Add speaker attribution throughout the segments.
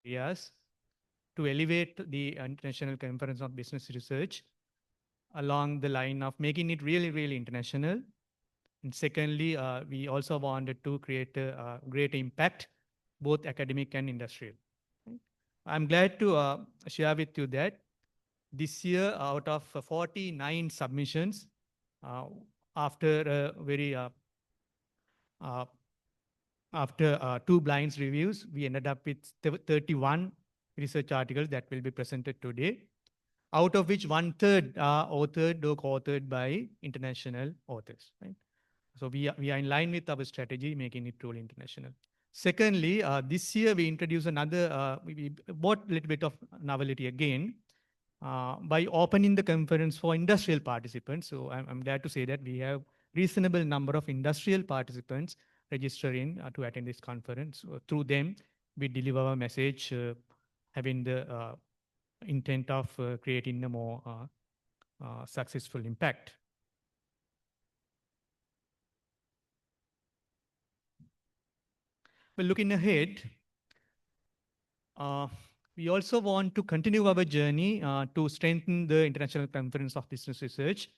Speaker 1: areas to elevate the International Conference on Business Research along the line of making it really, really international. And secondly, we also wanted to create a great impact, both academic and industrial. Right? I'm glad to share with you that this year, out of 49 submissions, uh, after a very uh, after two blinds reviews, we ended up with 31 research articles that will be presented today, out of which one third are authored or co-authored by international authors. Right? So we are in line with our strategy, making it truly international. Secondly, this year we introduced another, we brought a little bit of novelty again by opening the conference for industrial participants. So I'm glad to say that we have reasonable number of industrial participants registering to attend this conference. So through them, we deliver our message, having the intent of creating a more successful impact. But looking ahead, uh, we also want to continue our journey to strengthen the International Conference of Business Research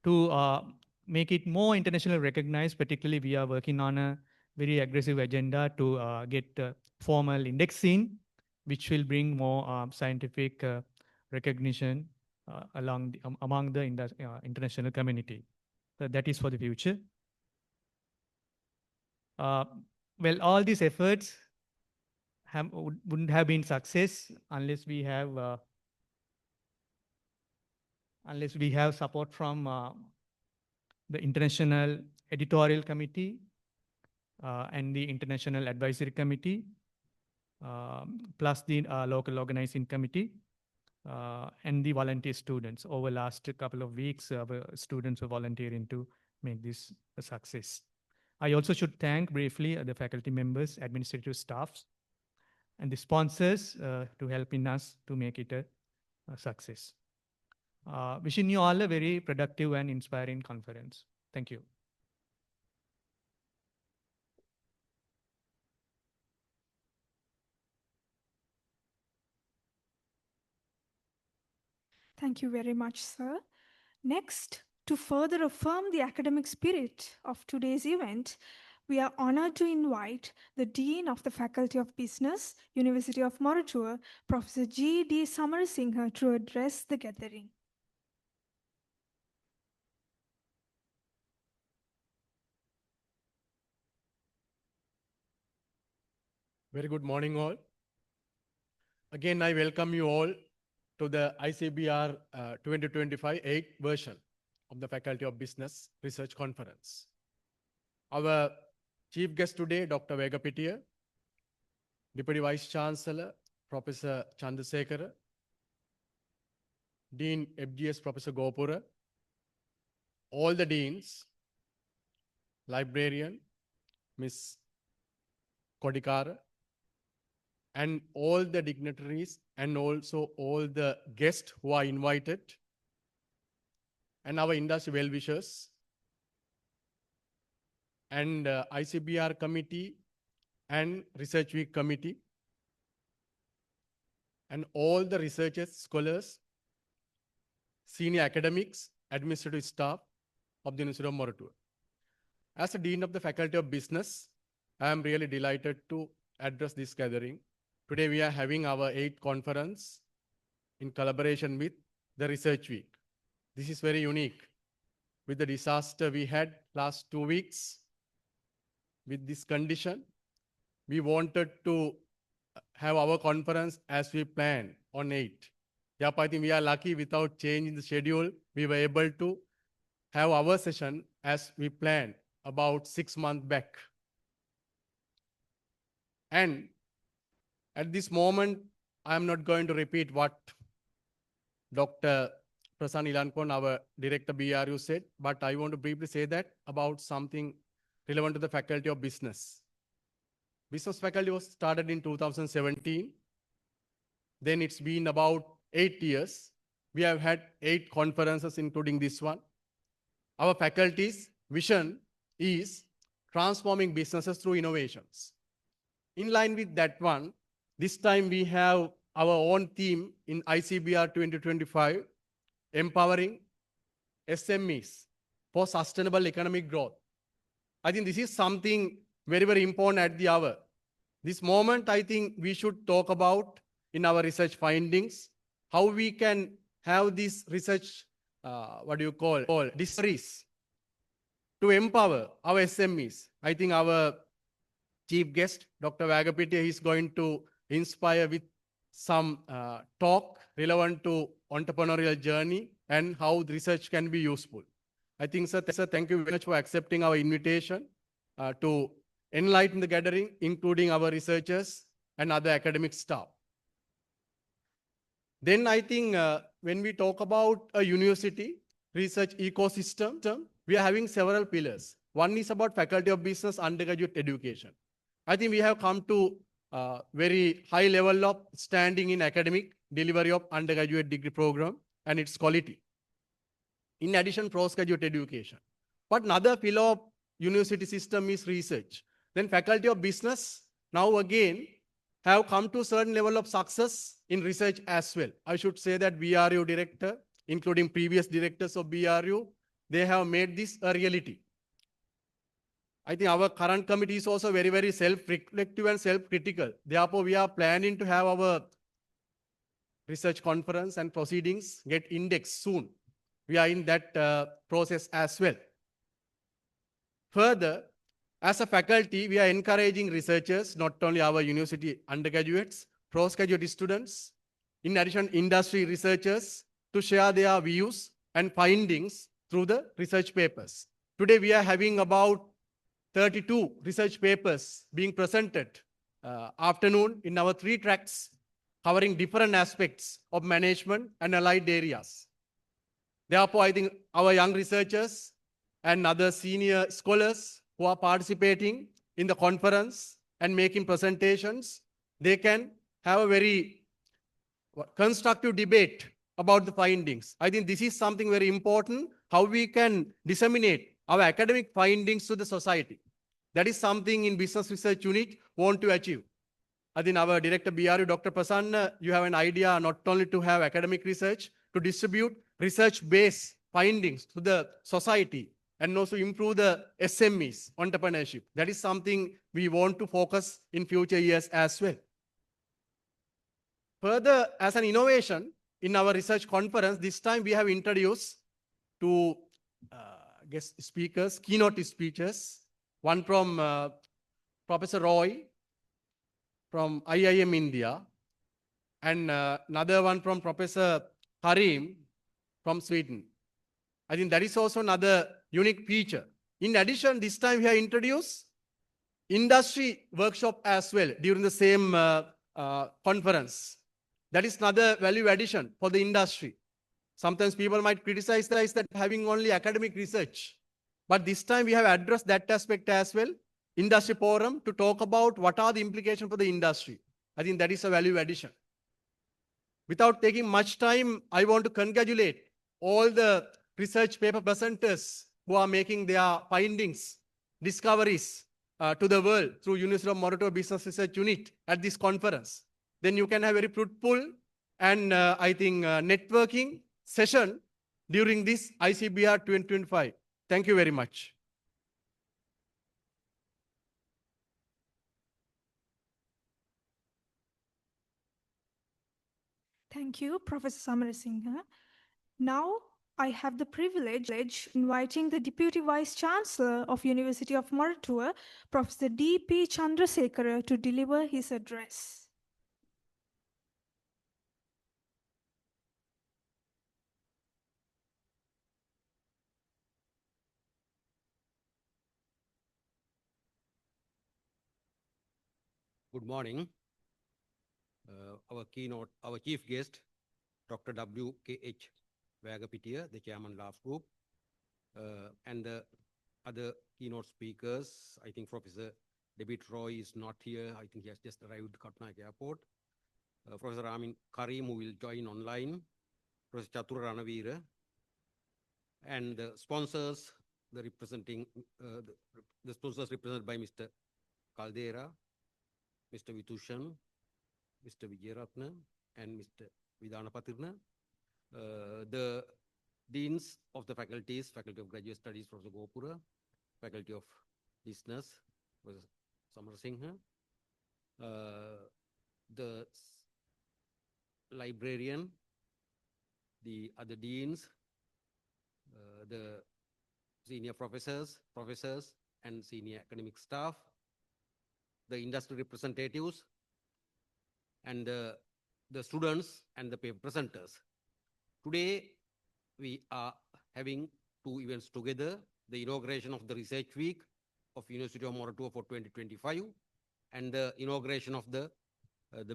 Speaker 1: to make it more internationally recognized. Particularly, we are working on a very aggressive agenda to get formal indexing, which will bring more scientific recognition among the international community. So that is for the future. Uh, well, all these efforts wouldn't have been success unless we have support from the International Editorial Committee and the International Advisory Committee, plus the local organizing committee and the volunteer students. Over the last couple of weeks, our students are volunteering to make this a success. I also should thank briefly the faculty members, administrative staffs, and the sponsors to helping us to make it a success. Wishing you all a very productive and inspiring conference. Thank you.
Speaker 2: Thank you very much, sir. Next, to further affirm the academic spirit of today's event, we are honored to invite the Dean of the Faculty of Business, University of Moratuwa, Professor G.D. Samarasinghe, to address the gathering.
Speaker 3: Very good morning, all. Again, I welcome you all to the ICBR 2025 8th version of the Faculty of Business Research Conference. Our chief guest today, Dr. Vegapitiya, Deputy Vice Chancellor, Professor Chandrasekhara, Dean FGS Professor Gopura, all the deans, librarian, Ms. Kodikara, and all the dignitaries and also all the guests who are invited, and our industry well-wishers, and ICBR committee and Research Week committee, and all the researchers, scholars, senior academics, administrative staff of the University of Moratuwa. As a Dean of the Faculty of Business, I am really delighted to address this gathering. Today we are having our 8th conference in collaboration with the Research Week. This is very unique. With the disaster we had last 2 weeks, with this condition, we wanted to have our conference as we planned on 8th. Yep, I think we are lucky without changing the schedule. We were able to have our session as we planned about 6 months back. And at this moment, I am not going to repeat what Dr. Prasanth Ilankon, our Director BRU said, but I want to briefly say that about something relevant to the Faculty of Business. Business faculty was started in 2017. Then it's been about 8 years. We have had 8 conferences, including this one. Our faculty's vision is transforming businesses through innovations. In line with that one, This time we have our own theme in ICBR 2025, empowering SMEs for sustainable economic growth. I think this is something very, very important at the hour. This moment, I think we should talk about in our research findings, how we can have this research, discoveries to empower our SMEs. I think our chief guest, Dr. Vagapitia, is going to inspire with some talk relevant to entrepreneurial journey and how the research can be useful. I think, sir, thank you very much for accepting our invitation to enlighten the gathering, including our researchers and other academic staff. Then I think when we talk about a university research ecosystem, we are having several pillars. One is about Faculty of Business undergraduate education. I think we have come to very high level of standing in academic delivery of undergraduate degree program and its quality. In addition, postgraduate education. But another pillar of university system is research. Then Faculty of Business now again have come to a certain level of success in research as well. I should say that BRU director, including previous directors of BRU, they have made this a reality. I think our current committee is also very, very self-reflective and self-critical. Therefore, we are planning to have our research conference and proceedings get indexed soon. We are in that process as well. Further, as a faculty, we are encouraging researchers, not only our university undergraduates, postgraduate students, in addition, industry researchers, to share their views and findings through the research papers. Today, we are having about 32 research papers being presented afternoon in our 3 tracks, covering different aspects of management and allied areas. Therefore, I think our young researchers and other senior scholars who are participating in the conference and making presentations, they can have a very constructive debate about the findings. I think this is something very important, how we can disseminate our academic findings to the society. That is something in Business Research Unit want to achieve. I think our director BRU, Dr. Prasanna, you have an idea not only to have academic research, to distribute research-based findings to the society and also improve the SMEs, entrepreneurship. That is something we want to focus in future years as well. Further, as an innovation in our research conference, this time we have introduced 2 guest speakers, keynote speeches, one from Professor Roy from IIM India, and another one from Professor Karim from Sweden. I think that is also another unique feature. In addition, this time we have introduced industry workshop as well during the same conference. That is another value addition for the industry. Sometimes people might criticize that having only academic research. But this time we have addressed that aspect as well. Industry forum to talk about what are the implications for the industry. I think that is a value addition. Without taking much time, I want to congratulate all the research paper presenters who are making their findings, discoveries to the world through University of Moratuwa Business Research Unit at this conference. Then you can have very fruitful and I think networking session during this ICBR 2025. Thank you very much.
Speaker 2: Thank you, Professor Samarasinghe. Now, I have the privilege inviting the Deputy Vice Chancellor of University of Moratuwa, Professor D.P. Chandrasekhara, to deliver his address.
Speaker 4: Good morning. Our chief guest, Dr. W.K.H. Vagapitia, the Chairman Laugh Group, and the other keynote speakers. I think Professor David Roy is not here. I think he has just arrived at Katnak Airport. Professor Amin Karim, who will join online. Professor Chatura Ranavira. And the sponsors, the sponsors represented by Mr. Caldera, Mr. Vitushan, Mr. Vijayaratna and Mr. Vidana Patirna, the deans of the faculties, Faculty of Graduate Studies, Professor Gopura, Faculty of Business, Professor Samar Singha, the librarian, the other deans, the senior professors, and senior academic staff, the industry representatives, and the students and the paper presenters. Today, we are having two events together, the inauguration of the Research Week of University of Moratuwa for 2025 and the inauguration of the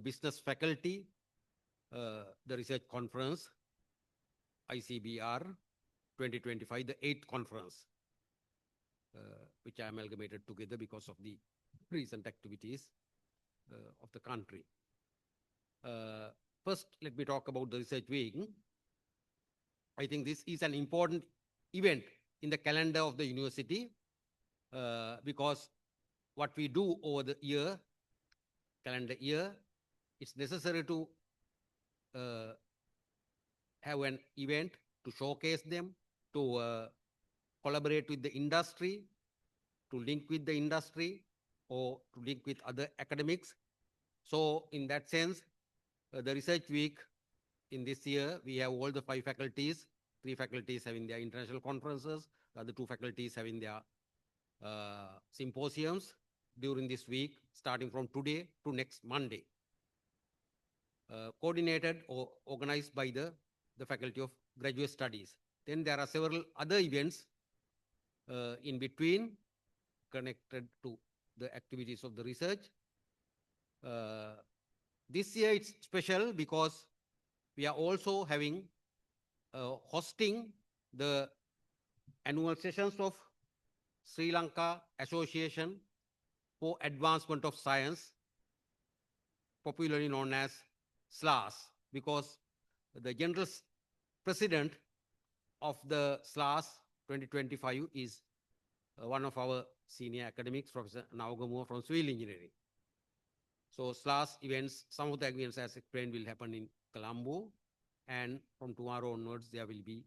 Speaker 4: business faculty, the research conference, ICBR 2025, the 8th conference, which I amalgamated together because of the recent activities of the country. First, let me talk about the Research Week. I think this is an important event in the calendar of the university because what we do over the year, calendar year, it's necessary to have an event to showcase them, to collaborate with the industry, to link with the industry, or to link with other academics. So in that sense, the Research Week in this year, we have all the 5 faculties, 3 faculties having their international conferences, the other 2 faculties having their symposiums during this week, starting from today to next Monday. Coordinated or organized by the Faculty of Graduate Studies. Then there are several other events in between connected to the activities of the research. This year it's special because we are also having hosting the annual sessions of Sri Lanka Association for Advancement of Science, popularly known as SLAS, because the general president of the SLAS 2025 is one of our senior academics, Professor Inauguration from Civil Engineering. So SLAS events, some of the events as explained will happen in Colombo, and from tomorrow onwards there will be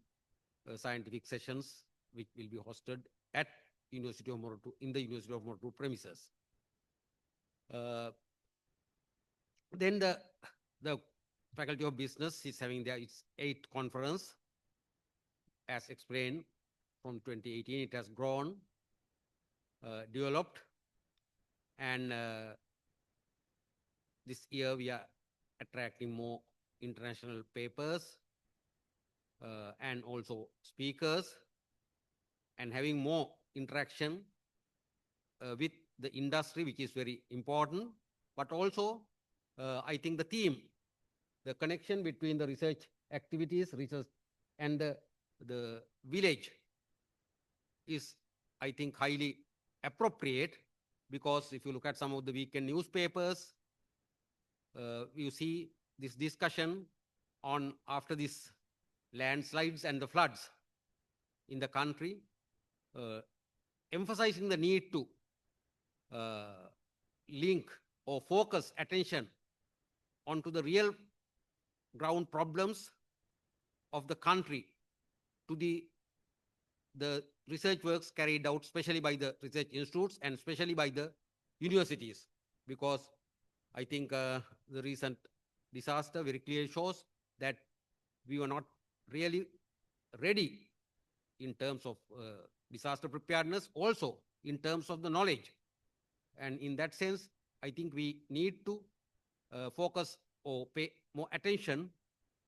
Speaker 4: scientific sessions which will be hosted at University of Moratuwa, in the University of Moratuwa premises. Then the Faculty of Business is having its 8th conference. As explained, from 2018 it has grown, developed, and this year we are attracting more international papers and also speakers, and having more interaction with the industry, which is very important. But also, I think the theme, the connection between the research activities, research, and the village is, I think, highly appropriate, because if you look at some of the weekend newspapers, you see this discussion on after these landslides and the floods in the country, emphasizing the need to link or focus attention onto the real ground problems of the country to the research works carried out, especially by the research institutes and especially by the universities, because I think the recent disaster very clearly shows that we were not really ready in terms of disaster preparedness, also in terms of the knowledge. And in that sense, I think we need to focus or pay more attention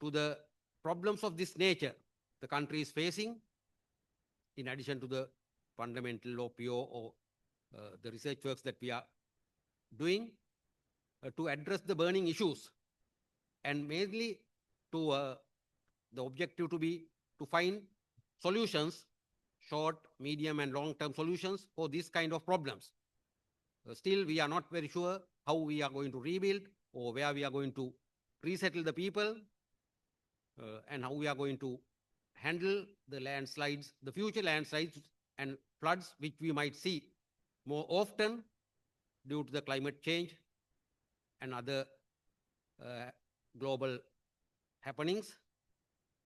Speaker 4: to the problems of this nature the country is facing, in addition to the fundamental OPO or the research works that we are doing, to address the burning issues, and mainly to the objective to be to find solutions, short, medium, and long-term solutions for this kind of problems. Still, we are not very sure how we are going to rebuild or where we are going to resettle the people, and how we are going to handle the landslides, the future landslides and floods, which we might see more often due to the climate change and other global happenings.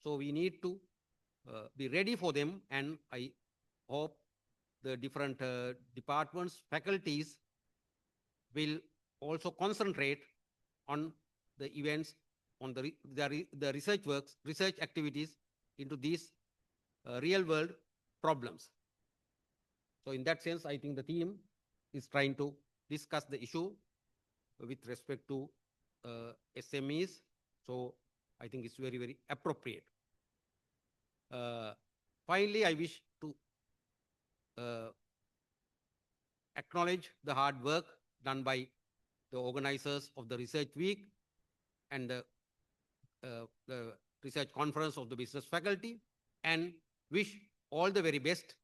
Speaker 4: So we need to be ready for them, and I hope the different departments, faculties will also concentrate on the events, on the research works, research activities into these real world problems. So in that sense, I think the team is trying to discuss the issue with respect to SMEs. So I think it's very, very appropriate. Finally, I wish to acknowledge the hard work done by the organizers of the Research Week and the Research Conference of the Business Faculty, and wish all the very best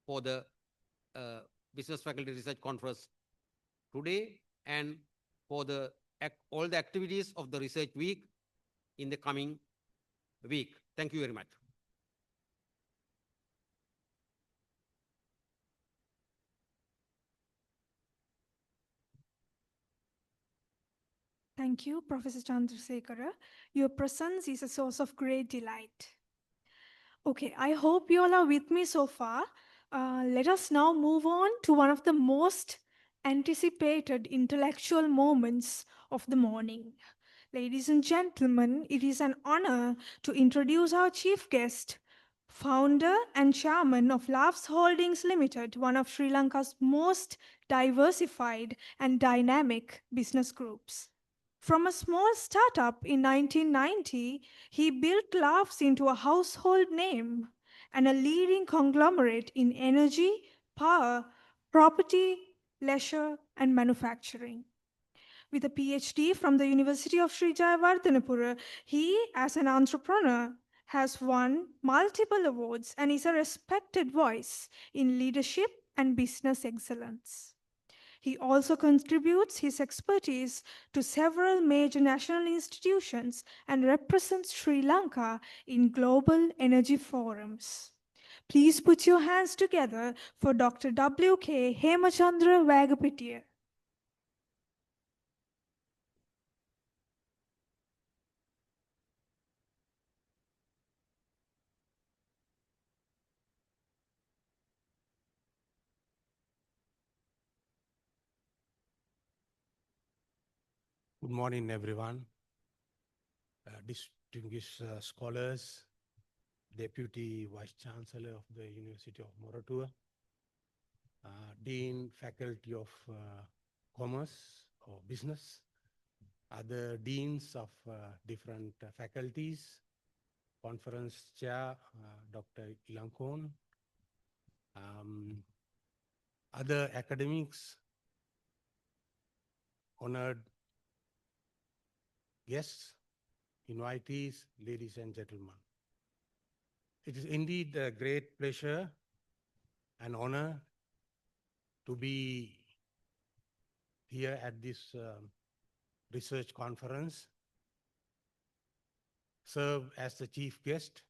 Speaker 4: for the Business Faculty Research Conference today and for all the activities of the Research Week in the coming week. Thank you very much.
Speaker 2: Thank you, Professor Chandrasekhara. Your presence is a source of great delight. Okay, I hope you all are with me so far. Let us now move on to one of the most anticipated intellectual moments of the morning. Ladies and gentlemen, it is an honor to introduce our chief guest, founder and chairman of Laughs Holdings Limited, one of Sri Lanka's most diversified and dynamic business groups. From a small startup in 1990, he built Laughs into a household name and a leading conglomerate in energy, power, property, leisure, and manufacturing. With a PhD from the University of Sri Jayawardenepura, he, as an entrepreneur, has won multiple awards and is a respected voice in leadership and business excellence. He also contributes his expertise to several major national institutions and represents Sri Lanka in global energy forums. Please put your hands together for Dr. W.K. Hemachandra Vagapitiya.
Speaker 5: Good morning, everyone. Distinguished scholars, Deputy Vice Chancellor of the University of Moratuwa, Dean, Faculty of Commerce or Business, other deans of different faculties, Conference Chair, Dr. Ilankon, other academics, honored guests, invitees, ladies and gentlemen. It is indeed a great pleasure and honor to be here at this research conference, serve as the chief guest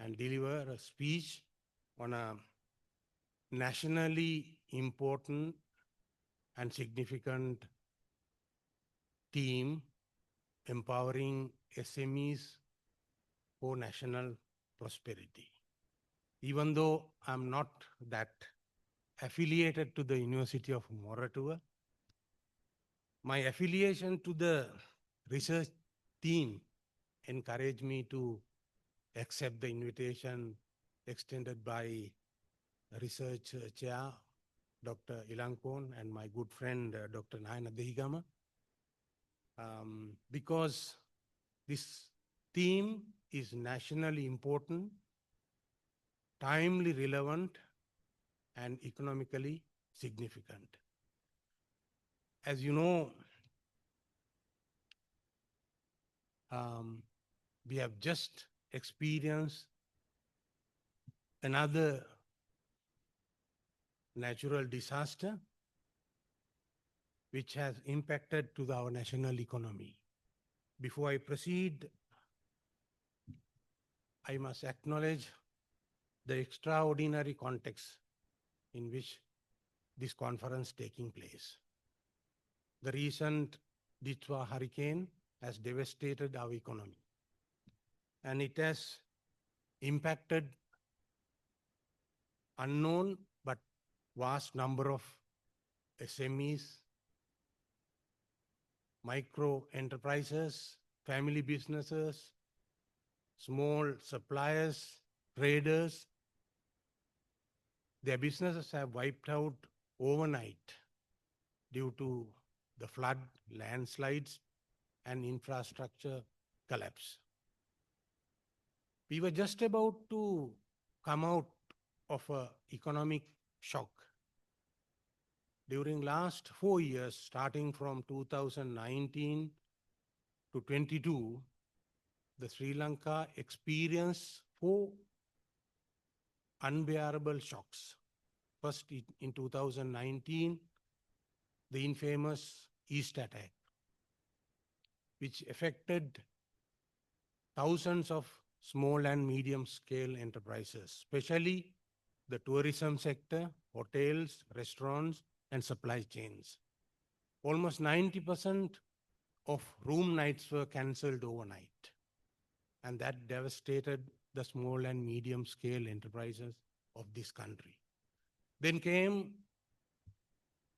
Speaker 5: and deliver a speech on a nationally important and significant theme, empowering SMEs for national prosperity. Even though I'm not that affiliated to the University of Moratuwa, my affiliation to the research team encouraged me to accept the invitation extended by research chair, Dr. Ilankon, and my good friend, Dr. Nayana Dehigama. Because this theme is nationally important, timely relevant, and economically significant. As you know, we have just experienced another natural disaster which has impacted to our national economy. Before I proceed, I must acknowledge the extraordinary context in which this conference taking place. The recent Ditwa hurricane has devastated our economy. And it has impacted unknown but vast number of SMEs, micro enterprises, family businesses, small suppliers, traders. Their businesses have wiped out overnight due to the flood, landslides, and infrastructure collapse. We were just about to come out of an economic shock. During last 4 years, starting from 2019 to 22, the Sri Lanka experienced 4 unbearable shocks. First, in 2019, the infamous East attack, which affected thousands of small and medium scale enterprises, especially the tourism sector, hotels, restaurants, and supply chains. Almost 90% of room nights were cancelled overnight, and that devastated the small and medium scale enterprises of this country. Then came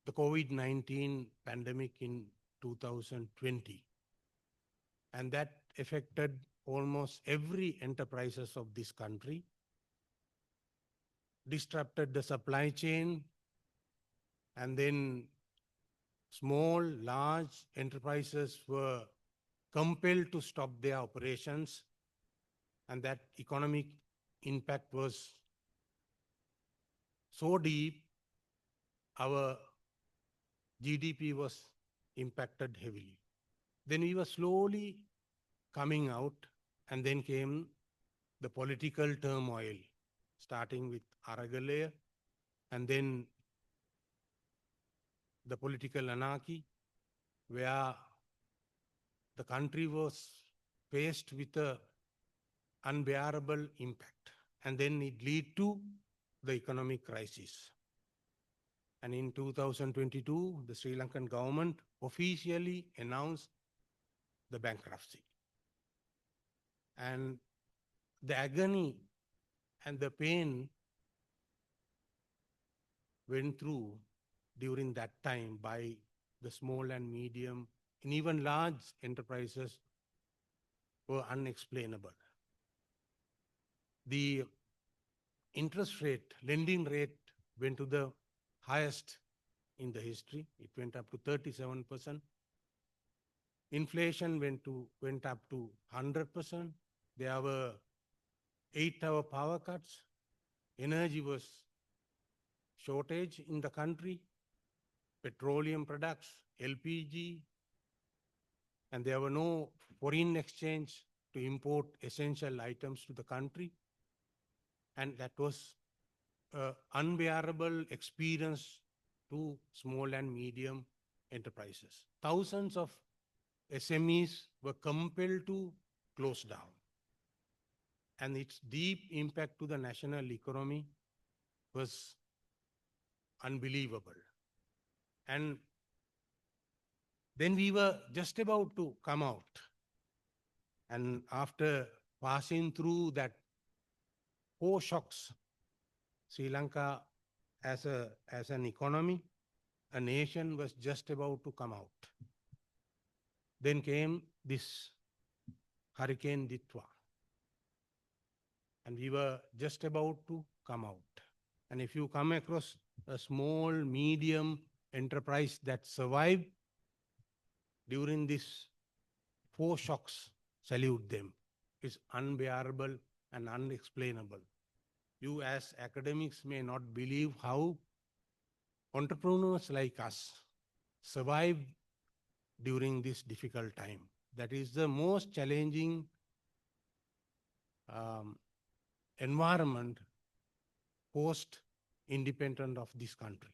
Speaker 5: the COVID-19 pandemic in 2020, and that affected almost every enterprises of this country, disrupted the supply chain, and then small, large enterprises were compelled to stop their operations, and that economic impact was so deep, our GDP was impacted heavily. Then we were slowly coming out, and then came the political turmoil, starting with Aragalaya, and then the political anarchy, where the country was faced with an unbearable impact. And then it led to the economic crisis. And in 2022, the Sri Lankan government officially announced the bankruptcy. And the agony and the pain went through during that time by the small and medium and even large enterprises were unexplainable. The interest rate, lending rate went to the highest in the history. It went up to 37%. Inflation went up to 100%. There were 8-hour power cuts. Energy was shortage in the country. Petroleum products, LPG, and there were no foreign exchange to import essential items to the country. And that was an unbearable experience to small and medium enterprises. Thousands of SMEs were compelled to close down. And its deep impact to the national economy was unbelievable. And then we were just about to come out. And after passing through that 4 shocks, Sri Lanka as an economy, a nation was just about to come out. Then came this Hurricane Ditwa. And we were just about to come out. And if you come across a small, medium enterprise that survived during these 4 shocks, salute them. It's unbearable and unexplainable. You as academics may not believe how entrepreneurs like us survived during this difficult time. That is the most challenging environment post-independent of this country.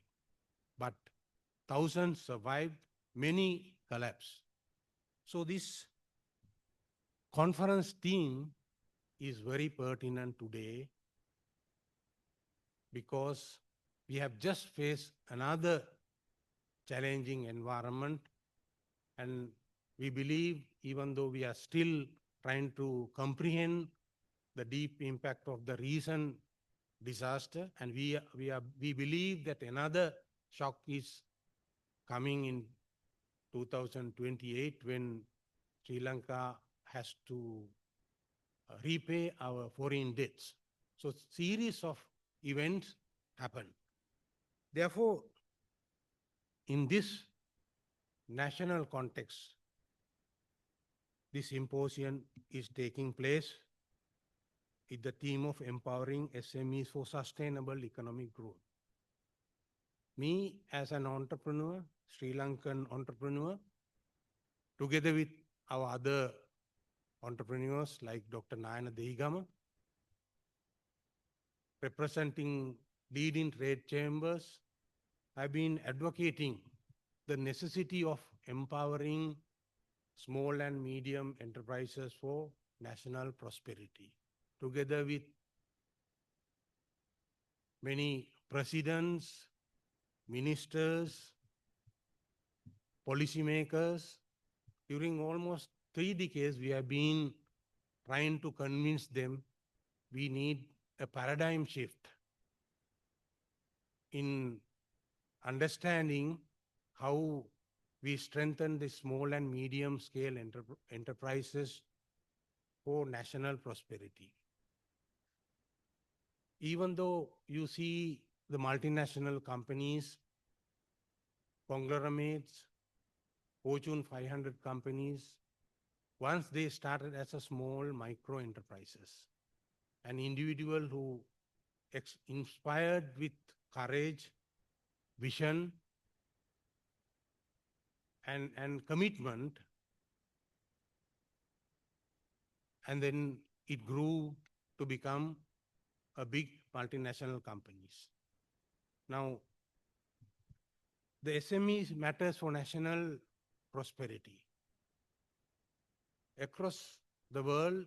Speaker 5: But thousands survived, many collapsed. So this conference theme is very pertinent today because we have just faced another challenging environment, and we believe even though we are still trying to comprehend the deep impact of the recent disaster, and we believe that another shock is coming in 2028 when Sri Lanka has to repay our foreign debts. So series of events happen. Therefore, in this national context, this symposium is taking place with the theme of empowering SMEs for sustainable economic growth. Me as an entrepreneur, Sri Lankan entrepreneur, together with our other entrepreneurs like Dr. Nayana Dehigama, representing leading trade chambers, have been advocating the necessity of empowering small and medium enterprises for national prosperity. Together with many presidents, ministers, policymakers, during almost 3 decades, we have been trying to convince them we need a paradigm shift in understanding how we strengthen the small and medium scale enterprises for national prosperity. Even though you see the multinational companies, conglomerates, Fortune 500 companies, once they started as a small micro enterprises, an individual who inspired with courage, vision, and commitment, and then it grew to become a big multinational companies. Now, the SMEs matters for national prosperity. Across the world,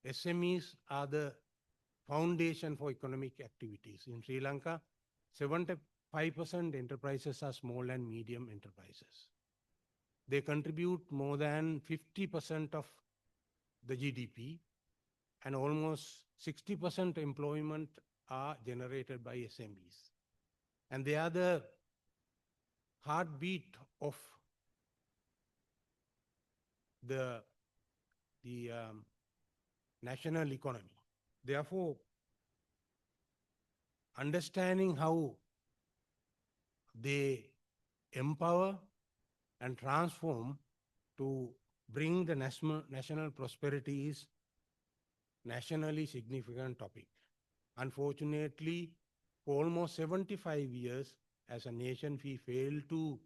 Speaker 5: SMEs are the foundation for economic activities. In Sri Lanka, 75% enterprises are small and medium enterprises. They contribute more than 50% of the GDP, and almost 60% employment are generated by SMEs. And they are the heartbeat of the national economy. Therefore, understanding how they empower and transform to bring the national prosperity is nationally significant topic. Unfortunately, for almost 75 years, as a nation, we failed to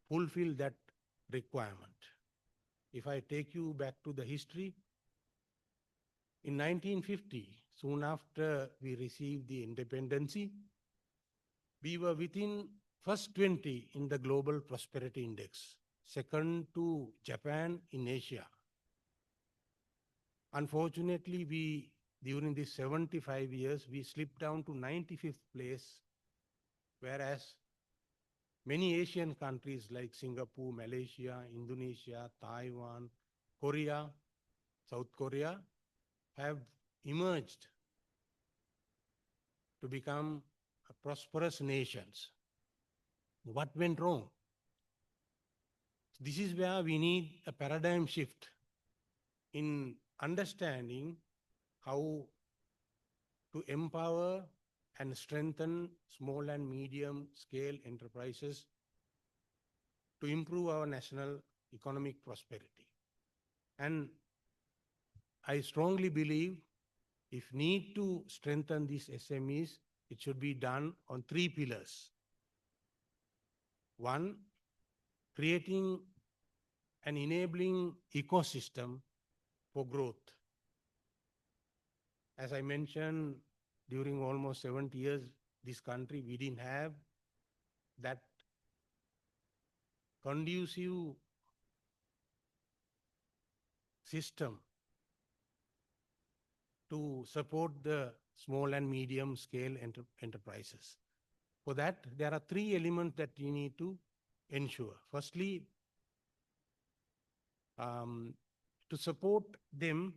Speaker 5: fulfill that requirement. If I take you back to the history, in 1950, soon after we received the independence, we were within first 20 in the Global Prosperity Index, second to Japan in Asia. Unfortunately, during these 75 years, we slipped down to 95th place, whereas many Asian countries like Singapore, Malaysia, Indonesia, Taiwan, Korea, South Korea have emerged to become prosperous nations. What went wrong? This is where we need a paradigm shift in understanding how to empower and strengthen small and medium scale enterprises to improve our national economic prosperity. And I strongly believe if need to strengthen these SMEs, it should be done on 3 pillars. One, creating an enabling ecosystem for growth. As I mentioned, during almost 70 years, this country, we didn't have that conducive system to support the small and medium scale enterprises. For that, there are 3 elements that you need to ensure. Firstly, to support them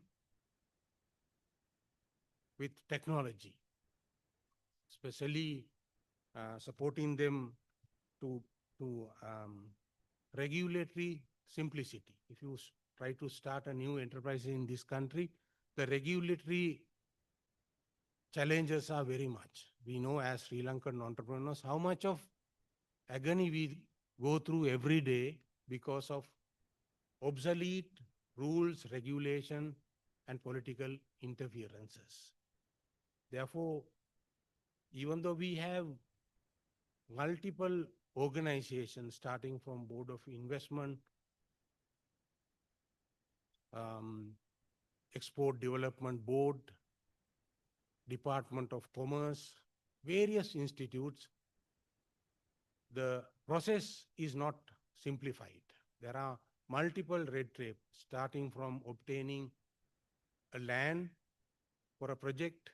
Speaker 5: with technology, especially supporting them to regulatory simplicity. If you try to start a new enterprise in this country, the regulatory challenges are very much. We know as Sri Lankan entrepreneurs how much of agony we go through every day because of obsolete rules, regulation, and political interferences. Therefore, even though we have multiple organizations starting from Board of Investment, Export Development Board, Department of Commerce, various institutes, the process is not simplified. There are multiple red tape, starting from obtaining a land for a project,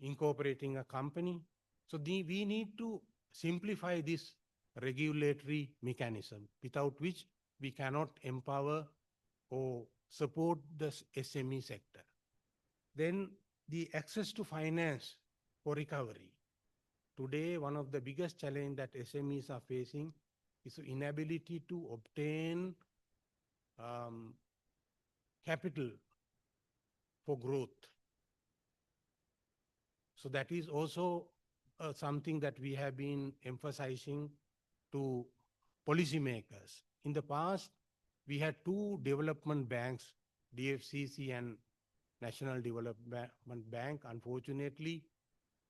Speaker 5: incorporating a company. So we need to simplify this regulatory mechanism, without which we cannot empower or support the SME sector. Then the access to finance for recovery. Today, one of the biggest challenges that SMEs are facing is the inability to obtain capital for growth. So that is also something that we have been emphasizing to policymakers. In the past, we had two development banks, DFCC and National Development Bank. Unfortunately,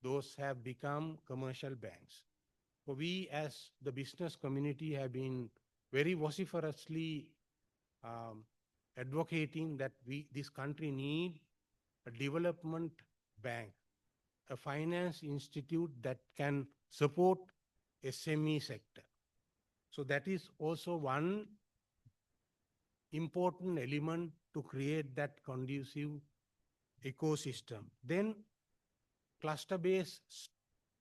Speaker 5: those have become commercial banks. So we as the business community have been very vociferously advocating that this country need a development bank, a finance institute that can support SME sector. So that is also one important element to create that conducive ecosystem. Then cluster-based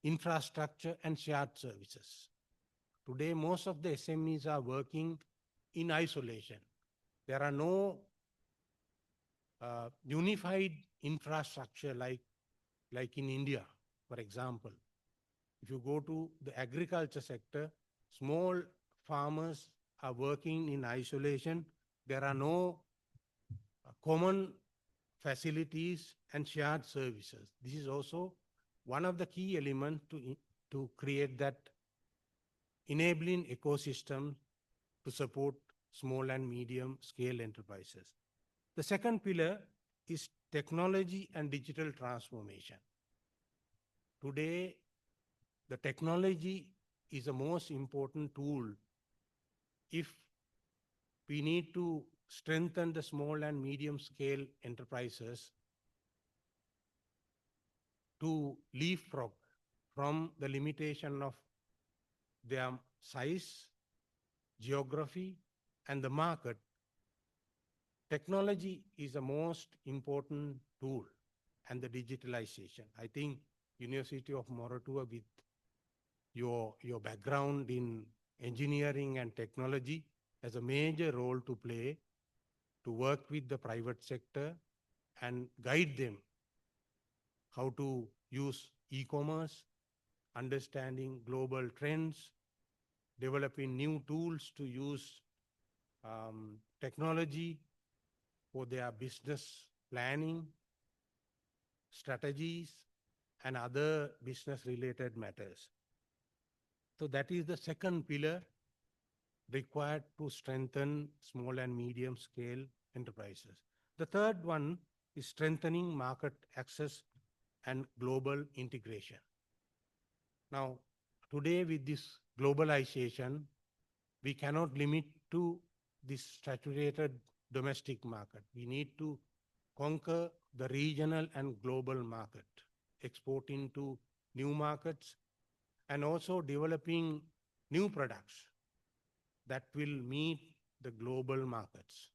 Speaker 5: infrastructure and shared services. Today, most of the SMEs are working in isolation. There are no unified infrastructure like in India, for example. If you go to the agriculture sector, small farmers are working in isolation. There are no common facilities and shared services. This is also one of the key elements to create that enabling ecosystem to support small and medium scale enterprises. The second pillar is technology and digital transformation. Today, the technology is the most important tool if we need to strengthen the small and medium scale enterprises to leapfrog from the limitation of their size, geography, and the market. Technology is the most important tool, and the digitalization. I think University of Moratuwa, with your background in engineering and technology, has a major role to play to work with the private sector and guide them how to use e-commerce, understanding global trends, developing new tools to use technology for their business planning, strategies, and other business-related matters. So that is the second pillar required to strengthen small and medium-scale enterprises. The third one is strengthening market access and global integration. Now, today with this globalization, we cannot limit to this saturated domestic market. We need to conquer the regional and global market, exporting to new markets, and also developing new products that will meet the global markets.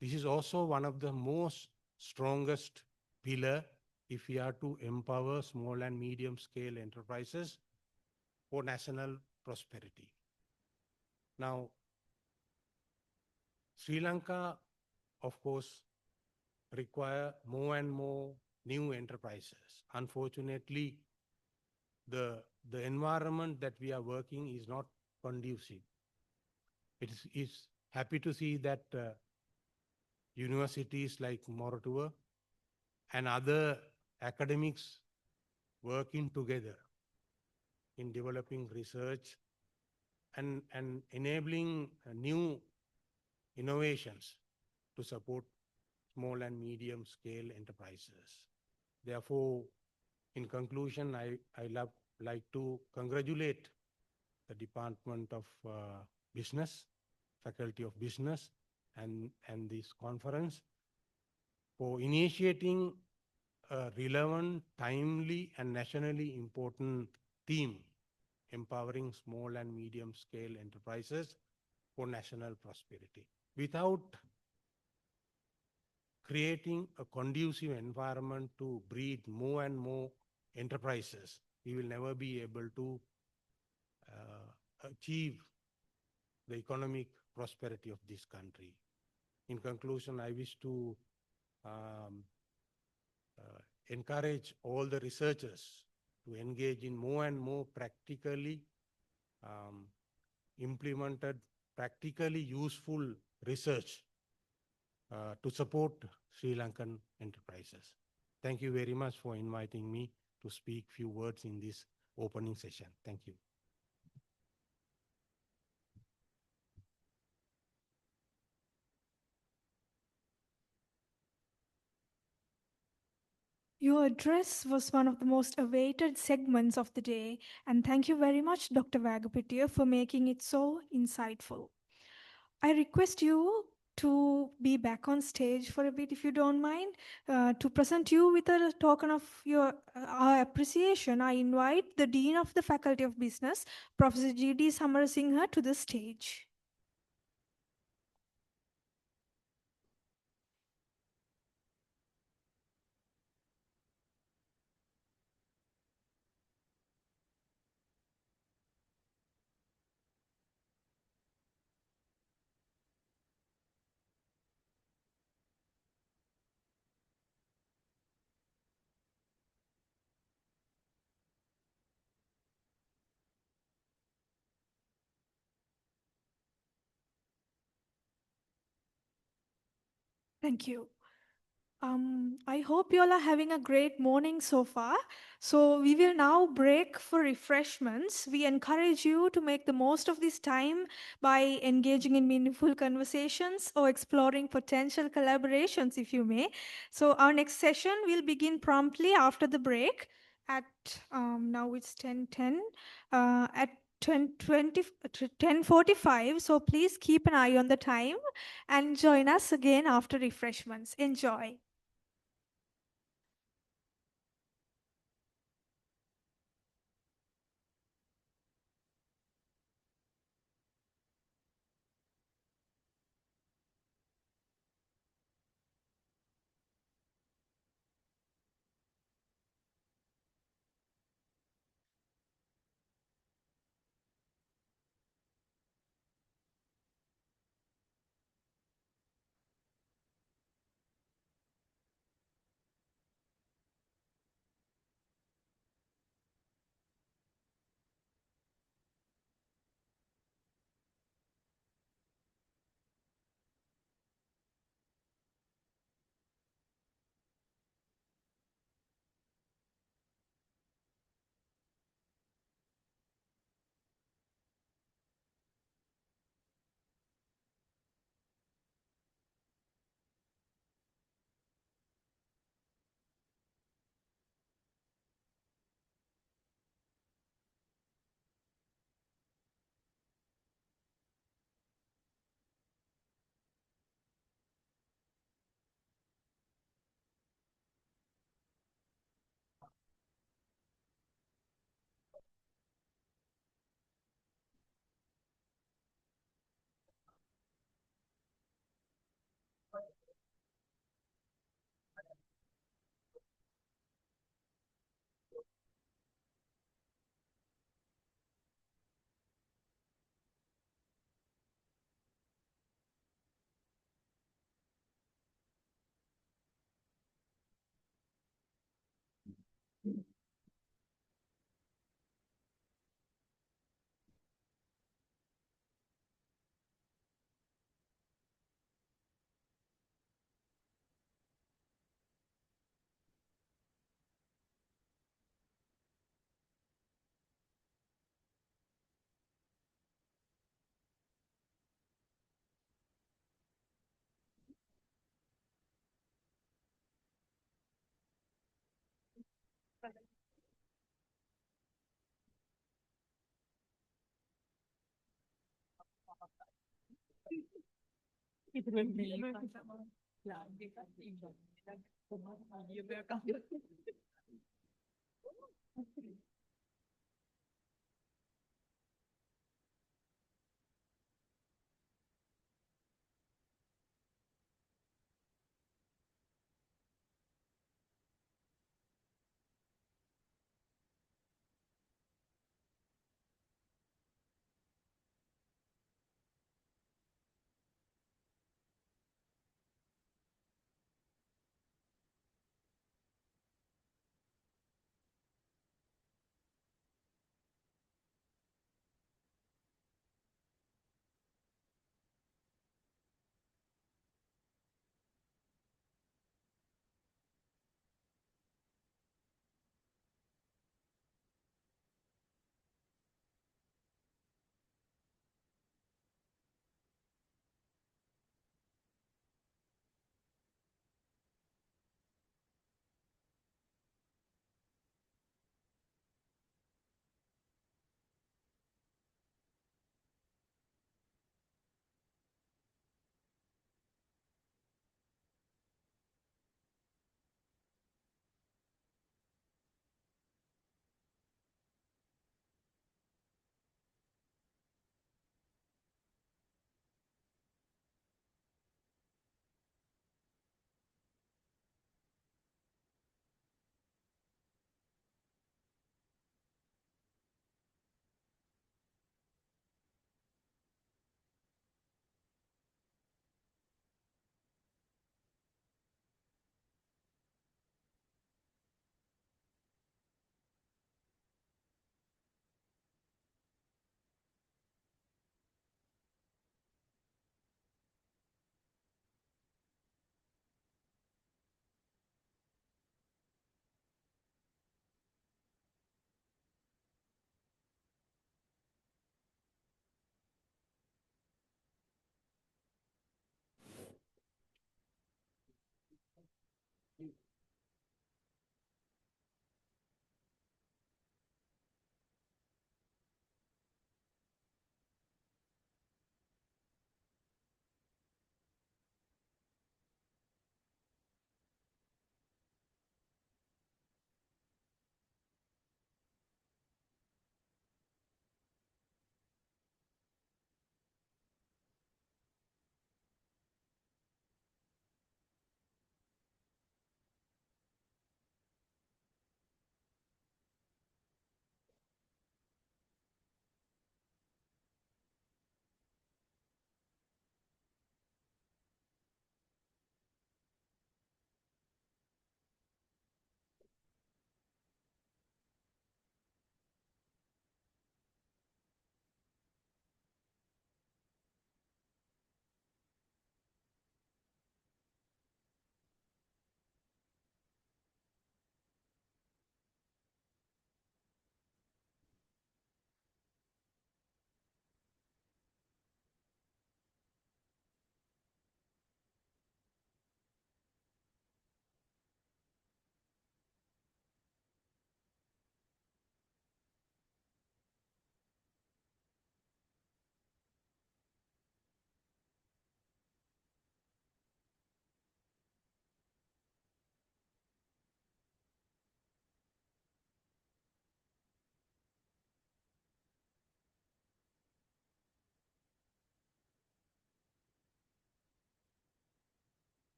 Speaker 5: This is also one of the most strongest pillar if we are to empower small and medium scale enterprises for national prosperity. Now, Sri Lanka, of course, require more and more new enterprises. Unfortunately, the environment that we are working is not conducive. It's happy to see that universities like Moratuwa and other academics working together in developing research and enabling new innovations to support small and medium scale enterprises. Therefore, in conclusion, I like to congratulate the Department of Business, Faculty of Business, and this conference for initiating a relevant, timely, and nationally important theme, empowering small and medium scale enterprises for national prosperity. Without creating a conducive environment to breed more and more enterprises, we will never be able to achieve the economic prosperity of this country. In conclusion, I wish to encourage all the researchers to engage in more and more practically implemented, practically useful research to support Sri Lankan enterprises. Thank you very much for inviting me to speak few words in this opening session. Thank you.
Speaker 2: Your address was one of the most awaited segments of the day, and thank you very much, Dr. Vagapitiya, for making it so insightful. I request you to be back on stage for a bit, if you don't mind, to present you with a token of our appreciation. I invite the Dean of the Faculty of Business, Professor G.D. Samarasinghe, to the stage. Thank you. I hope you all are having a great morning so far. So we will now break for refreshments. We encourage you to make the most of this time by engaging in meaningful conversations or exploring potential collaborations, if you may. So our next session will begin promptly after the break at now it's 10:10 at 10:45. So please keep an eye on the time and join us again after refreshments. Enjoy.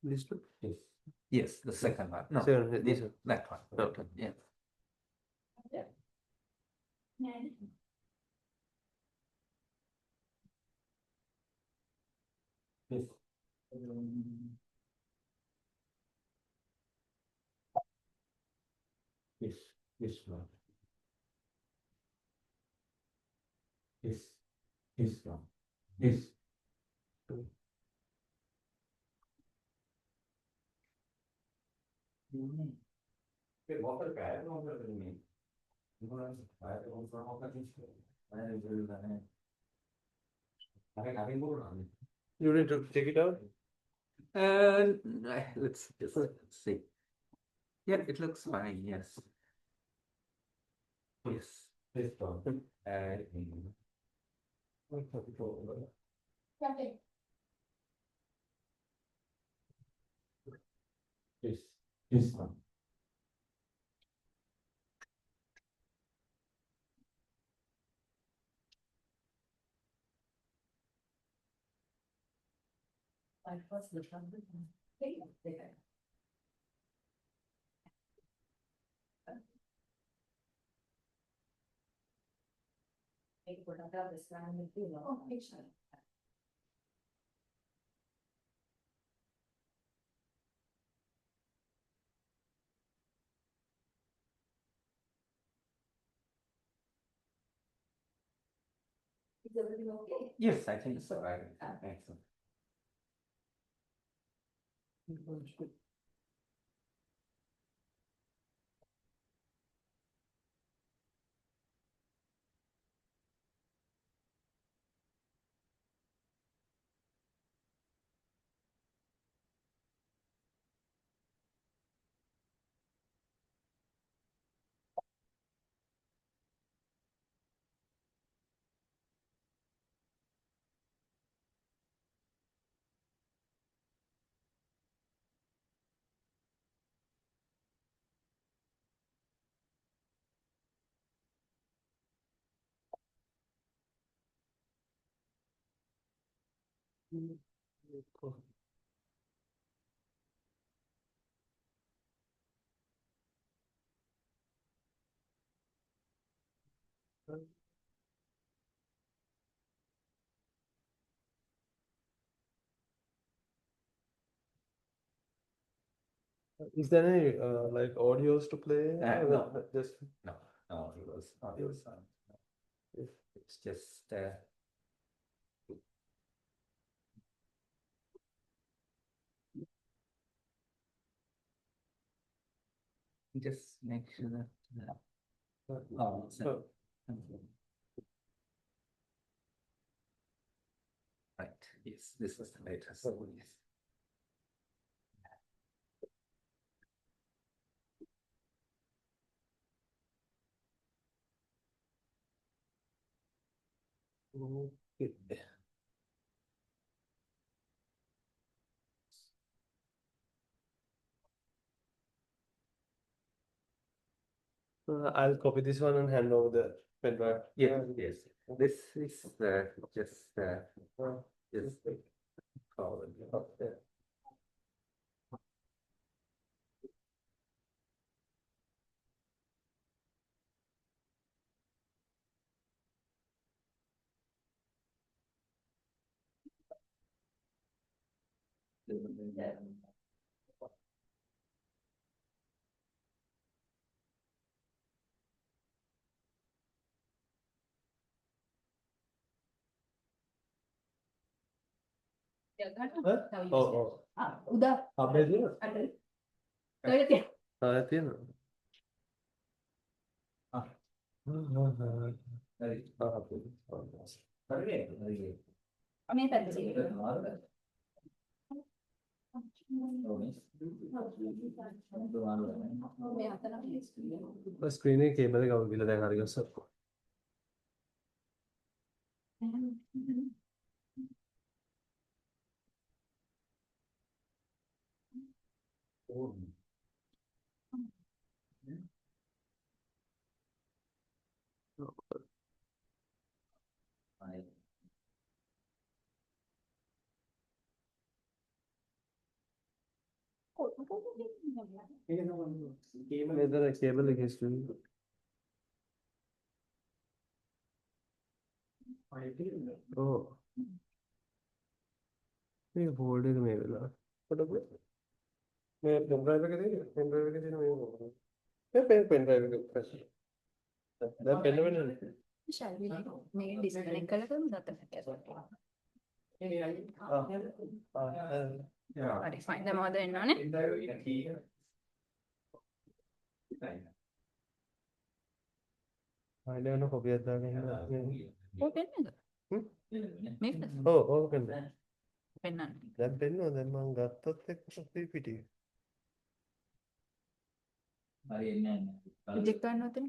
Speaker 6: This one? Yes. Yes, the second one. No, this one, that one. Okay, yeah. Yes. Yes, this one. Yes, this one. Yes. You need to take it out? Let's see. Yeah, it looks fine, yes. Yes. This one. Yes, this one. Yes, I think so. Excellent.
Speaker 7: Is there any like audios to play?
Speaker 6: No.
Speaker 7: Just
Speaker 6: No, it was it's just make sure that right. Yes, this is the latest. Yes.
Speaker 7: okay. I'll copy this one and hand over the pen drive.
Speaker 6: Yes, yes. This is just forward.
Speaker 7: Okay. Oh, oh.
Speaker 8: Udah.
Speaker 7: Update dia?
Speaker 8: Toilet ya?
Speaker 7: තියෙනවා.
Speaker 8: මේ පැත්තේ මේ අතන
Speaker 7: screen එකේ cable එක අවුල්ලා දැන් හරි ගස්සක්. මෙතන කේබල් එකේ ස්ක්‍රීන් ඔව් මේ බෝඩ් එක මේ වෙලාව පොඩක් මේ පෙන් ඩ්‍රයිව් එකේ තියෙන පෙන් ඩ්‍රයිව් එකේ තියෙන මේ පෙන් ඩ්‍රයිව් එක ප්‍රෙස් දැන් පෙන් වෙන්නේ
Speaker 8: ශල්වි මේ ඩිස්කනෙක්ට් කරලා කරමු නැත්නම් හරි ෆයින් දැන් මොකද වෙන්න ඕනේ
Speaker 7: ආයෙ නෝ කොපියක් දාගෙන
Speaker 8: ඔය පෙන්නද මේක
Speaker 7: ඔව් පෙන්
Speaker 8: පෙන්නන්න
Speaker 7: දැන් පෙන්නවා දැන් මම ගත්තොත් එක්ක පිටිය
Speaker 6: හරි එන්නේ
Speaker 8: ප්‍රොජෙක්ට් ගන්න උතන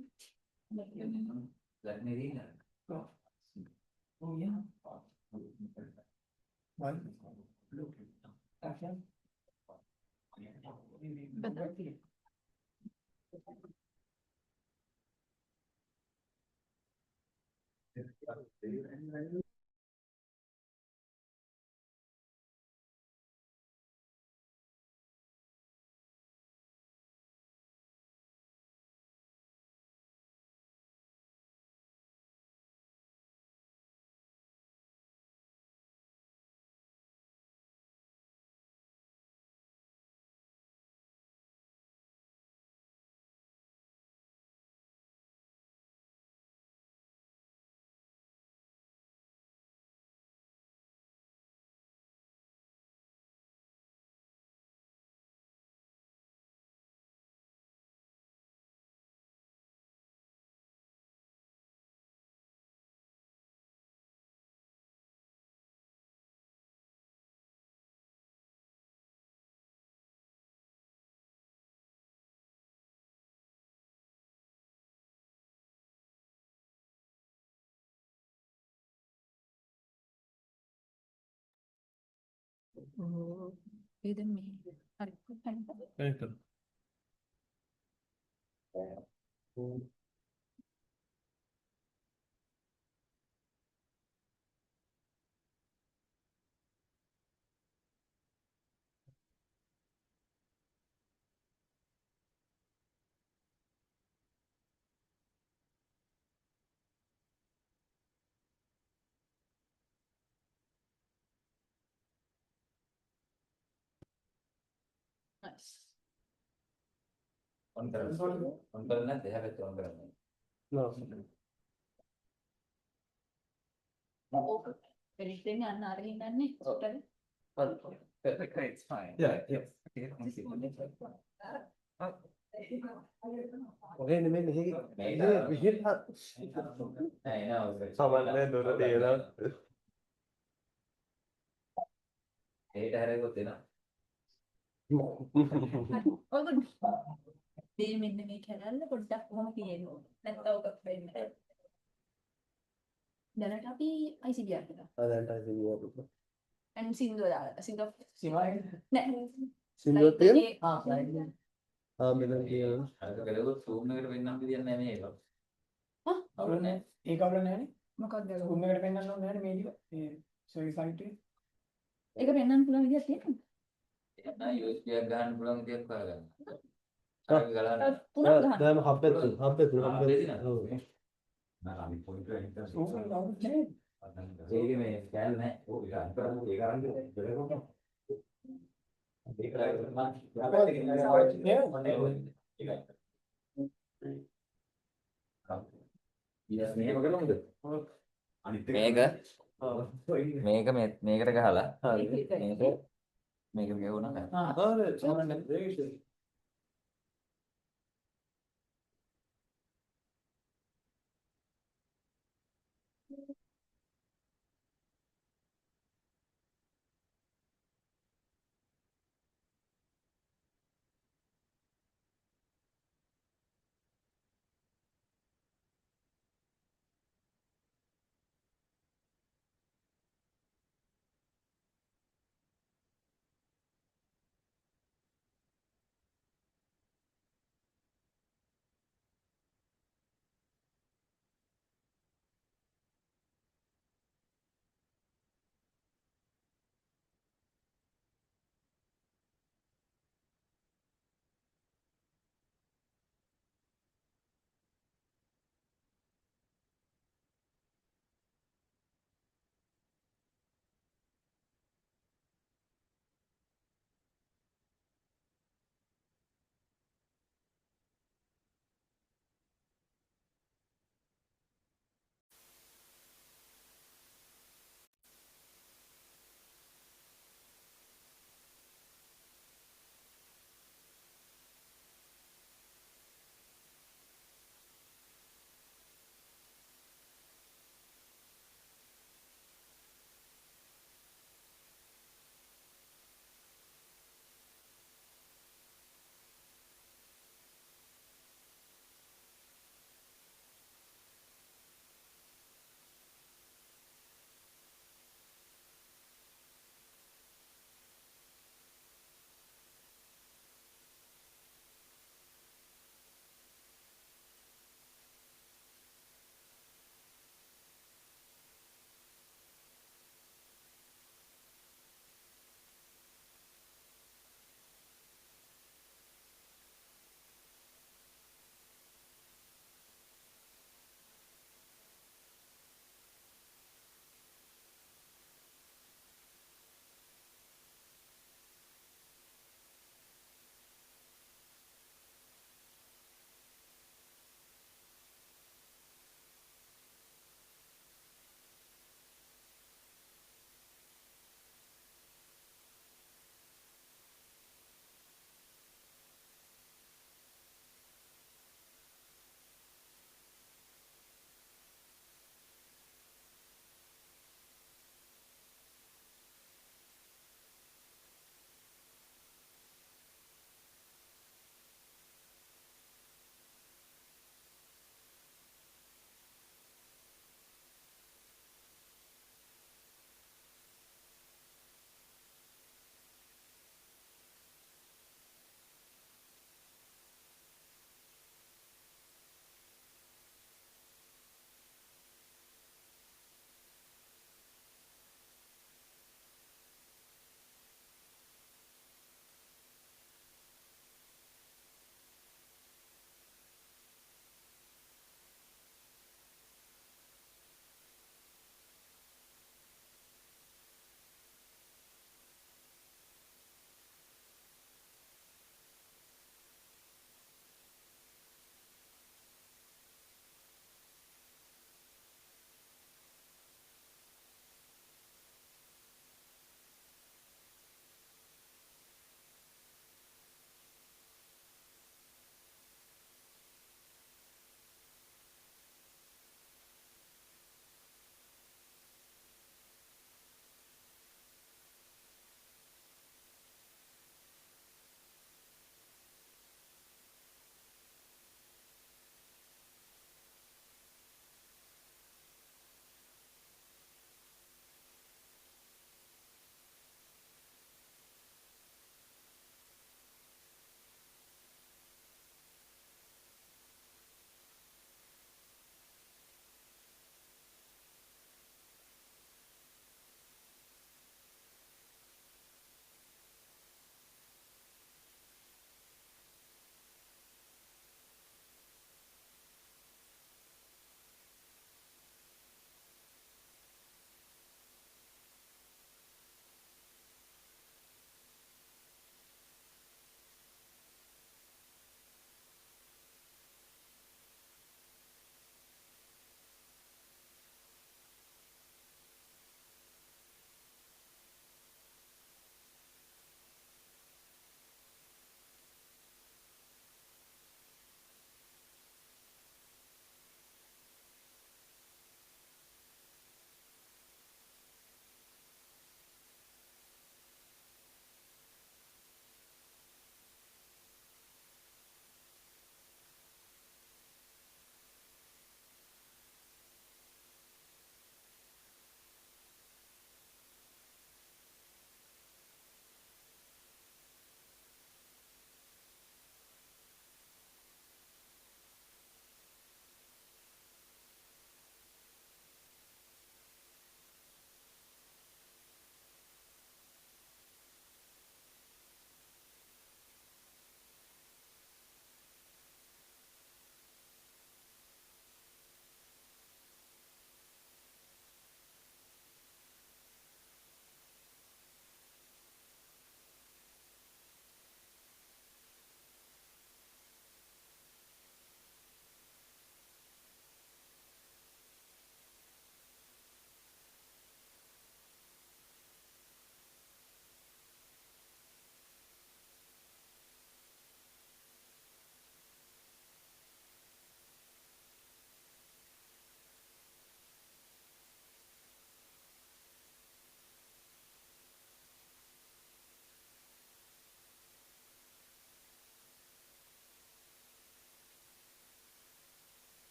Speaker 8: ඒ දැන් මේ හරි
Speaker 7: ඒක
Speaker 8: nice
Speaker 6: on කරන්න දෙයක් on කරන්න
Speaker 7: නෝ
Speaker 8: ඕක එනිටින් යන්න අරගෙන ගන්නේ hotel
Speaker 6: okay it's fine yeah yes okay thank you
Speaker 7: ඔගේ නෙමෙයි මෙහි විහිත්
Speaker 6: I know
Speaker 7: සමන්නේ දොර තියලා
Speaker 6: ඒට හැරෙකොත් එනවා
Speaker 8: ඔක මේ මෙන්න මේ කැලල්ල පොඩ්ඩක් කොහොම කියනවා නැත්නම් ඔක වෙන්න දැනට අපි ICBR එක
Speaker 7: ආදන්ට ICBR
Speaker 8: and සින්දුව දාලා සින්දුව නෑ
Speaker 7: සින්දුව තියෙන
Speaker 8: ආ
Speaker 7: මෙතන තියෙන
Speaker 6: අර කලුත් zoom එකට වෙන්නම් දෙයක් නැහැ මේක
Speaker 9: අවුලනේ ඒක අවුල නැහැනේ
Speaker 8: මොකක්ද
Speaker 9: zoom එකට පෙන්නන්න ඕනේ නැහැ මේ ටික මේ සර්වර් සයිට් එක
Speaker 8: ඒක පෙන්වන්න පුළුවන් විදියක් තියෙනවද
Speaker 6: එන්න USB එකක් ගන්න පුළුවන් විදියක් හොයාගන්න අර ගලන්න
Speaker 8: තුනක් ගන්න
Speaker 7: දැන් හබ්බෙත්
Speaker 6: දෙසිනා
Speaker 7: ඔව්
Speaker 6: නෑ පොයින්ට් එක
Speaker 9: zoom එක අවුල් නැහැ
Speaker 6: ඒකේ මේ ස්කෑන් නැහැ ඕක ඒක අන්තරම ඒක අරන් දෙන්න මේකට ගහලා මේක ගෙවුණා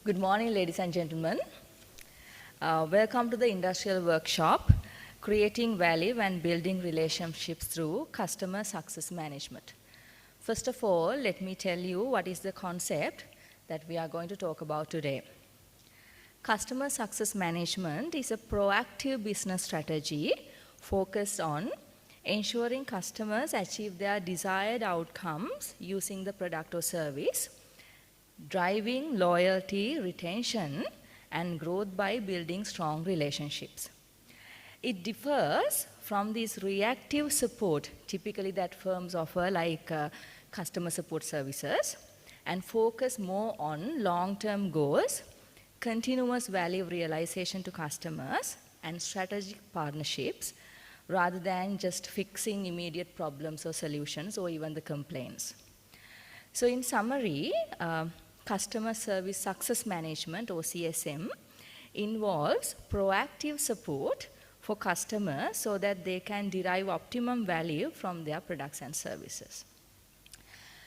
Speaker 10: Good morning, ladies and gentlemen. Welcome to the industrial workshop, Creating Value and Building Relationships Through Customer Success Management. First of all, let me tell you what is the concept that we are going to talk about today. Customer success management is a proactive business strategy focused on ensuring customers achieve their desired outcomes using the product or service, driving loyalty, retention, and growth by building strong relationships. It differs from this reactive support, typically that firms offer like customer support services, and focus more on long-term goals, continuous value realization to customers, and strategic partnerships, rather than just fixing immediate problems or solutions or even the complaints. So in summary, customer service success management, or CSM, involves proactive support for customers so that they can derive optimum value from their products and services.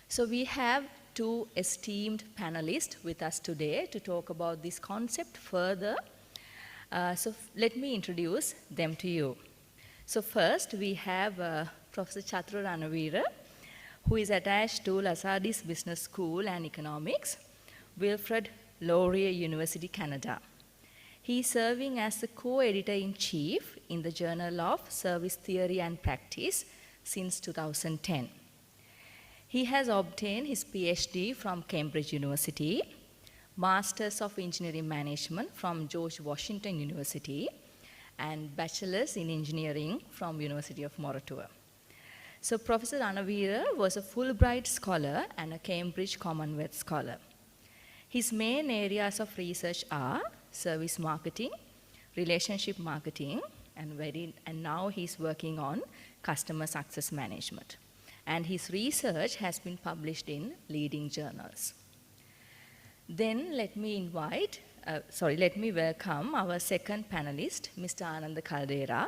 Speaker 10: So we have two esteemed panelists with us today to talk about this concept further. So let me introduce them to you. So first we have Professor Chathru Ranavira, who is attached to Lasardis Business School and Economics, Wilfrid Laurier University, Canada. He is serving as the co-editor-in-chief in the Journal of Service Theory and Practice since 2010. He has obtained his PhD from Cambridge University, Masters of Engineering Management from George Washington University, and Bachelor's in Engineering from University of Moratuwa. So Professor Ranavira was a Fulbright scholar and a Cambridge Commonwealth scholar. His main areas of research are service marketing, relationship marketing, and now he's working on customer success management. And his research has been published in leading journals. Then let me welcome our second panelist, Mr. Ananda Caldera,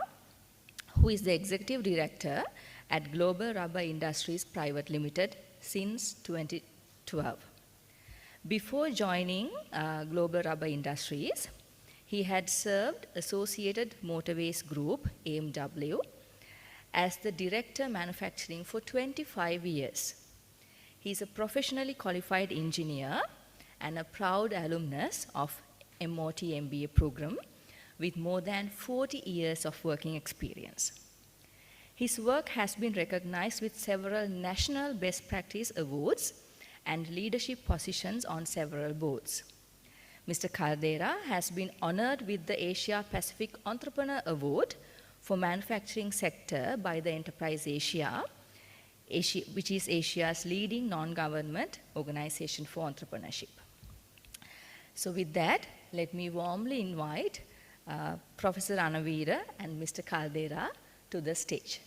Speaker 10: who is the Executive Director at Global Rubber Industries Private Limited since 2012. Before joining Global Rubber Industries, he had served Associated Motorways Group, AMW, as the Director Manufacturing for 25 years. He is a professionally qualified engineer and a proud alumnus of MOT MBA program with more than 40 years of working experience. His work has been recognized with several national best practice awards and leadership positions on several boards. Mr. Caldera has been honored with the Asia Pacific Entrepreneur Award for manufacturing sector by the Enterprise Asia, which is Asia's leading non-government organization for entrepreneurship. So with that, let me warmly invite Professor Ranavira and Mr. Caldera to the stage.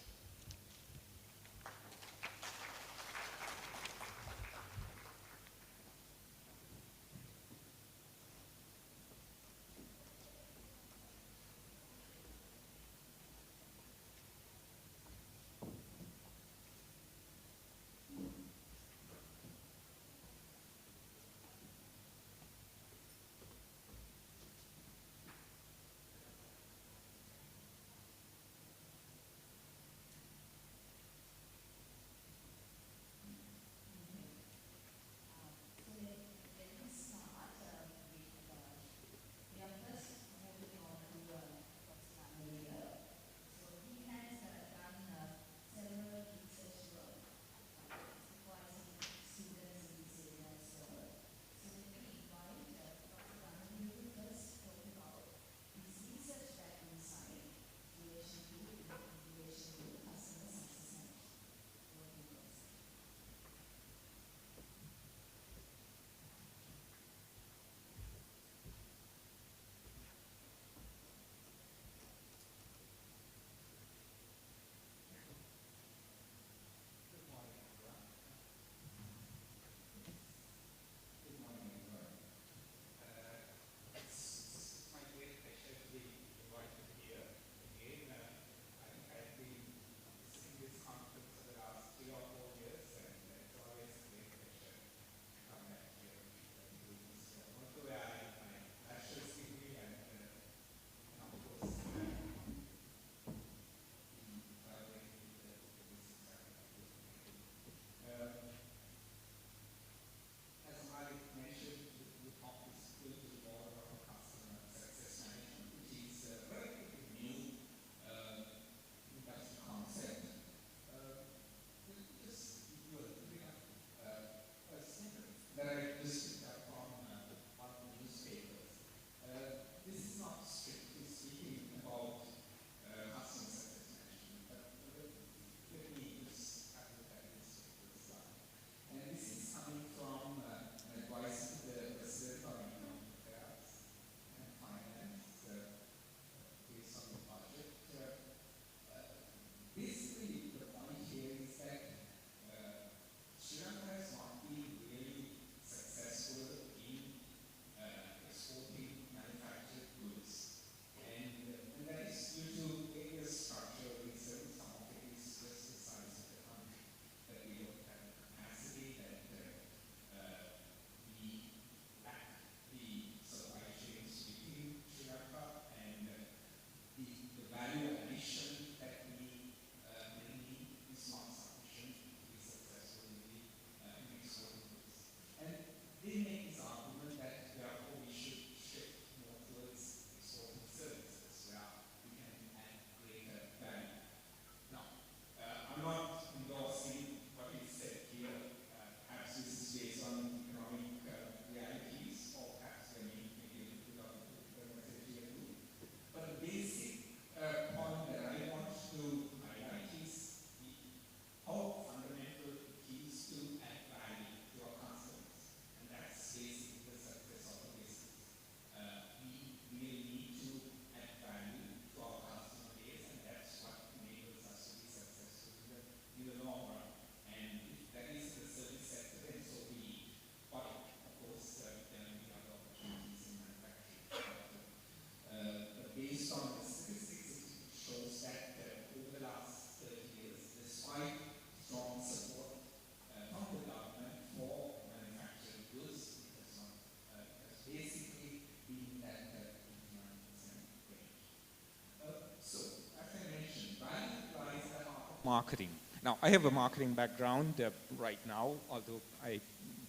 Speaker 11: marketing. Now, I have a marketing background right now, although I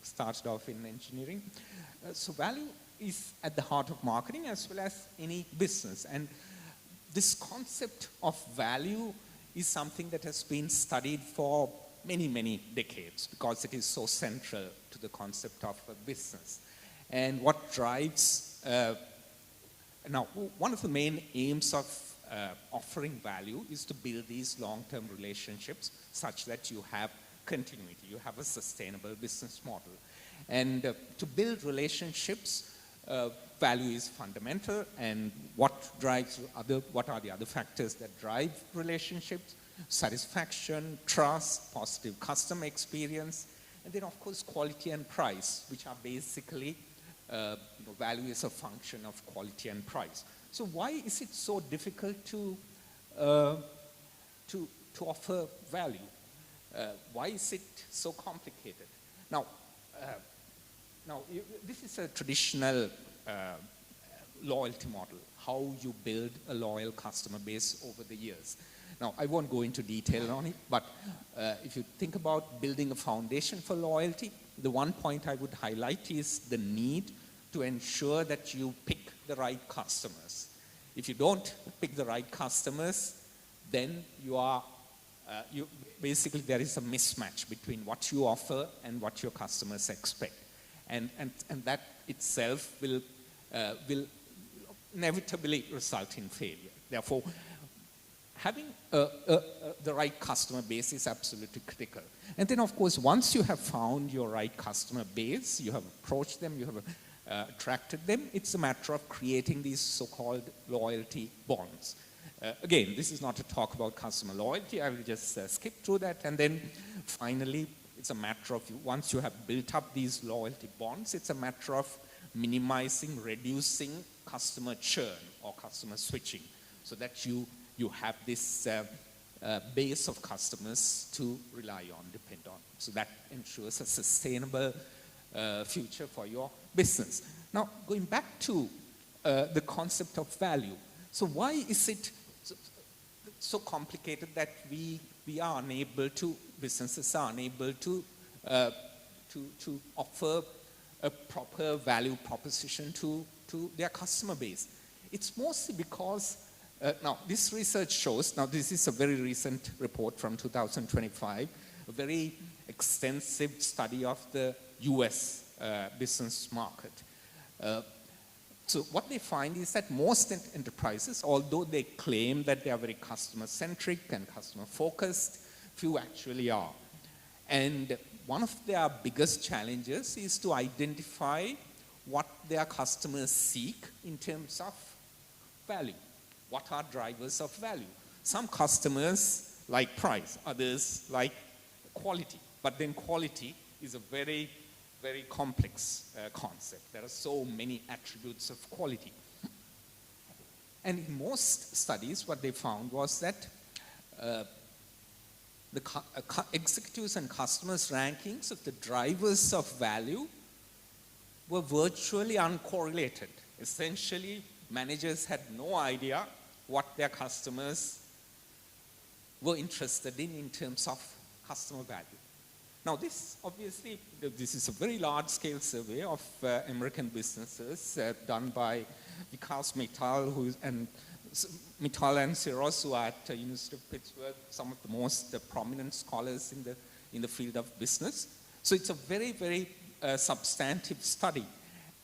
Speaker 11: started off in engineering. So value is at the heart of marketing as well as any business. And this concept of value is something that has been studied for many, many decades because it is so central to the concept of a business. And what drives, now, one of the main aims of offering value is to build these long-term relationships such that you have continuity, you have a sustainable business model. And to build relationships, value is fundamental, and what are the other factors that drive relationships? Satisfaction, trust, positive customer experience, and then of course quality and price, which are basically, value is a function of quality and price. So why is it so difficult to offer value? Why is it so complicated? Now, this is a traditional loyalty model, how you build a loyal customer base over the years. Now, I won't go into detail on it, but if you think about building a foundation for loyalty, the one point I would highlight is the need to ensure that you pick the right customers. If you don't pick the right customers, then basically there is a mismatch between what you offer and what your customers expect. And that itself will inevitably result in failure. Therefore, having the right customer base is absolutely critical. And then, of course, once you have found your right customer base, you have approached them, you have attracted them, it's a matter of creating these so-called loyalty bonds. Again, this is not a talk about customer loyalty. I will just skip through that. And then finally, it's a matter of once you have built up these loyalty bonds, it's a matter of minimizing, reducing customer churn or customer switching so that you have this base of customers to rely on, depend on. So that ensures a sustainable future for your business. Now, going back to the concept of value. So why is it so complicated that we are unable to, businesses are unable to offer a proper value proposition to their customer base? It's mostly because, now this research shows, now this is a very recent report from 2025, a very extensive study of the US business market. So what they find is that most enterprises, although they claim that they are very customer-centric and customer-focused, few actually are. And one of their biggest challenges is to identify what their customers seek in terms of value. What are drivers of value? Some customers like price, others like quality. But then quality is a very, very complex concept. There are so many attributes of quality. And in most studies, what they found was that the executives and customers' rankings of the drivers of value were virtually uncorrelated. Essentially, managers had no idea what their customers were interested in terms of customer value. Now, this obviously, this is a very large-scale survey of American businesses done by Vikas Mittal, Mittal and Siros, who are at University of Pittsburgh, some of the most prominent scholars in the field of business. So it's a very, very substantive study,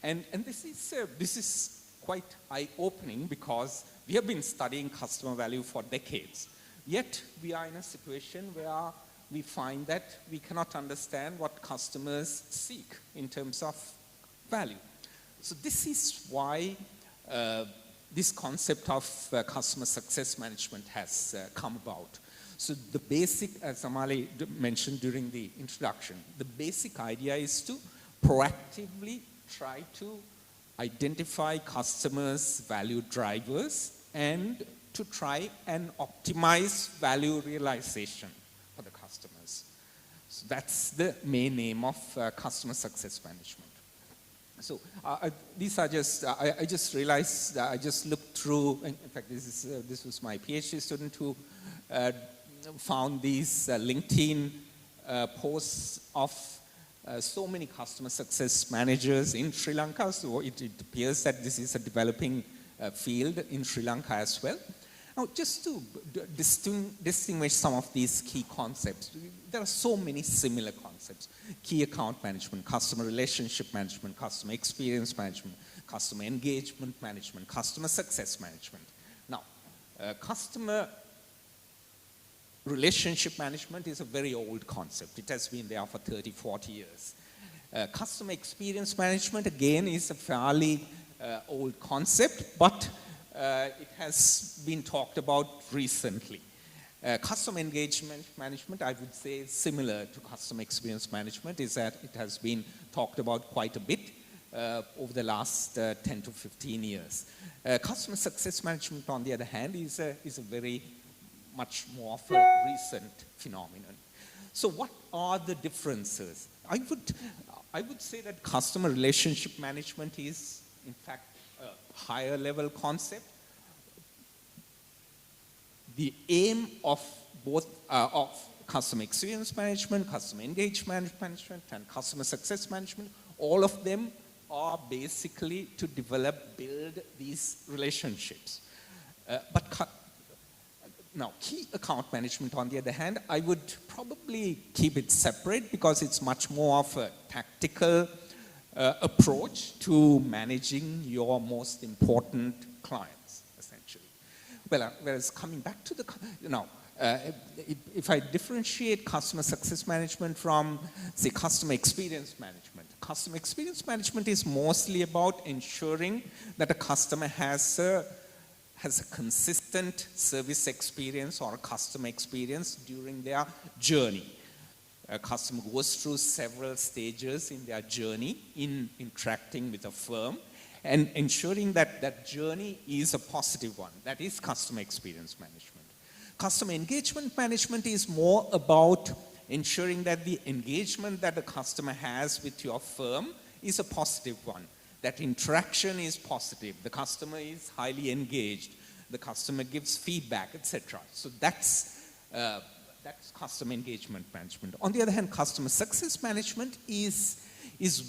Speaker 11: and this is quite eye-opening because we have been studying customer value for decades. Yet we are in a situation where we find that we cannot understand what customers seek in terms of value. So this is why this concept of customer success management has come about. So the basic, as Amali mentioned during the introduction, the basic idea is to proactively try to identify customers' value drivers and to try and optimize value realization for the customers. So that's the main aim of customer success management. So these are just, I just realized, I just looked through, in fact, this was my PhD student who found these LinkedIn posts of so many customer success managers in Sri Lanka. So it appears that this is a developing field in Sri Lanka as well. Now, just to distinguish some of these key concepts, there are so many similar concepts: key account management, customer relationship management, customer experience management, customer engagement management, customer success management. Now, customer relationship management is a very old concept. It has been there for 30, 40 years. Customer experience management, again, is a fairly old concept, but it has been talked about recently. Customer engagement management, I would say, similar to customer experience management, is that it has been talked about quite a bit over the last 10 to 15 years. Customer success management, on the other hand, is a very much more of a recent phenomenon. So what are the differences? I would say that customer relationship management is, in fact, a higher level concept. The aim of both of customer experience management, customer engagement management, and customer success management, all of them are basically to build these relationships. Now, key account management, on the other hand, I would probably keep it separate because it's much more of a tactical approach to managing your most important clients, essentially. Well, whereas coming back to if I differentiate customer success management from, say, customer experience management is mostly about ensuring that a customer has a consistent service experience or a customer experience during their journey. A customer goes through several stages in their journey in interacting with a firm, and ensuring that that journey is a positive one. That is customer experience management. Customer engagement management is more about ensuring that the engagement that the customer has with your firm is a positive one. That interaction is positive, the customer is highly engaged, the customer gives feedback, etc. So that's customer engagement management. On the other hand, customer success management is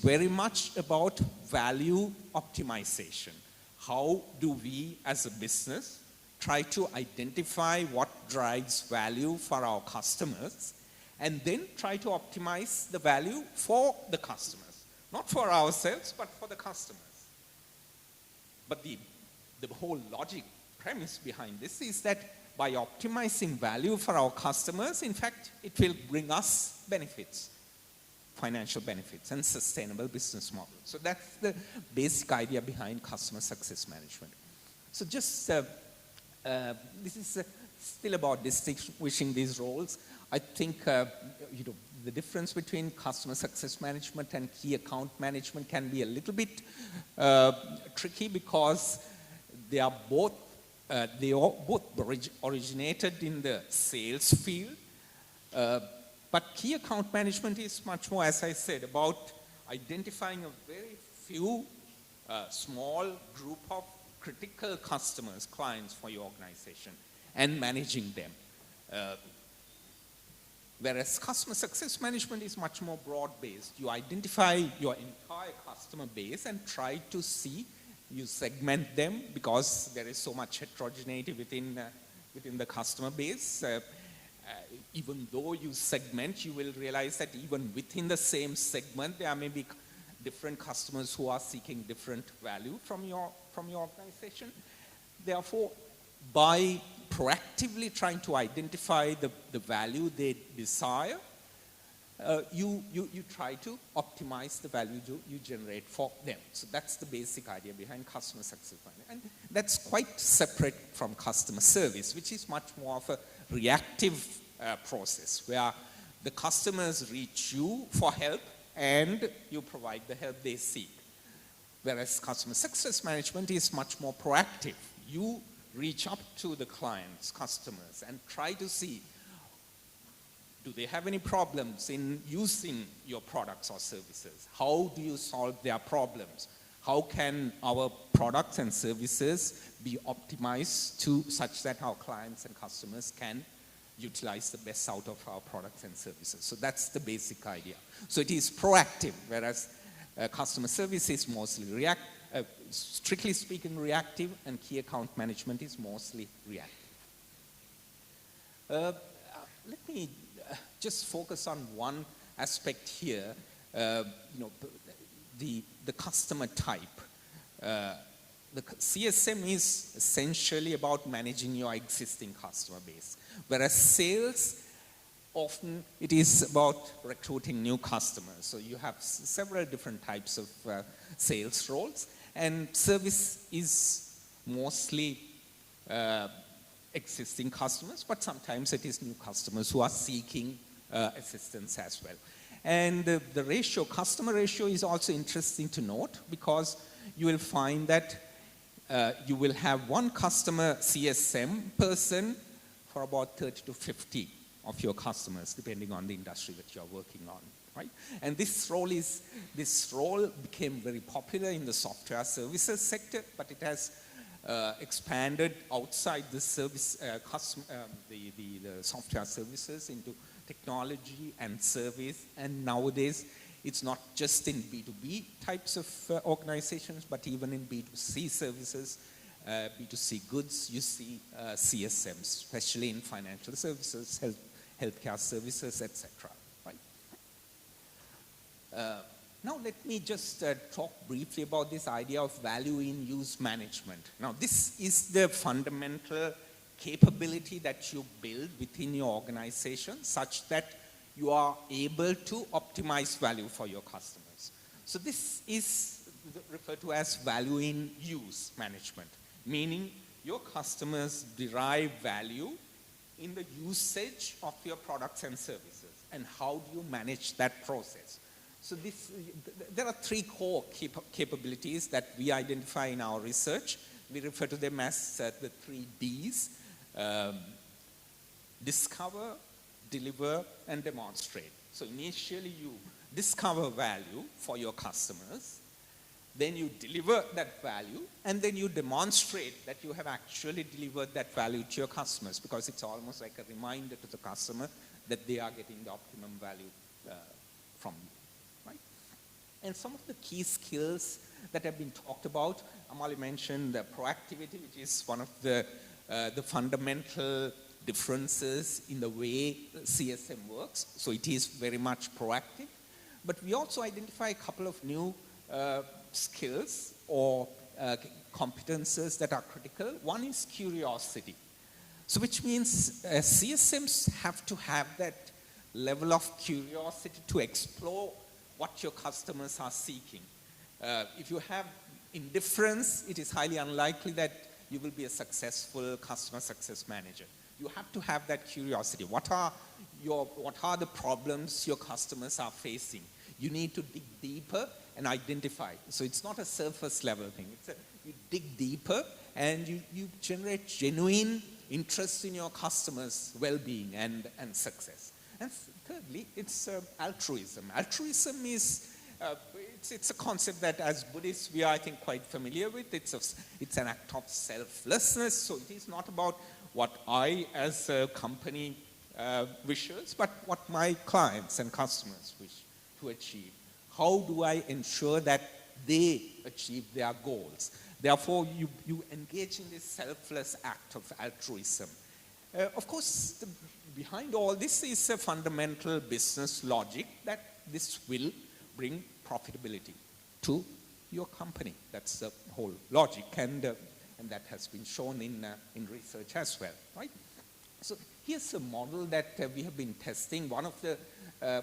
Speaker 11: very much about value optimization. How do we as a business try to identify what drives value for our customers and then try to optimize the value for the customers? Not for ourselves, but for the customers. But the whole logic premise behind this is that by optimizing value for our customers, in fact, it will bring us benefits, financial benefits, and sustainable business models. So that's the basic idea behind customer success management. So just, this is still about distinguishing these roles. I think, the difference between customer success management and key account management can be a little bit tricky because they are both originated in the sales field. But key account management is much more, as I said, about identifying a very few small group of critical customers, clients for your organization, and managing them. Whereas customer success management is much more broad-based. You identify your entire customer base and try to see, you segment them because there is so much heterogeneity within the customer base. Even though you segment, you will realize that even within the same segment, there may be different customers who are seeking different value from your organization. Therefore, by proactively trying to identify the value they desire, you try to optimize the value you generate for them. So that's the basic idea behind customer success management. And that's quite separate from customer service, which is much more of a reactive process where the customers reach you for help and you provide the help they seek. Whereas customer success management is much more proactive. You reach up to the clients, customers, and try to see, do they have any problems in using your products or services? How do you solve their problems? How can our products and services be optimized to such that our clients and customers can utilize the best out of our products and services. So that's the basic idea. So it is proactive, whereas customer service is mostly strictly speaking reactive, and key account management is mostly reactive. Let me just focus on one aspect here, the customer type. The CSM is essentially about managing your existing customer base, whereas sales, often it is about recruiting new customers. So you have several different types of sales roles, and service is mostly existing customers, but sometimes it is new customers who are seeking assistance as well. And the ratio, customer ratio, is also interesting to note, because you will find that you will have one customer CSM person for about 30 to 50 of your customers, depending on the industry that you're working on, right? And this role became very popular in the software services sector, but it has expanded outside the service, the software services into technology and service, and nowadays it's not just in B2B types of organizations, but even in B2C services, B2C goods, you see CSMs, especially in financial services, healthcare services, etc. Right? Now let me just talk briefly about this idea of value in use management. Now this is the fundamental capability that you build within your organization, such that you are able to optimize value for your customers. So this is referred to as value in use management, meaning your customers derive value in the usage of your products and services, and how do you manage that process? So there are three core capabilities that we identify in our research. We refer to them as the 3 Ds: discover, deliver, and demonstrate. So initially you discover value for your customers, then you deliver that value, and then you demonstrate that you have actually delivered that value to your customers, because it's almost like a reminder to the customer that they are getting the optimum value from you, right? And some of the key skills that have been talked about, Amali mentioned the proactivity, which is one of the fundamental differences in the way CSM works. So it is very much proactive. But we also identify a couple of new skills or competences that are critical. One is curiosity. So which means CSMs have to have that level of curiosity to explore what your customers are seeking. If you have indifference, it is highly unlikely that you will be a successful customer success manager. You have to have that curiosity. What are the problems your customers are facing? You need to dig deeper and identify. So it's not a surface level thing. You dig deeper and you generate genuine interest in your customers' well-being and success. And thirdly, it's altruism. Altruism is it's a concept that as Buddhists we are, I think, quite familiar with. It's an act of selflessness. So it is not about what I as a company wishes, but what my clients and customers wish to achieve. How do I ensure that they achieve their goals? Therefore, you engage in this selfless act of altruism. Of course, behind all this is a fundamental business logic that this will bring profitability to your company. That's the whole logic, and that has been shown in research as well, right? So here's a model that we have been testing. One of the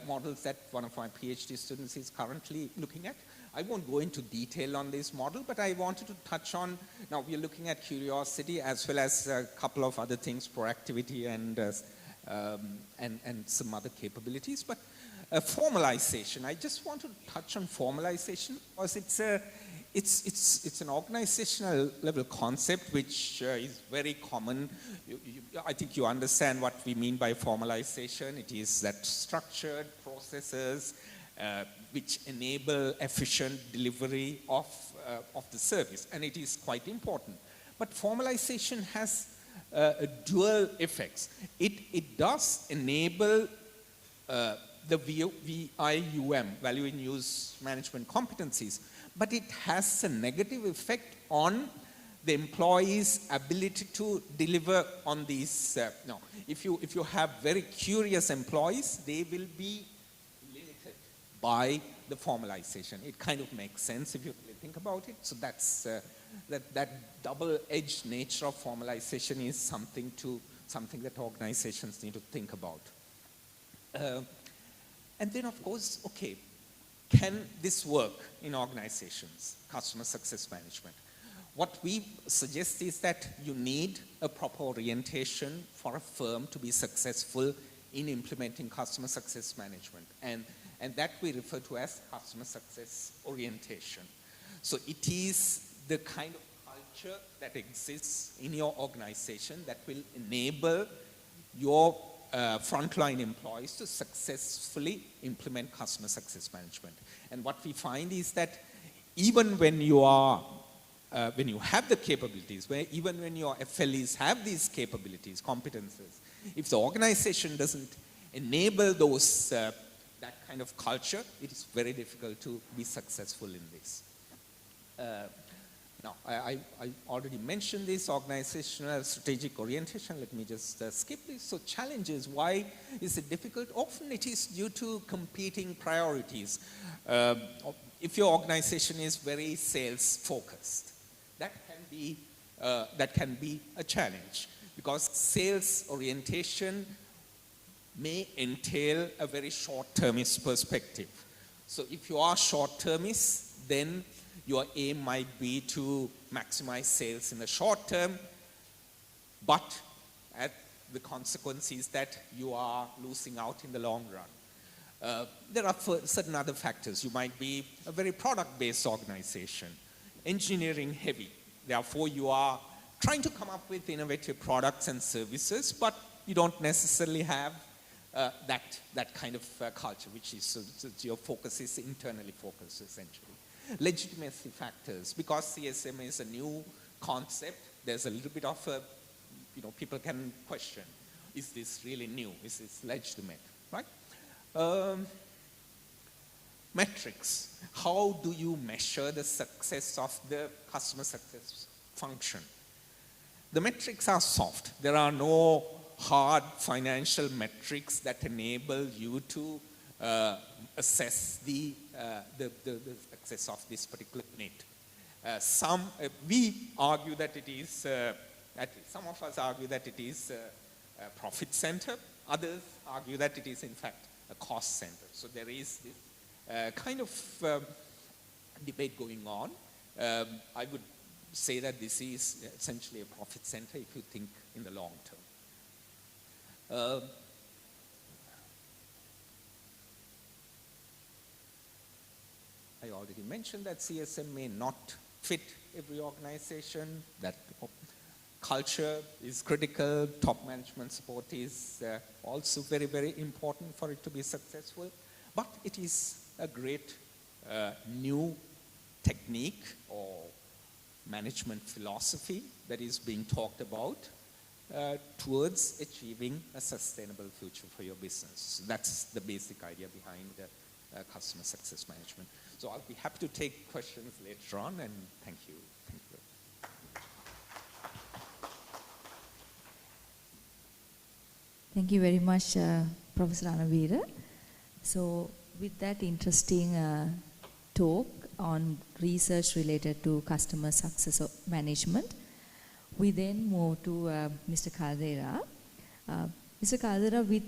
Speaker 11: models that one of my PhD students is currently looking at. I won't go into detail on this model, but I wanted to touch on, now we're looking at curiosity as well as a couple of other things, proactivity and some other capabilities. But formalization, I just want to touch on formalization because it's an organizational level concept which is very common. I think you understand what we mean by formalization. It is that structured processes which enable efficient delivery of the service, and it is quite important. But formalization has dual effects. It does enable the BRU-UOM, value in use management competencies, but it has a negative effect on the employee's ability to deliver on these. No, if you have very curious employees, they will be limited by the formalization. It kind of makes sense if you really think about it. So that's that double-edged nature of formalization is something that organizations need to think about. And then, of course, okay, can this work in organizations, customer success management? What we suggest is that you need a proper orientation for a firm to be successful in implementing customer success management. And that we refer to as customer success orientation. So it is the kind of culture that exists in your organization that will enable your frontline employees to successfully implement customer success management. And what we find is that even when you have the capabilities, even when your FLEs have these capabilities, competences, if the organization doesn't enable those, that kind of culture, it is very difficult to be successful in this. Now, I already mentioned this organizational strategic orientation. Let me just skip this. So challenges, why is it difficult? Often it is due to competing priorities. If your organization is very sales focused, that can be a challenge, because sales orientation may entail a very short-termist perspective. So if you are short-termist, then your aim might be to maximize sales in the short term, but the consequence is that you are losing out in the long run. There are certain other factors. You might be a very product-based organization, engineering heavy. Therefore, you are trying to come up with innovative products and services, but you don't necessarily have that kind of culture, which is, so your focus is internally focused, essentially. Legitimacy factors, because CSM is a new concept, there's a little bit of a, people can question, is this really new? Is this legitimate, right? Metrics. How do you measure the success of the customer success function? The metrics are soft. There are no hard financial metrics that enable you to assess the success of this particular unit. We argue that it is, some of us argue that it is a profit center. Others argue that it is in fact a cost center. So there is this kind of debate going on. I would say that this is essentially a profit center if you think in the long term. I already mentioned that CSM may not fit every organization, that culture is critical, top management support is also very, very important for it to be successful, but it is a great new technique or management philosophy that is being talked about towards achieving a sustainable future for your business. So that's the basic idea behind customer success management. So I'll be happy to take questions later on, and thank you. Thank you.
Speaker 10: Thank you very much, Professor Ranavira. So with that interesting talk on research related to customer success management, we then move to Mr. Caldera. Mr. Caldera, with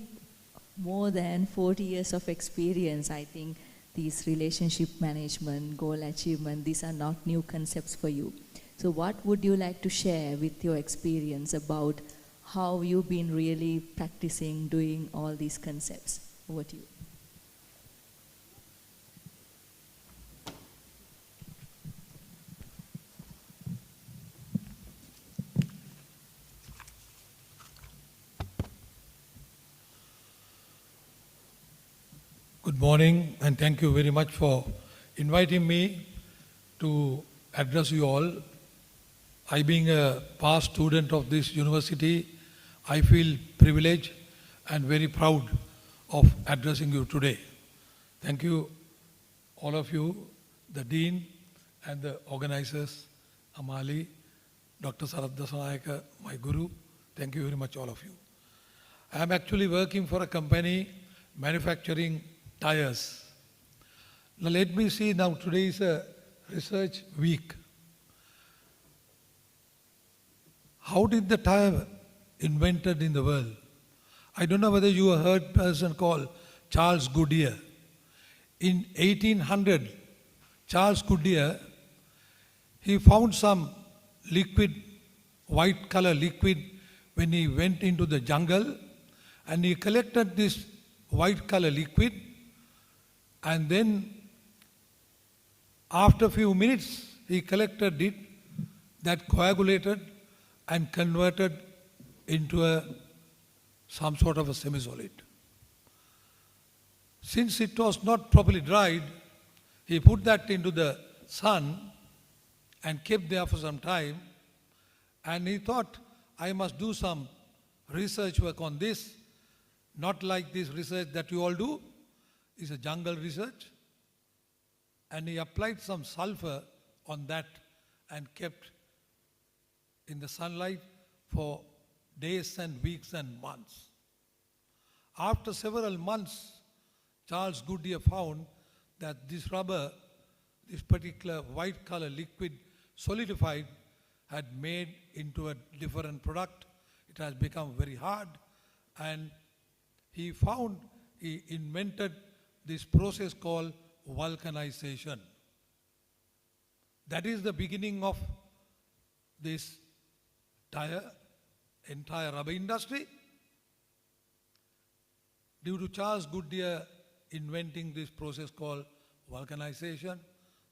Speaker 10: more than 40 years of experience, I think these relationship management, goal achievement, these are not new concepts for you. So what would you like to share with your experience about how you've been really practicing doing all these concepts? Over to you.
Speaker 12: Good morning, and thank you very much for inviting me to address you all I being a past student of this university, I feel privileged and very proud of addressing you today. Thank you, all of you, the Dean and the organizers, Amali, Dr. Saradha Sanayaka, my guru. Thank you very much, all of you. I am actually working for a company manufacturing tires. Now let me see, now today is a research week. How did the tire invented in the world? I don't know whether you have heard a person called Charles Goodyear. In 1800, Charles Goodyear, he found some liquid, white color liquid when he went into the jungle, and he collected this white color liquid, and then after a few minutes he collected it, that coagulated and converted into some sort of a semi-solid. Since it was not properly dried, he put that into the sun and kept there for some time, and he thought, I must do some research work on this, not like this research that you all do, it's a jungle research. And he applied some sulfur on that and kept in the sunlight for days and weeks and months. After several months, Charles Goodyear found that this rubber, this particular white color liquid solidified, had made into a different product. It has become very hard, and he invented this process called vulcanization. That is the beginning of this entire rubber industry. Due to Charles Goodyear inventing this process called vulcanization,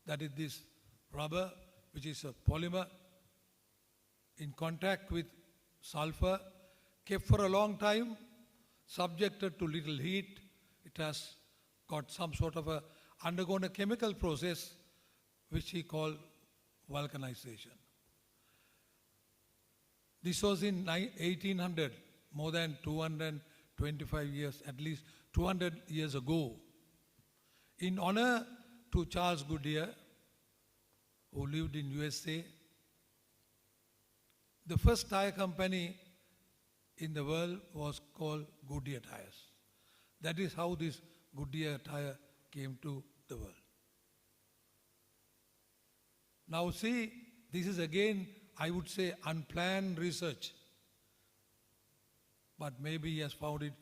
Speaker 12: that is this rubber, which is a polymer, in contact with sulfur, kept for a long time, subjected to little heat, it has got some sort of undergone a chemical process which he called vulcanization. This was in 1800, more than 225 years, at least 200 years ago. In honor to Charles Goodyear, who lived in USA, the first tire company in the world was called Goodyear Tires. That is how this Goodyear tire came to the world. Now see, this is again, I would say, unplanned research. But maybe he has found it,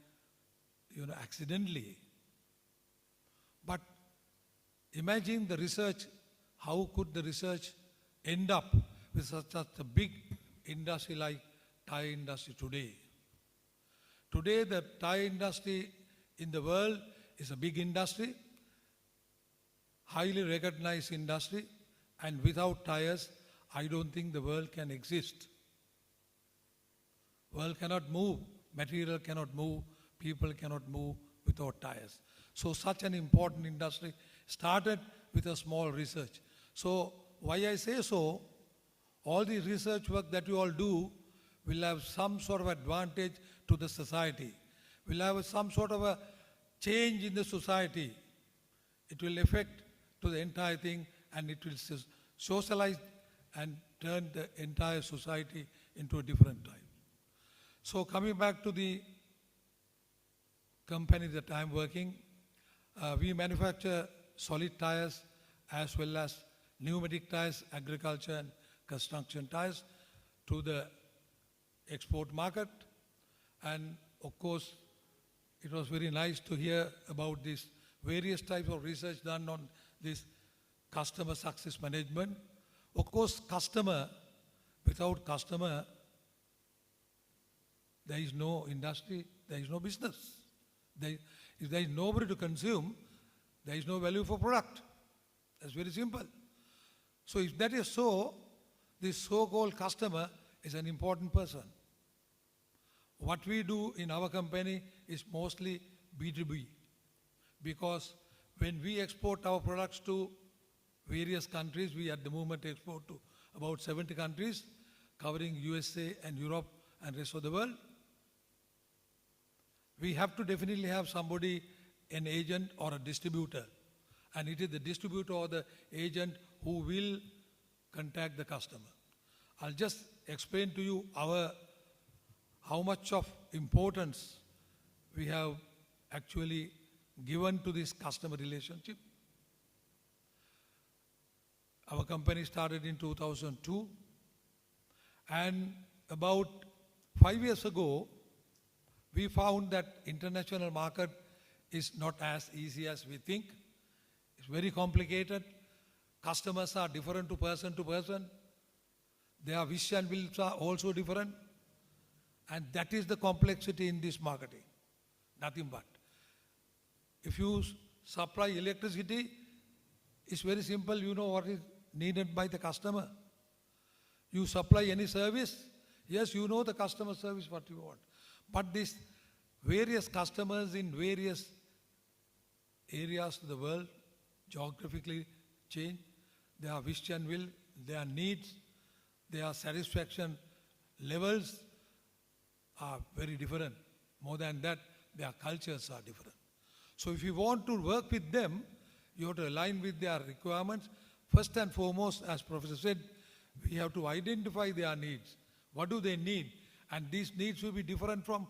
Speaker 12: accidentally. But imagine the research, how could the research end up with such a big industry like tire industry today? Today, the tire industry in the world is a big industry, highly recognized industry, and without tires, I don't think the world can exist. World cannot move, material cannot move, people cannot move without tires. So such an important industry started with a small research. So why I say so, all the research work that you all do will have some sort of advantage to the society, will have some sort of a change in the society. It will affect to the entire thing, and it will socialize and turn the entire society into a different type. So coming back to the company that I'm working, we manufacture solid tires as well as pneumatic tires, agriculture and construction tires to the export market. And of course, it was very nice to hear about these various types of research done on this customer success management. Of course, without customer, there is no industry, there is no business. If there is nobody to consume, there is no value for product. That's very simple. So if that is so, this so-called customer is an important person. What we do in our company is mostly B2B, because when we export our products to various countries, we at the moment export to about 70 countries, covering USA and Europe and rest of the world. We have to definitely have somebody, an agent or a distributor. And it is the distributor or the agent who will contact the customer. I'll just explain to you how much of importance we have actually given to this customer relationship. Our company started in 2002, and about 5 years ago, we found that international market is not as easy as we think. It's very complicated. Customers are different to person. Their wish and wills are also different. And that is the complexity in this marketing. Nothing but. If you supply electricity, it's very simple. You know what is needed by the customer. You supply any service, yes, you know the customer service, what you want. But these various customers in various areas of the world, geographically change, their wish and will, their needs, their satisfaction levels are very different. More than that, their cultures are different. So if you want to work with them, you have to align with their requirements. First and foremost, as Professor said, we have to identify their needs. What do they need? And these needs will be different from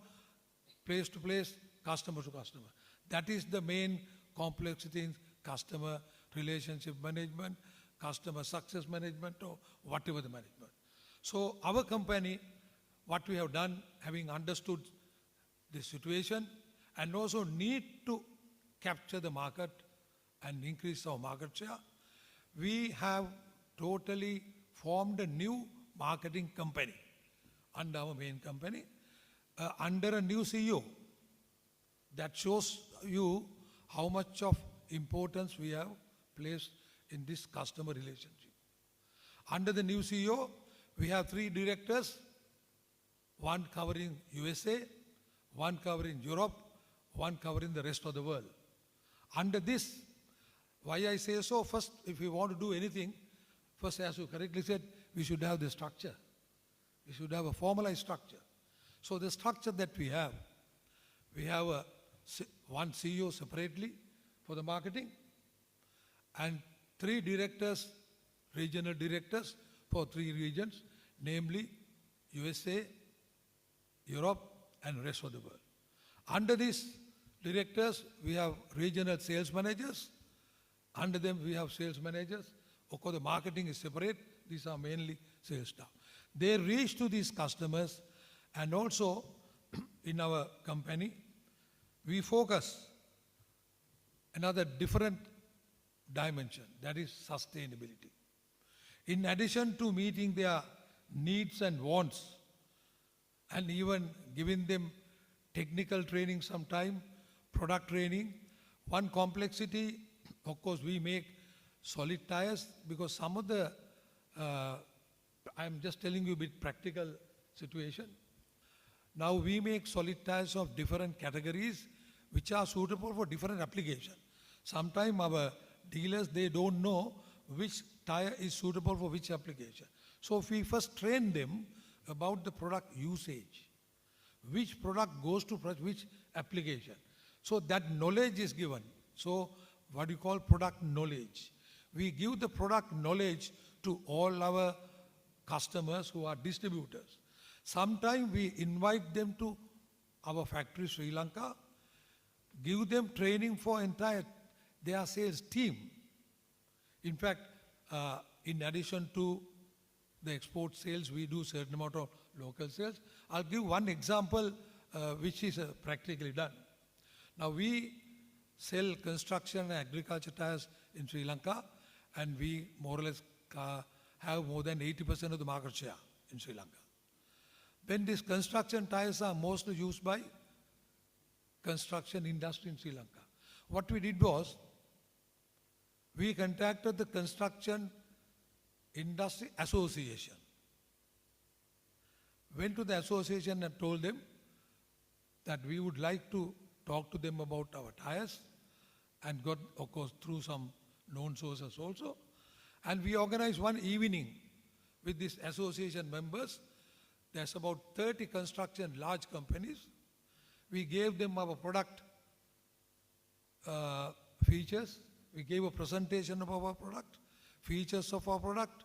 Speaker 12: place to place, customer to customer. That is the main complexity in customer relationship management, customer success management, or whatever the management. So our company, what we have done, having understood the situation and also need to capture the market and increase our market share, we have totally formed a new marketing company under our main company, under a new CEO. That shows you how much of importance we have placed in this customer relationship. Under the new CEO, we have 3 directors, one covering USA, one covering Europe, one covering the rest of the world. Under this, why I say so, first, if we want to do anything, first, as you correctly said, we should have the structure. We should have a formalized structure. So the structure that we have one CEO separately for the marketing and 3 directors, regional directors for 3 regions, namely USA, Europe, and rest of the world. Under these directors, we have regional sales managers. Under them, we have sales managers. Of course, the marketing is separate. These are mainly sales staff. They reach to these customers, and also in our company, we focus another different dimension, that is sustainability. In addition to meeting their needs and wants, and even giving them technical training sometime, product training, one complexity, of course, we make solid tires because some of the, I'm just telling you a bit practical situation. Now we make solid tires of different categories which are suitable for different applications. Sometimes our dealers, they don't know which tire is suitable for which application. So we first train them about the product usage, which product goes to which application. So that knowledge is given. So what you call product knowledge. We give the product knowledge to all our customers who are distributors. Sometimes we invite them to our factory, Sri Lanka, give them training for entire their sales team. In fact, in addition to the export sales, we do certain amount of local sales. I'll give one example which is practically done. Now we sell construction and agriculture tires in Sri Lanka, and we more or less have more than 80% of the market share in Sri Lanka. When these construction tires are mostly used by construction industry in Sri Lanka, what we did was, we contacted the Construction Industry Association. Went to the association and told them that we would like to talk to them about our tires, and got, of course, through some known sources also. And we organized one evening with these association members. There's about 30 construction large companies. We gave them our product features. We gave a presentation of our product, features of our product,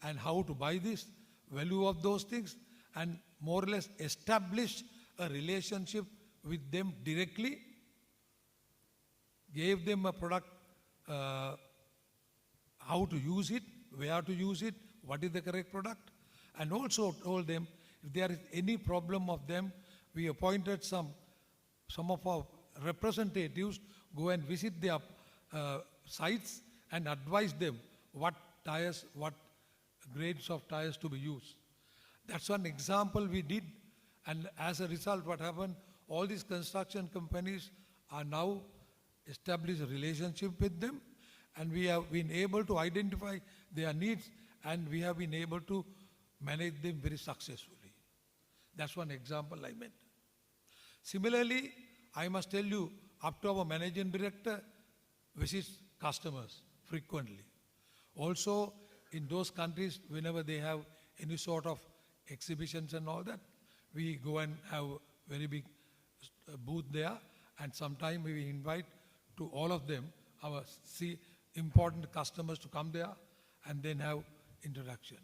Speaker 12: and how to buy this, value of those things, and more or less established a relationship with them directly. Gave them a product, how to use it, where to use it, what is the correct product, and also told them if there is any problem of them, we appointed some of our representatives go and visit their sites and advise them what tires, what grades of tires to be used. That's one example we did, and as a result what happened, all these construction companies are now established a relationship with them, and we have been able to identify their needs, and we have been able to manage them very successfully. That's one example I meant. Similarly, I must tell you, up to our managing director visits customers frequently. Also, in those countries, whenever they have any sort of exhibitions and all that, we go and have a very big booth there, and sometimes we invite to all of them, our important customers to come there and then have interaction.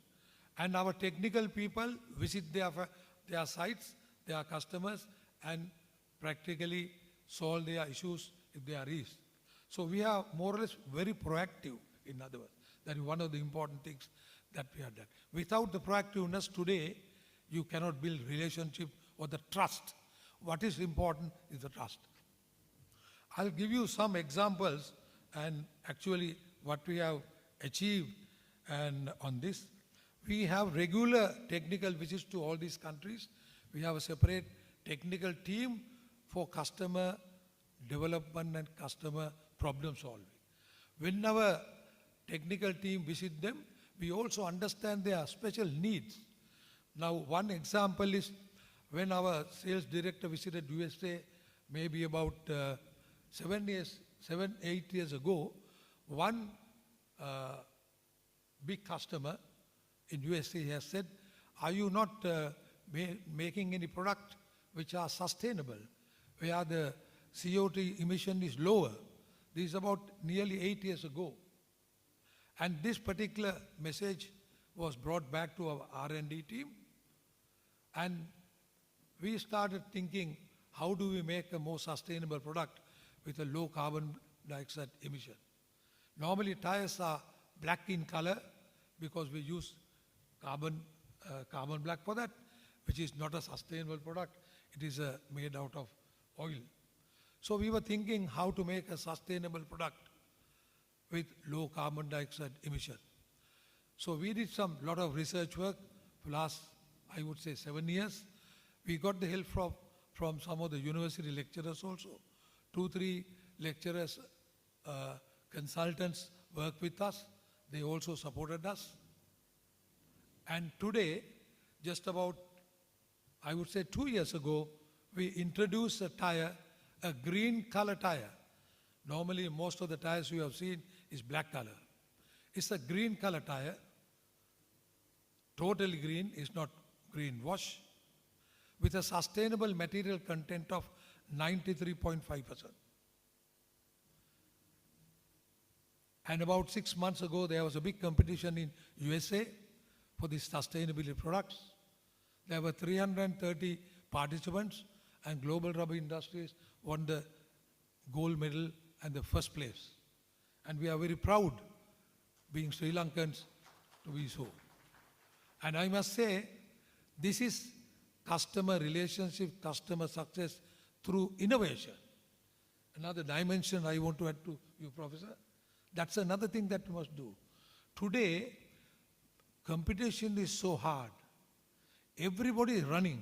Speaker 12: And our technical people visit their sites, their customers, and practically solve their issues if there is. So we are more or less very proactive, in other words. That is one of the important things that we have done. Without the proactiveness today, you cannot build relationship or the trust. What is important is the trust. I'll give you some examples and actually what we have achieved and on this. We have regular technical visits to all these countries. We have a separate technical team for customer development and customer problem solving. When our technical team visit them, we also understand their special needs. Now, one example is when our sales director visited USA, maybe about 7-8 years ago, one big customer in USA has said, are you not making any product which are sustainable, where the CO2 emission is lower? This is about nearly 8 years ago. And this particular message was brought back to our R&D team. And we started thinking, how do we make a more sustainable product with a low carbon dioxide emission? Normally tires are black in color because we use carbon black for that, which is not a sustainable product. It is made out of oil. So we were thinking how to make a sustainable product with low carbon dioxide emission. So we did lot of research work for last, I would say, 7 years. We got the help from some of the university lecturers also. 2-3 lecturers, consultants work with us. They also supported us. And today, just about, I would say 2 years ago, we introduced a tire, a green color tire. Normally, most of the tires you have seen is black color. It's a green color tire, totally green, it's not green wash, with a sustainable material content of 93.5%. And about 6 months ago, there was a big competition in USA for these sustainability products. There were 330 participants, and Global Rubber Industries won the gold medal and the first place. And we are very proud, being Sri Lankans, to be so. And I must say, this is customer relationship, customer success through innovation. Another dimension I want to add to you, Professor. That's another thing that we must do. Today, competition is so hard. Everybody is running.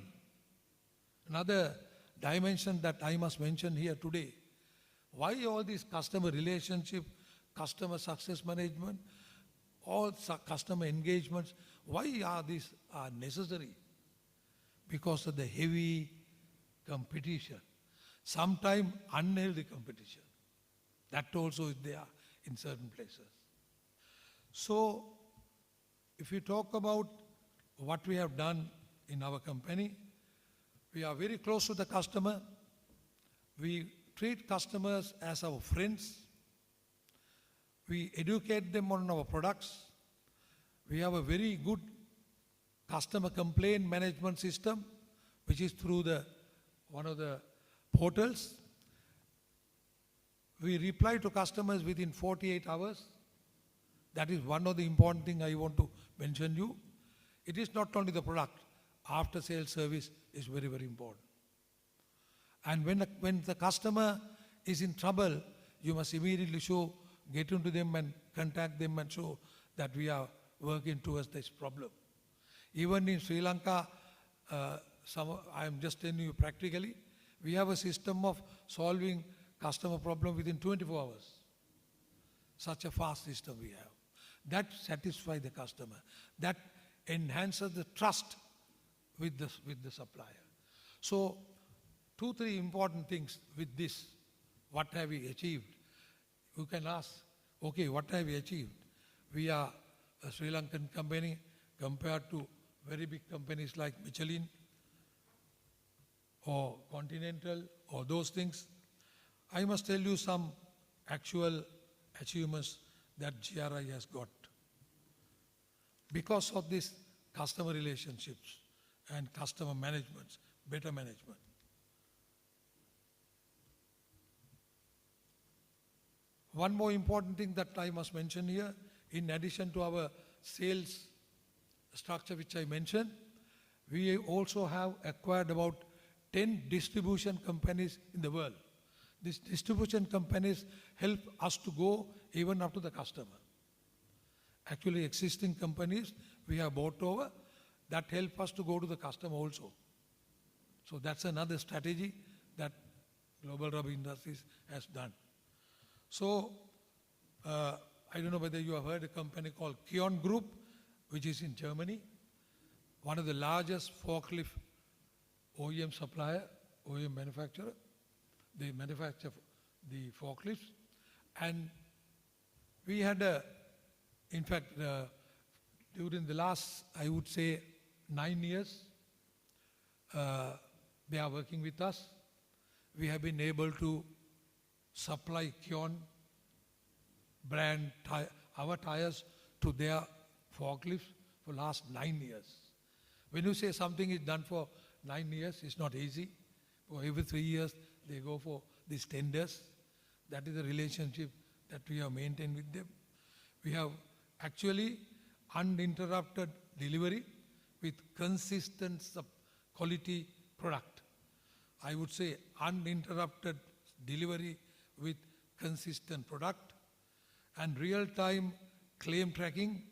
Speaker 12: Another dimension that I must mention here today. Why all these customer relationship, customer success management, all customer engagements, why are these necessary? Because of the heavy competition. Sometimes unhealthy competition. That also is there in certain places. So, if you talk about what we have done in our company, we are very close to the customer. We treat customers as our friends. We educate them on our products. We have a very good customer complaint management system, which is through one of the portals. We reply to customers within 48 hours. That is one of the important things I want to mention you. It is not only the product, after sales service is very, very important. And when the customer is in trouble, you must immediately get into them and contact them and show that we are working towards this problem. Even in Sri Lanka, I am just telling you practically, we have a system of solving customer problem within 24 hours. Such a fast system we have. That satisfies the customer. That enhances the trust with the supplier. So, 2-3 important things with this. What have we achieved? You can ask, okay, what have we achieved? We are a Sri Lankan company compared to very big companies like Michelin or Continental or those things. I must tell you some actual achievements that GRI has got. Because of this customer relationships and customer management, better management. One more important thing that I must mention here, in addition to our sales structure which I mentioned, we also have acquired about 10 distribution companies in the world. These distribution companies help us to go even up to the customer. Actually, existing companies we have bought over that help us to go to the customer also. So that's another strategy that Global Rubber Industries has done. So, I don't know whether you have heard a company called Kion Group, which is in Germany, one of the largest forklift OEM supplier, OEM manufacturer. They manufacture the forklifts. And we had in fact, during the last, I would say, 9 years, they are working with us. We have been able to supply Kion brand our tires to their forklifts for last 9 years. When you say something is done for 9 years, it's not easy. For every 3 years, they go for these tenders. That is the relationship that we have maintained with them. We have actually uninterrupted delivery with consistent quality product. I would say uninterrupted delivery with consistent product and real-time claim tracking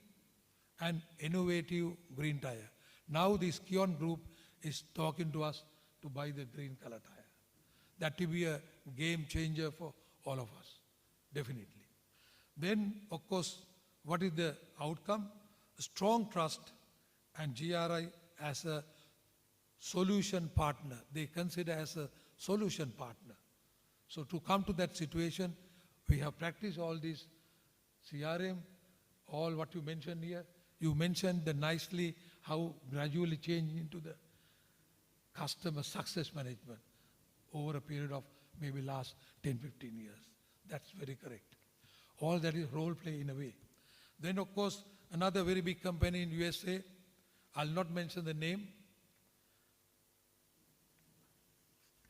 Speaker 12: and innovative green tire. Now this Kion group is talking to us to buy the green color tire. That will be a game changer for all of us, definitely. Then, of course, what is the outcome? Strong trust and GRI as a solution partner. They consider as a solution partner. So to come to that situation, we have practiced all this CRM, all what you mentioned here. You mentioned nicely how gradually changing into the customer success management over a period of maybe last 10, 15 years. That's very correct. All that is role play in a way. Then of course, another very big company in USA, I'll not mention the name.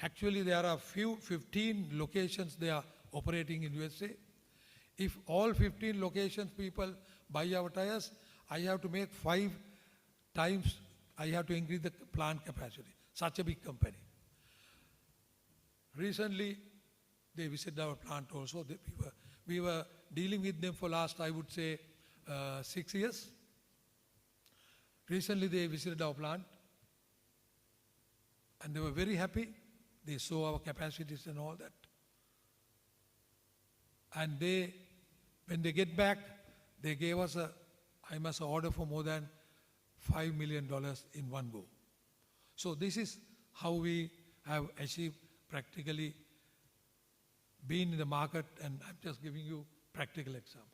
Speaker 12: Actually, there are 15 locations they are operating in USA. If all 15 locations people buy our tires, I have to make 5 times, I have to increase the plant capacity. Such a big company. Recently, they visited our plant also. We were dealing with them for last, I would say, 6 years. Recently, they visited our plant and they were very happy. They saw our capacities and all that. And when they get back, they gave us I order for more than $5 million in one go. So this is how we have achieved practically being in the market, and I'm just giving you practical example.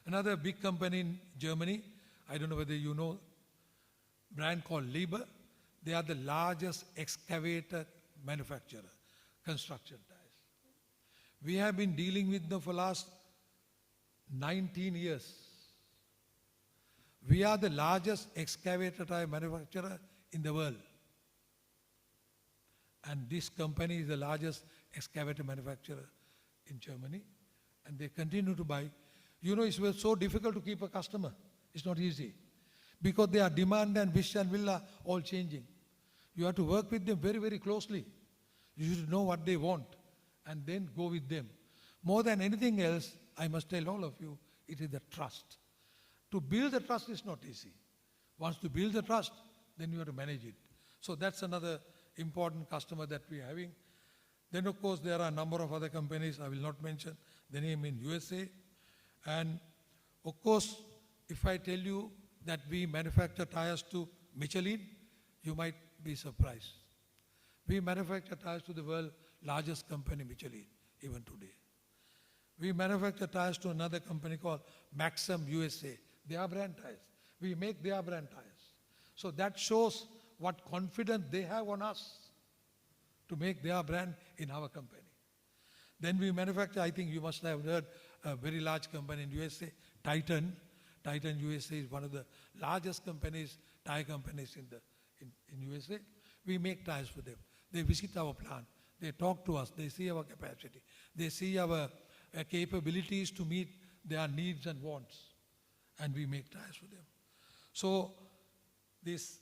Speaker 12: Another big company in Germany, I don't know whether you know brand called Lieber. They are the largest excavator manufacturer, construction tires. We have been dealing with them for last 19 years. We are the largest excavator tire manufacturer in the world. And this company is the largest excavator manufacturer in Germany. And they continue to buy. You know, it's so difficult to keep a customer. It's not easy. Because their demand and wish and will are all changing. You have to work with them very, very closely. You should know what they want and then go with them. More than anything else, I must tell all of you, it is the trust. To build the trust is not easy. Once you build the trust, then you have to manage it. So that's another important customer that we are having. Then of course there are a number of other companies, I will not mention the name in USA. And of course, if I tell you that we manufacture tires to Michelin, you might be surprised. We manufacture tires to the world's largest company, Michelin, even today. We manufacture tires to another company called Maxim USA. They are brand tires. We make their brand tires. So that shows what confidence they have on us to make their brand in our company. Then we manufacture, I think you must have heard, a very large company in USA, Titan. Titan USA is one of the largest companies, tire companies in USA. We make tires for them. They visit our plant. They talk to us. They see our capacity. They see our capabilities to meet their needs and wants. And we make tires for them. So these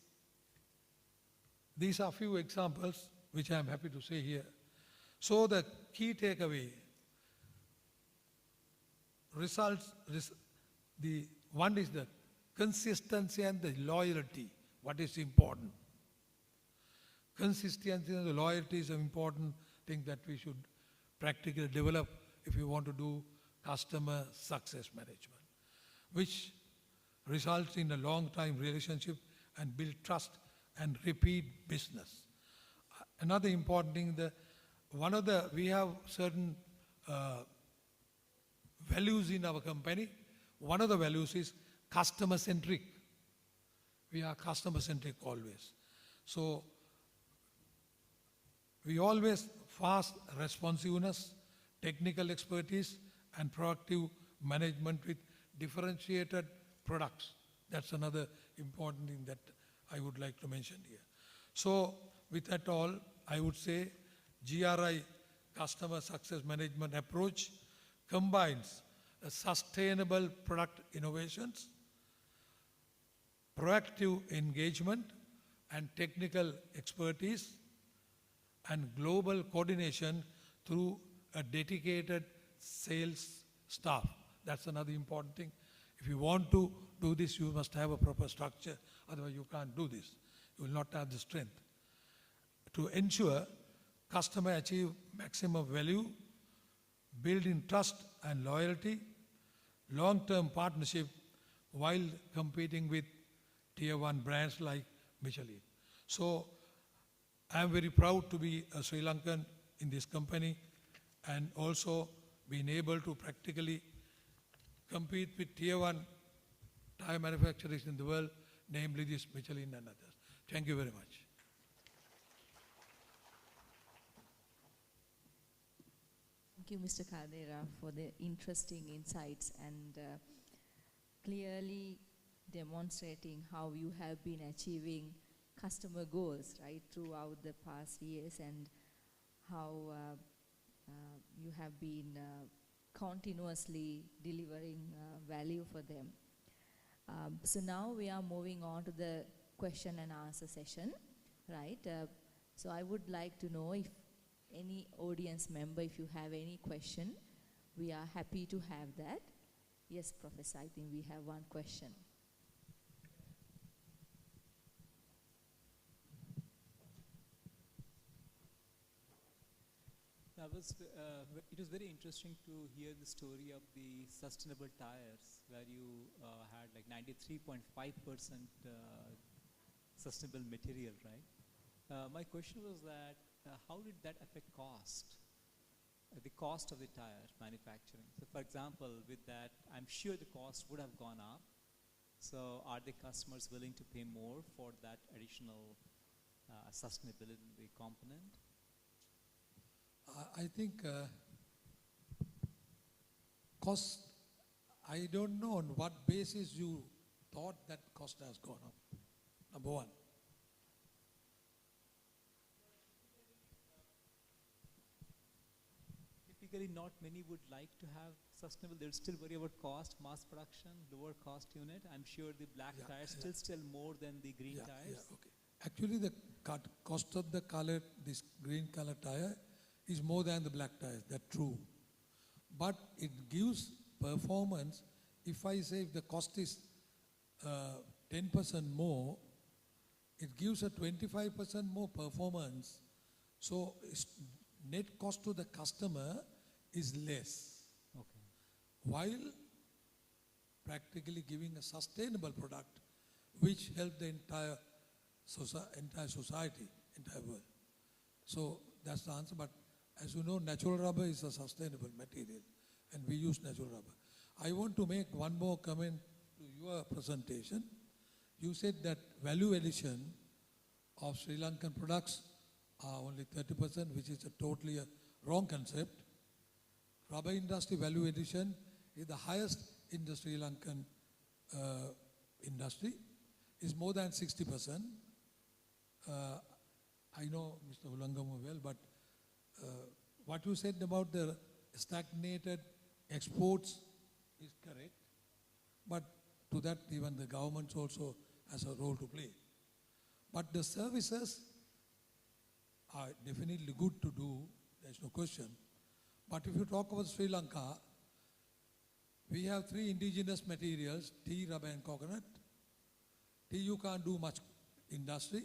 Speaker 12: are few examples which I am happy to say here. So the key takeaway, one is the consistency and the loyalty, what is important. Consistency and the loyalty is an important thing that we should practically develop if we want to do customer success management, which results in a long-time relationship and build trust and repeat business. Another important thing, we have certain values in our company. One of the values is customer-centric. We are customer-centric always. So we always fast responsiveness, technical expertise, and proactive management with differentiated products. That's another important thing that I would like to mention here. So with that all, I would say GRI, Customer Success Management approach, combines sustainable product innovations, proactive engagement, and technical expertise, and global coordination through a dedicated sales staff. That's another important thing. If you want to do this, you must have a proper structure. Otherwise, you can't do this. You will not have the strength. To ensure customer achieve maximum value, building trust and loyalty, long-term partnership while competing with tier 1 brands like Michelin. So I am very proud to be a Sri Lankan in this company and also being able to practically compete with tier 1 tire manufacturers in the world, namely this Michelin and others. Thank you very much.
Speaker 10: Thank you, Mr. Caldera, for the interesting insights and clearly demonstrating how you have been achieving customer goals, right, throughout the past years, and how you have been continuously delivering value for them. So now we are moving on to the question and answer session, right? So I would like to know if any audience member, if you have any question, we are happy to have that. Yes, Professor, I think we have one question.
Speaker 13: It was very interesting to hear the story of the sustainable tires, where you had like 93.5% sustainable material, right? My question was that how did that affect cost? The cost of the tire manufacturing. So for example, with that, I'm sure the cost would have gone up, So are the customers willing to pay more for that additional sustainability component?
Speaker 12: I think cost, I don't know on what basis you thought that cost has gone up, number one.
Speaker 13: Typically, not many would like to have sustainable. They'll still worry about cost, mass production, lower cost unit. I'm sure the black tires still sell more than the green tires.
Speaker 12: Yeah, okay. Actually, the cost of the color, this green color tire, is more than the black tires. That's true. But it gives performance. If I say if the cost is 10% more, it gives a 25% more performance. So net cost to the customer is less.
Speaker 13: Okay.
Speaker 12: While practically giving a sustainable product which helps the entire society, entire world. So that's the answer. But as you know, natural rubber is a sustainable material and we use natural rubber. I want to make one more comment to your presentation. You said that value addition of Sri Lankan products are only 30%, which is a totally wrong concept. Rubber industry value addition is the highest in the Sri Lankan industry. It's more than 60%. I know Mr. Ulangama well, but what you said about the stagnated exports is correct. But to that, even the government also has a role to play. But the services are definitely good to do, there's no question. But if you talk about Sri Lanka, we have 3 indigenous materials, tea, rubber and coconut. Tea you can't do much industry.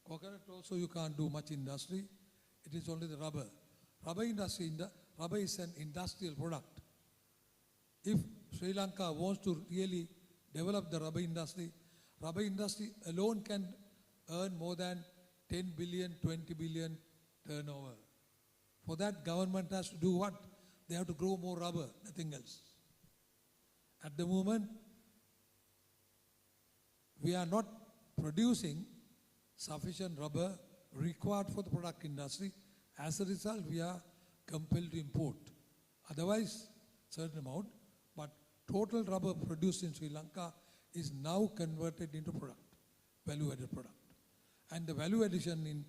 Speaker 12: Coconut also you can't do much industry. It is only the rubber. Rubber is an industrial product. If Sri Lanka wants to really develop the rubber industry alone can earn more than 10 billion, 20 billion turnover. For that, government has to do what? They have to grow more rubber, nothing else. At the moment, we are not producing sufficient rubber required for the product industry. As a result, we are compelled to import. Otherwise, certain amount, but total rubber produced in Sri Lanka is now converted into product, value-added product. And the value addition in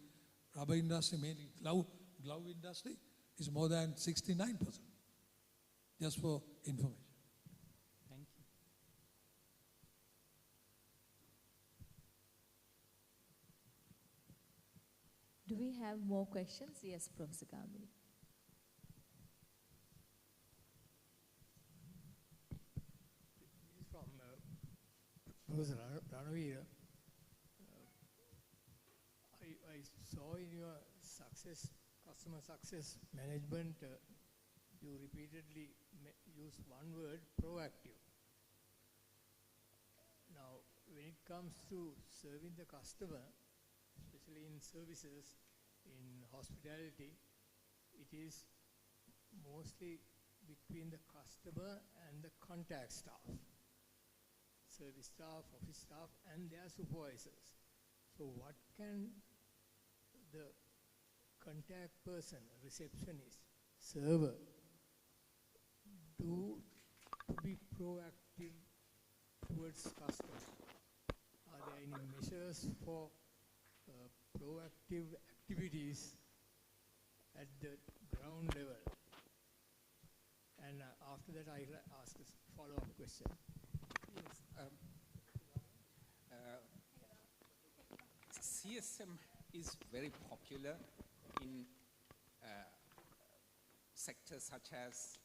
Speaker 12: rubber industry, mainly glove industry, is more than 69%. Just for information.
Speaker 13: Thank you.
Speaker 10: Do we have more questions? Yes, Professor Kamini.
Speaker 14: From Professor Ranavira. I saw in your customer success management, you repeatedly use one word, proactive. Now, when it comes to serving the customer, especially in services, in hospitality, it is mostly between the customer and the contact staff, service staff, office staff, and their supervisors. So what can the contact person, receptionist, server do to be proactive towards customers? Are there any measures for proactive activities at the ground level? And after that, I ask a follow-up question.
Speaker 11: Yes. CSM is very popular in sectors such as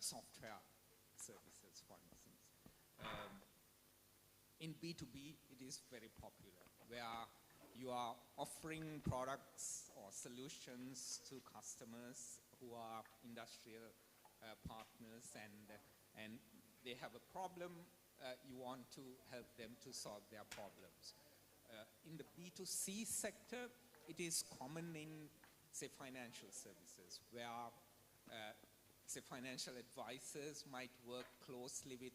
Speaker 11: software services, for instance. In B2B, it is very popular, where you are offering products or solutions to customers who are industrial partners, and they have a problem, you want to help them to solve their problems. In the B2C sector, it is common in, say, financial services, where, say, financial advisors might work closely with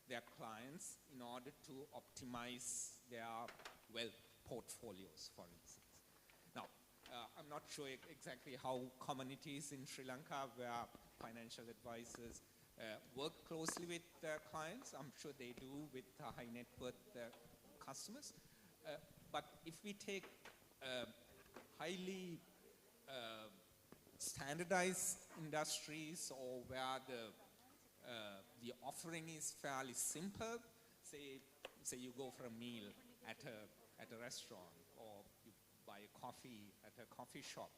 Speaker 11: their clients in order to optimize their wealth portfolios, for instance. Now, I'm not sure exactly how common it is in Sri Lanka where financial advisors work closely with clients. I'm sure they do with high net worth customers. But if we take highly standardized industries or where the offering is fairly simple, say you go for a meal at a restaurant or you buy a coffee at a coffee shop,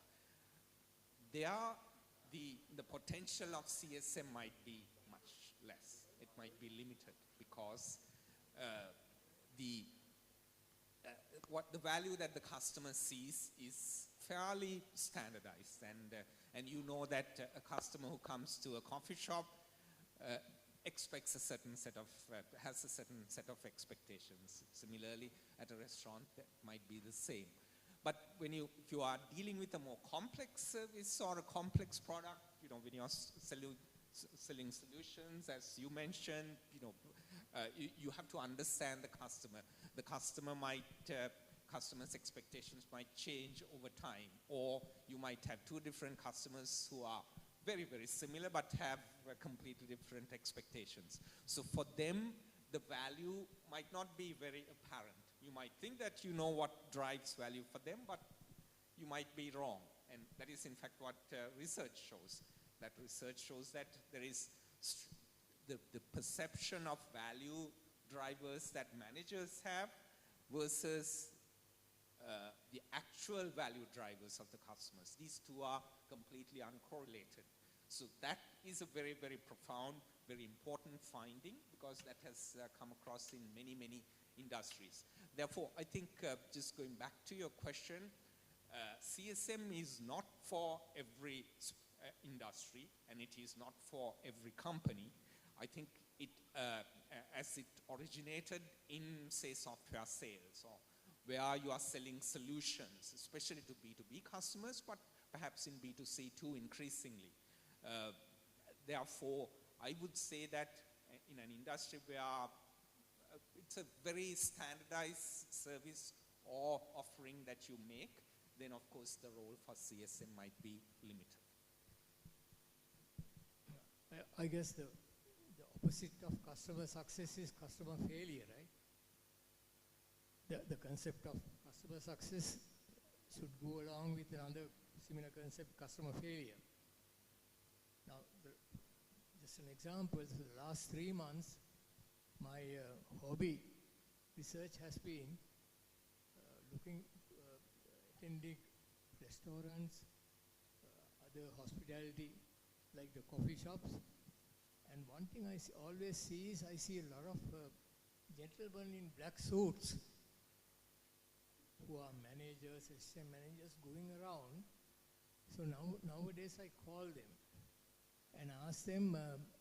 Speaker 11: there the potential of CSM might be much less. It might be limited because what the value that the customer sees is fairly standardized, and you know that a customer who comes to a coffee shop expects a certain set of has a certain set of expectations. Similarly, at a restaurant, that might be the same. But if you are dealing with a more complex service or a complex product, when you are selling solutions, as you mentioned, you have to understand the customer. The customer's expectations might change over time, or you might have two different customers who are very, very similar but have completely different expectations. So for them, the value might not be very apparent. You might think that you know what drives value for them, but you might be wrong. And that is in fact what research shows. That research shows that there is the perception of value drivers that managers have versus the actual value drivers of the customers. These two are completely uncorrelated. So that is a very, very profound, very important finding, because that has come across in many, many industries. Therefore, I think just going back to your question, CSM is not for every industry, and it is not for every company. I think it, as it originated in, say, software sales, or where you are selling solutions, especially to B2B customers, but perhaps in B2C too, increasingly. Therefore, I would say that in an industry where it's a very standardized service or offering that you make, then of course the role for CSM might be limited.
Speaker 14: I guess the opposite of customer success is customer failure, right? The concept of customer success should go along with another similar concept, customer failure. Now, just an example, for the last 3 months, my hobby research has been attending restaurants, other hospitality, like the coffee shops. And one thing I always see is I see a lot of gentlemen in black suits who are managers, assistant managers, going around. So nowadays I call them and ask them,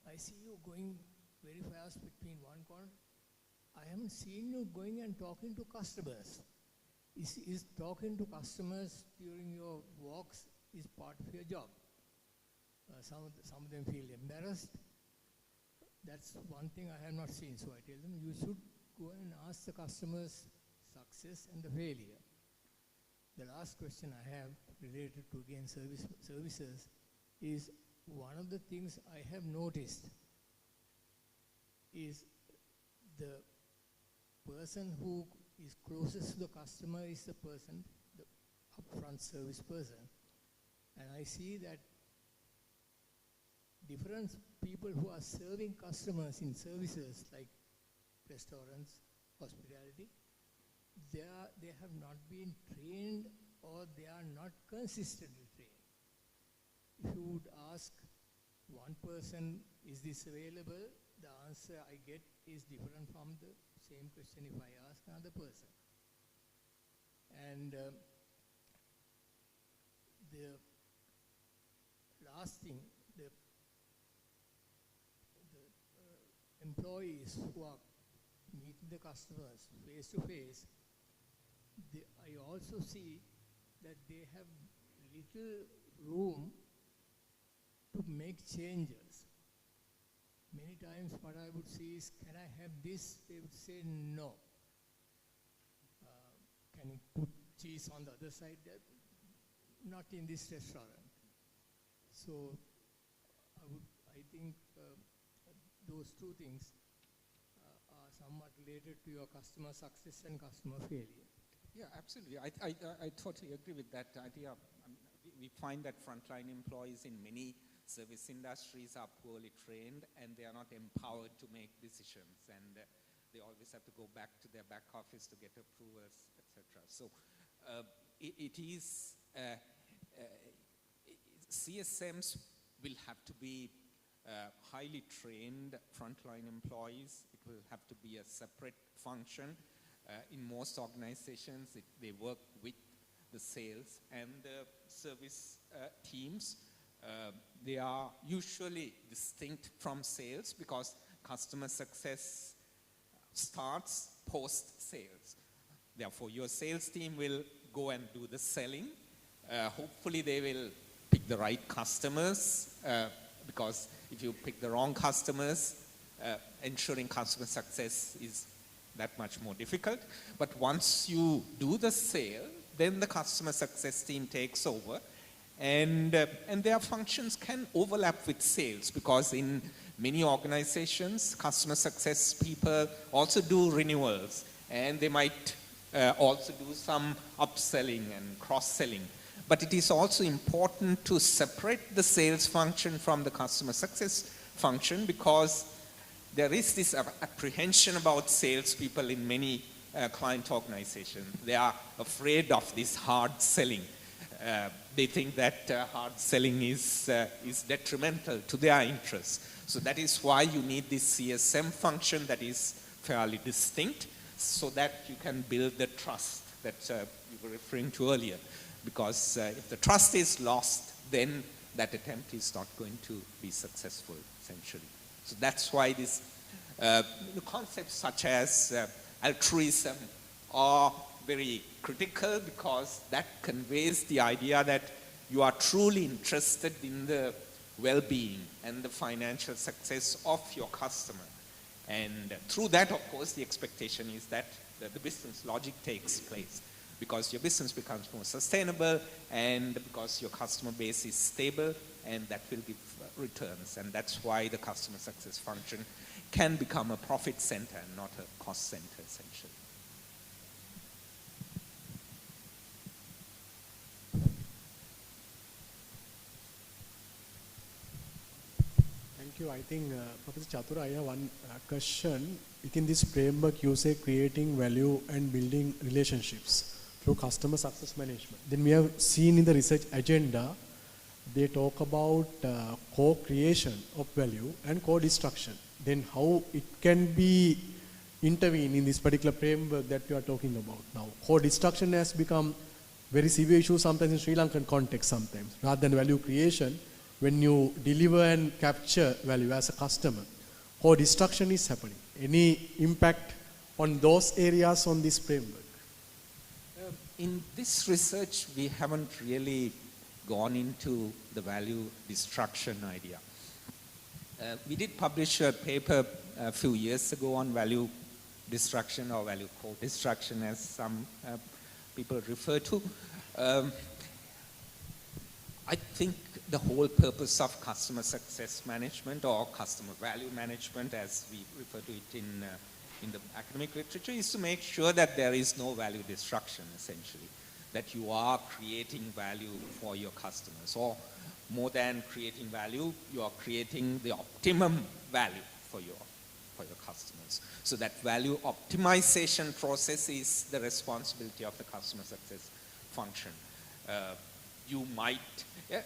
Speaker 14: I see you going very fast between one corner. I haven't seen you going and talking to customers. Is talking to customers during your walks is part of your job? Some of them feel embarrassed. That's one thing I have not seen. So I tell them, you should go and ask the customers success and the failure. The last question I have related to, again, services is, one of the things I have noticed is the person who is closest to the customer is the person, the upfront service person. And I see that different people who are serving customers in services like restaurants, hospitality, they have not been trained, or they are not consistently trained. If you would ask one person, is this available? The answer I get is different from the same question if I ask another person. And the last thing, the employees who are meeting the customers face to face, I also see that they have little room to make changes. many times what I would see is, can I have this? They would say no. Can you put cheese on the other side? Not in this restaurant. So I think those two things are somewhat related to your customer success and customer failure.
Speaker 11: Yeah, absolutely. I totally agree with that idea. We find that frontline employees in many service industries are poorly trained and they are not empowered to make decisions, and they always have to go back to their back office to get approvals, etc. So it is CSMs will have to be highly trained frontline employees. It will have to be a separate function. In most organizations, they work with the sales and the service teams. They are usually distinct from sales because customer success starts post-sales. Therefore, your sales team will go and do the selling. Hopefully, they will pick the right customers because if you pick the wrong customers, ensuring customer success is that much more difficult. But once you do the sale, then the customer success team takes over, and their functions can overlap with sales because in many organizations, customer success people also do renewals, and they might also do some upselling and cross-selling. But it is also important to separate the sales function from the customer success function because there is this apprehension about salespeople in many client organizations. They are afraid of this hard selling. They think that hard selling is detrimental to their interests. So that is why you need this CSM function that is fairly distinct so that you can build the trust that you were referring to earlier. Because if the trust is lost, then that attempt is not going to be successful, essentially. So that's why this concepts such as altruism are very critical because that conveys the idea that you are truly interested in the well-being and the financial success of your customer. And through that, of course, the expectation is that the business logic takes place because your business becomes more sustainable and because your customer base is stable, and that will give returns. And that's why the customer success function can become a profit center and not a cost center, essentially.
Speaker 7: Thank you. I think, Professor Chatura, I have one question. Within this framework, you say creating value and building relationships through customer success management. Then we have seen in the research agenda, they talk about co-creation of value and co-destruction. Then how it can be intervened in this particular framework that we are talking about now. Co-destruction has become very severe issue sometimes in Sri Lankan context sometimes. Rather than value creation, when you deliver and capture value as a customer, co-destruction is happening. Any impact on those areas on this framework?
Speaker 11: In this research, we haven't really gone into the value destruction idea. We did publish a paper a few years ago on value destruction or value co-destruction, as some people refer to. I think the whole purpose of customer success management or customer value management, as we refer to it in the academic literature, is to make sure that there is no value destruction, essentially, that you are creating value for your customers, or more than creating value, you are creating the optimum value for your customers. So that value optimization process is the responsibility of the customer success function. You might,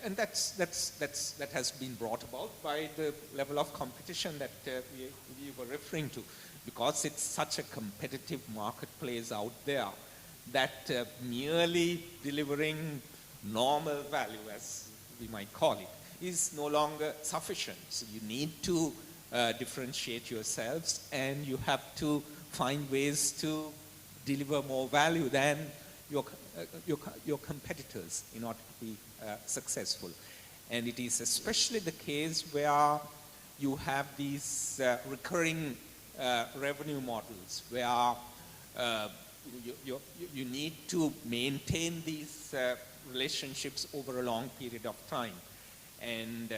Speaker 11: and that has been brought about by the level of competition that we were referring to, because it's such a competitive marketplace out there that merely delivering normal value, as we might call it, is no longer sufficient. So you need to differentiate yourselves, and you have to find ways to deliver more value than your competitors in order to be successful. And it is especially the case where you have these recurring revenue models where you need to maintain these relationships over a long period of time. And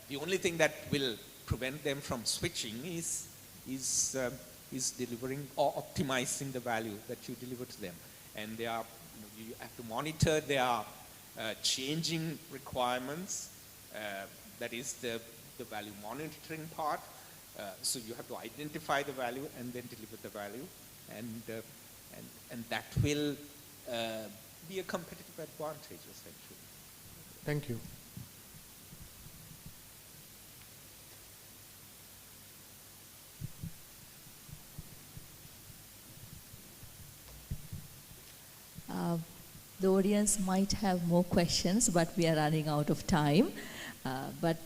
Speaker 11: the only thing that will prevent them from switching is delivering or optimizing the value that you deliver to them. And they are, you have to monitor their changing requirements. That is the value monitoring part. So you have to identify the value and then deliver the value, and that will be a competitive advantage essentially.
Speaker 3: Thank you.
Speaker 10: The audience might have more questions, but we are running out of time. But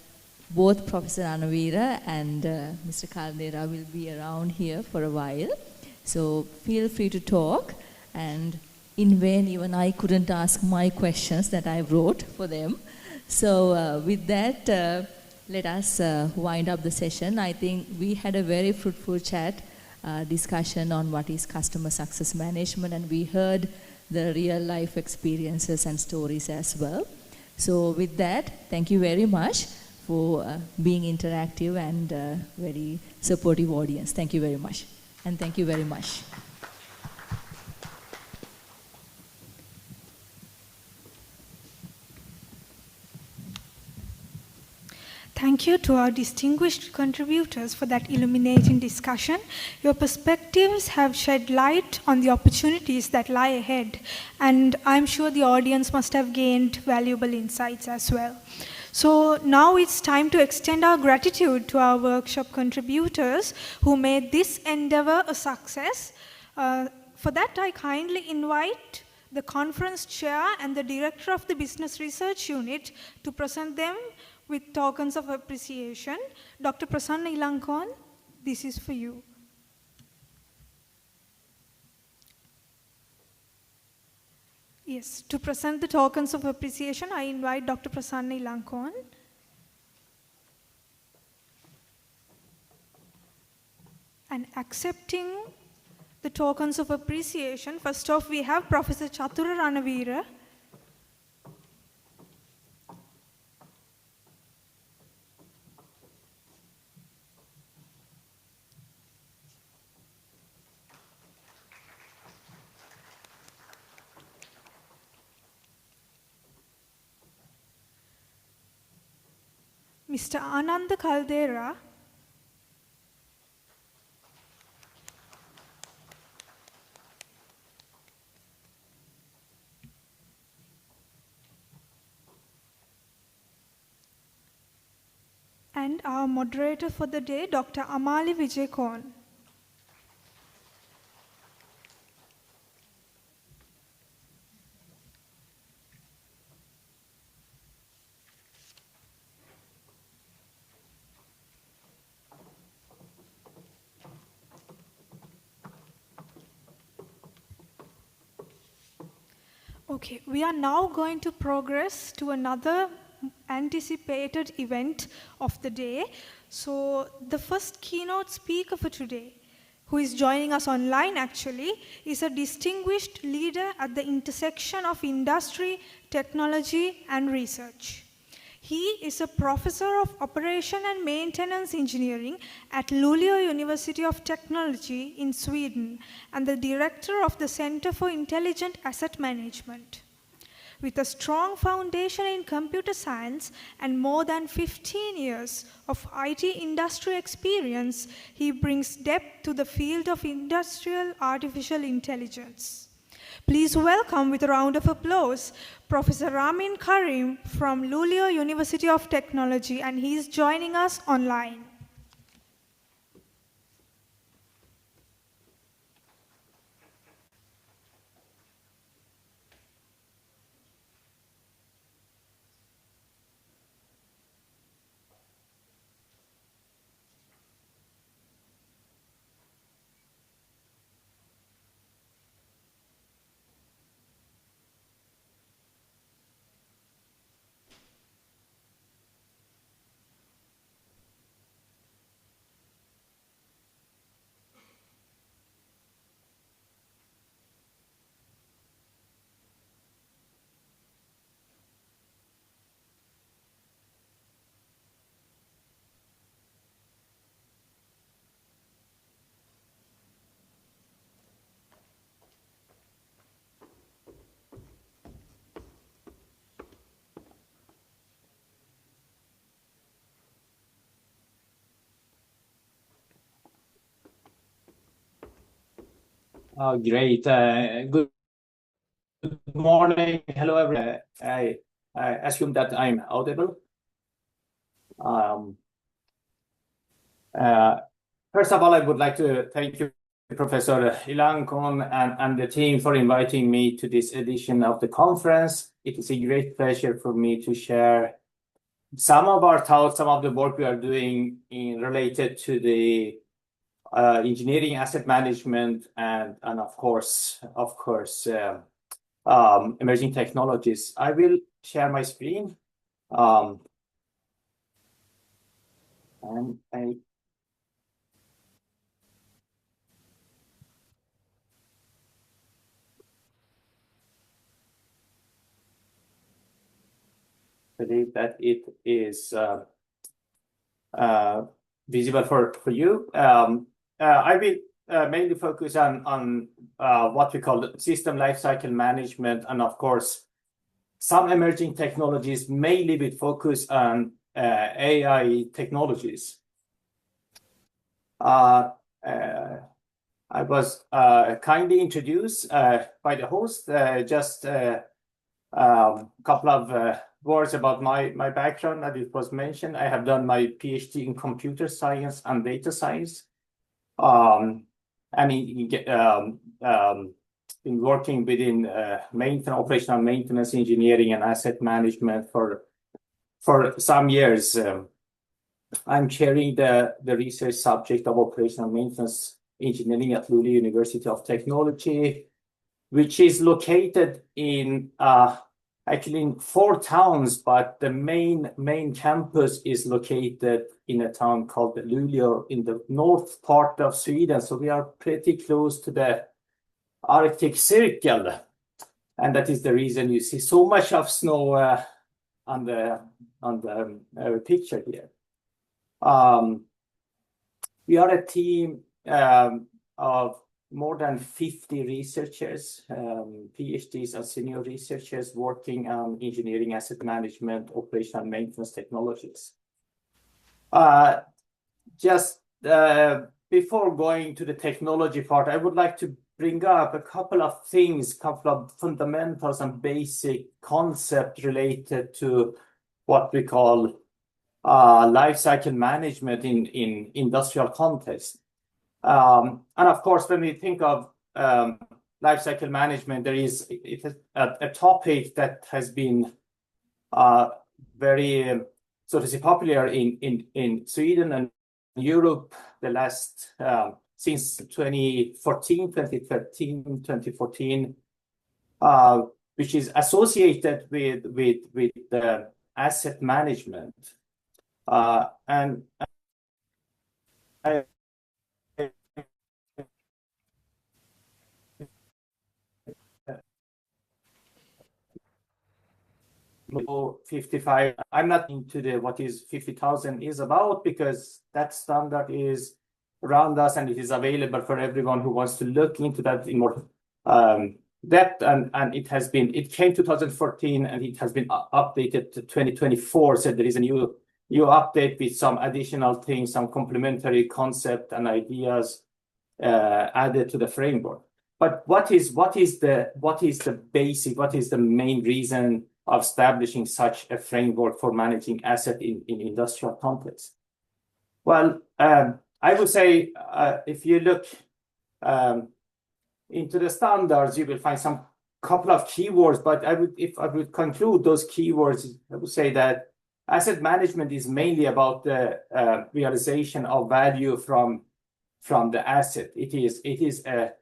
Speaker 10: both Professor Anavira and Mr. Caldera will be around here for a while. So feel free to talk. And in vain, even I couldn't ask my questions that I wrote for them. So with that, let us wind up the session. I think we had a very fruitful chat, discussion on what is customer success management, and we heard the real life experiences and stories as well. So with that, thank you very much for being interactive and very supportive audience. Thank you very much. And thank you very much.
Speaker 2: Thank you to our distinguished contributors for that illuminating discussion. Your perspectives have shed light on the opportunities that lie ahead, and I'm sure the audience must have gained valuable insights as well. So now it's time to extend our gratitude to our workshop contributors who made this endeavor a success. For that, I kindly invite the conference chair and the director of the Business Research Unit to present them with tokens of appreciation. Dr. Prasanna Ilankon, this is for you. Yes, to present the tokens of appreciation, I invite Dr. Prasanna Ilankon. And accepting the tokens of appreciation, first off, we have Professor Chathura Ranavira. Mr. Ananda Caldera. And our moderator for the day, Dr. Amali Vijaykorn. Okay, we are now going to progress to another anticipated event of the day. So the first keynote speaker for today, who is joining us online actually, is a distinguished leader at the intersection of industry, technology, and research. He is a professor of operation and maintenance engineering at Luleå University of Technology in Sweden and the director of the Center for Intelligent Asset Management. With a strong foundation in computer science and more than 15 years of IT industry experience, he brings depth to the field of industrial artificial intelligence. Please welcome with a round of applause Professor Ramin Karim from Luleå University of Technology, and he is joining us online.
Speaker 15: Great. Good morning. Hello, everyone. I assume that I'm audible. First of all, I would like to thank you, Professor Ilankon and the team for inviting me to this edition of the conference. It is a great pleasure for me to share some of our thoughts, some of the work we are doing related to the engineering, asset management, and of course, emerging technologies. I will share my screen. And I believe that it is visible for you. I will mainly focus on what we call system lifecycle management, and of course, some emerging technologies, mainly with focus on AI technologies. I was kindly introduced by the host. Just a couple of words about my background, that it was mentioned. I have done my PhD in computer science and data science, and been working within operational maintenance engineering and asset management for some years. I'm chairing the research subject of operational maintenance engineering at Luleå University of Technology, which is located in actually in 4 towns, but the main campus is located in a town called Luleå in the north part of Sweden. So we are pretty close to the Arctic Circle, and that is the reason you see so much of snow on the picture here. We are a team of more than 50 researchers, PhDs and senior researchers working on engineering, asset management, operational maintenance technologies. Just before going to the technology part, I would like to bring up a couple of things, couple of fundamentals and basic concepts related to what we call life cycle management in industrial context. And of course, when we think of life cycle management, it is a topic that has been very, so to say, popular in Sweden and Europe the last since 2013, 2014, which is associated with asset management. And I 55. I'm not into what is 50,000 is about, because that standard is around us and it is available for everyone who wants to look into that in more depth. And it came 2014 and it has been updated to 2024. So there is a new update with some additional things, some complementary concept and ideas added to the framework. But what is the basic, what is the main reason of establishing such a framework for managing asset in industrial context? Well, I would say if you look into the standards, you will find some couple of keywords. But if I would conclude those keywords, I would say that asset management is mainly about the realization of value from the asset. It is a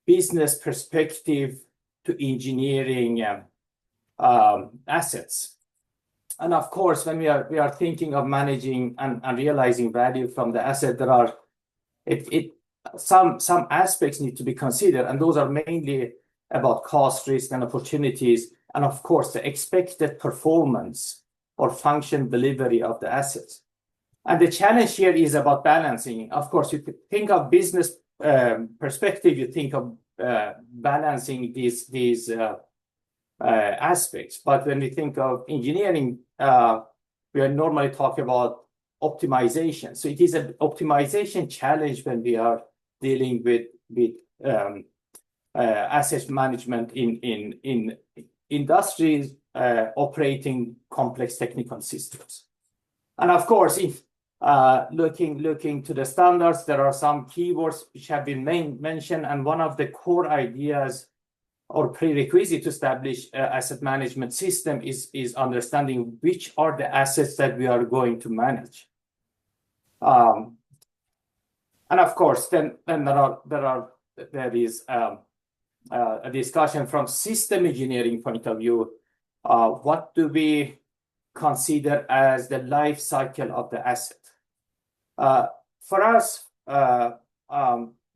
Speaker 15: business perspective to engineering assets. And of course, when we are thinking of managing and realizing value from the asset, there are some aspects need to be considered, and those are mainly about cost, risk, and opportunities, and of course the expected performance or function delivery of the assets. And the challenge here is about balancing. Of course, you think of business perspective, you think of balancing these aspects. But when we think of engineering, we are normally talking about optimization. So it is an optimization challenge when we are dealing with asset management in industries operating complex technical systems. And of course, if looking to the standards, there are some keywords which have been mentioned, and one of the core ideas or prerequisite to establish an asset management system is understanding which are the assets that we are going to manage. And of course, then there is a discussion from system engineering point of view. What do we consider as the life cycle of the asset? For us,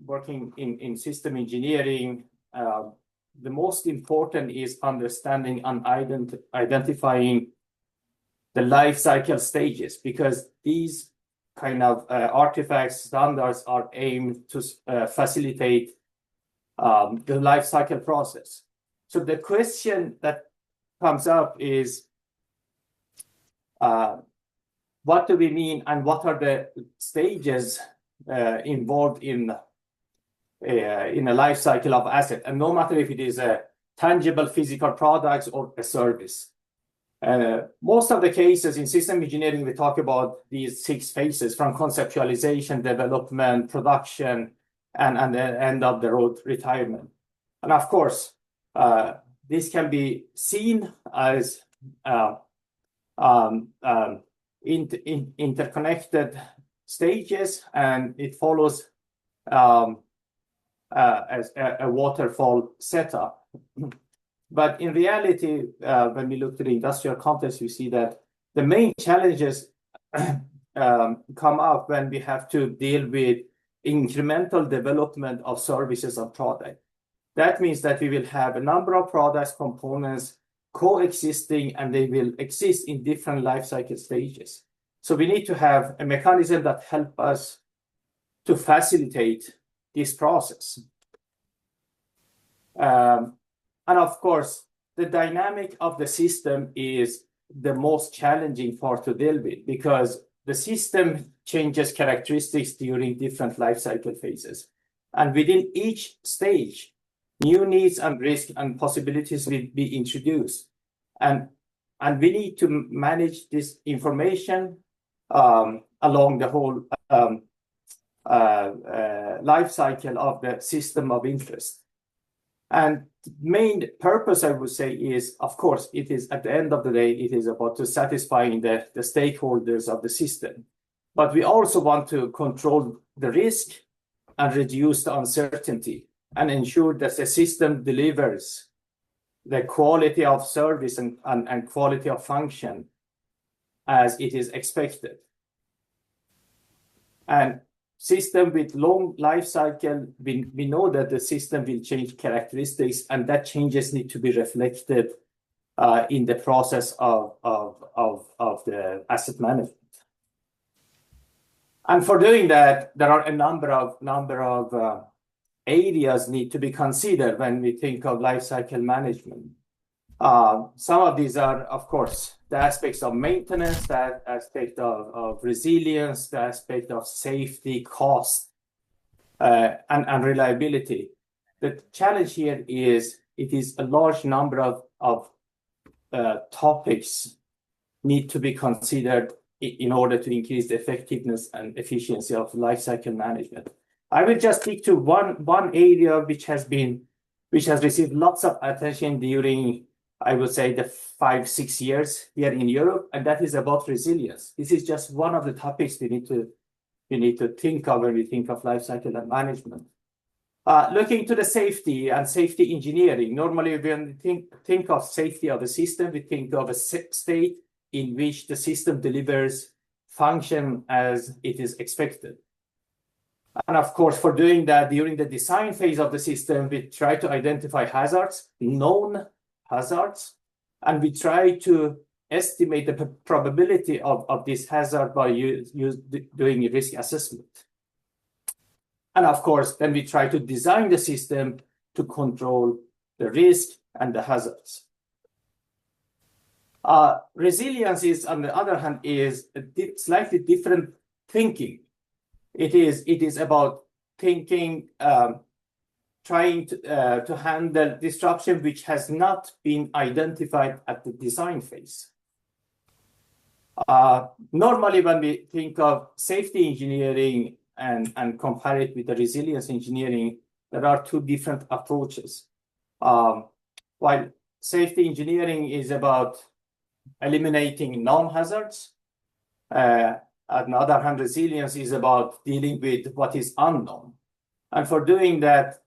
Speaker 15: working in system engineering, the most important is understanding and identifying the life cycle stages, because these kind of artifacts, standards are aimed to facilitate the life cycle process. So the question that comes up is, what do we mean and what are the stages involved in a life cycle of asset? And no matter if it is a tangible physical products or a service. Most of the cases in system engineering, we talk about these 6 phases, from conceptualization, development, production, and the end of the road retirement. And of course, this can be seen as interconnected stages, and it follows as a waterfall setup. But in reality, when we look to the industrial context, we see that the main challenges come up when we have to deal with incremental development of services and products. That means that we will have a number of products, components coexisting, and they will exist in different life cycle stages. So we need to have a mechanism that helps us to facilitate this process. And of course, the dynamic of the system is the most challenging part to deal with, because the system changes characteristics during different life cycle phases. And within each stage, new needs and risks and possibilities will be introduced. And we need to manage this information along the whole life cycle of the system of interest. And the main purpose, I would say, is, of course, it is at the end of the day, it is about to satisfying the stakeholders of the system. But we also want to control the risk and reduce the uncertainty and ensure that the system delivers the quality of service and quality of function as it is expected. And system with long life cycle, we know that the system will change characteristics, and that changes need to be reflected in the process of the asset management. And for doing that, there are a number of areas need to be considered when we think of life cycle management. Some of these are, of course, the aspects of maintenance, the aspect of resilience, the aspect of safety, cost, and reliability. The challenge here is it is a large number of topics need to be considered in order to increase the effectiveness and efficiency of life cycle management. I will just stick to one area which has received lots of attention during, I would say, the 5-6 years here in Europe, and that is about resilience. This is just one of the topics we need to think of when we think of life cycle and management. Looking to the safety and safety engineering, normally when we think of safety of a system, we think of a state in which the system delivers function as it is expected. And of course, for doing that, during the design phase of the system, we try to identify hazards, known hazards, and we try to estimate the probability of this hazard by doing a risk assessment. And of course, then we try to design the system to control the risk and the hazards. Resilience is, on the other hand, is a slightly different thinking. It is about thinking trying to handle disruption which has not been identified at the design phase. Normally, when we think of safety engineering and compare it with the resilience engineering, there are two different approaches. While safety engineering is about eliminating known hazards, on the other hand, resilience is about dealing with what is unknown. And for doing that,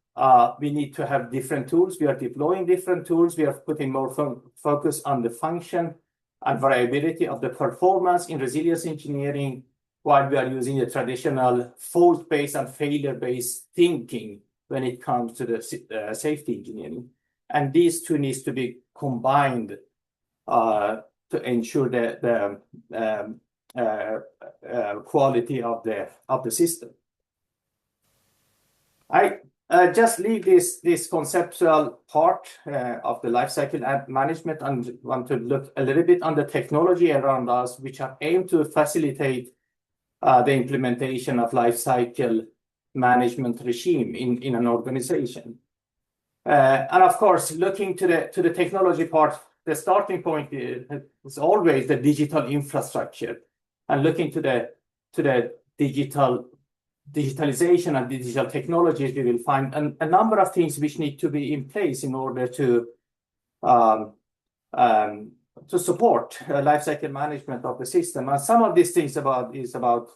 Speaker 15: we need to have different tools. We are deploying different tools. We are putting more focus on the function and variability of the performance in resilience engineering, while we are using the traditional fault-based and failure-based thinking when it comes to the safety engineering. And these two needs to be combined to ensure the quality of the system. I just leave this conceptual part of the lifecycle management and want to look a little bit on the technology around us, which are aimed to facilitate the implementation of lifecycle management regime in an organization. And of course, looking to the technology part, the starting point is always the digital infrastructure, and looking to the digitalization and digital technologies, we will find a number of things which need to be in place in order to support lifecycle management of the system. And some of these things is about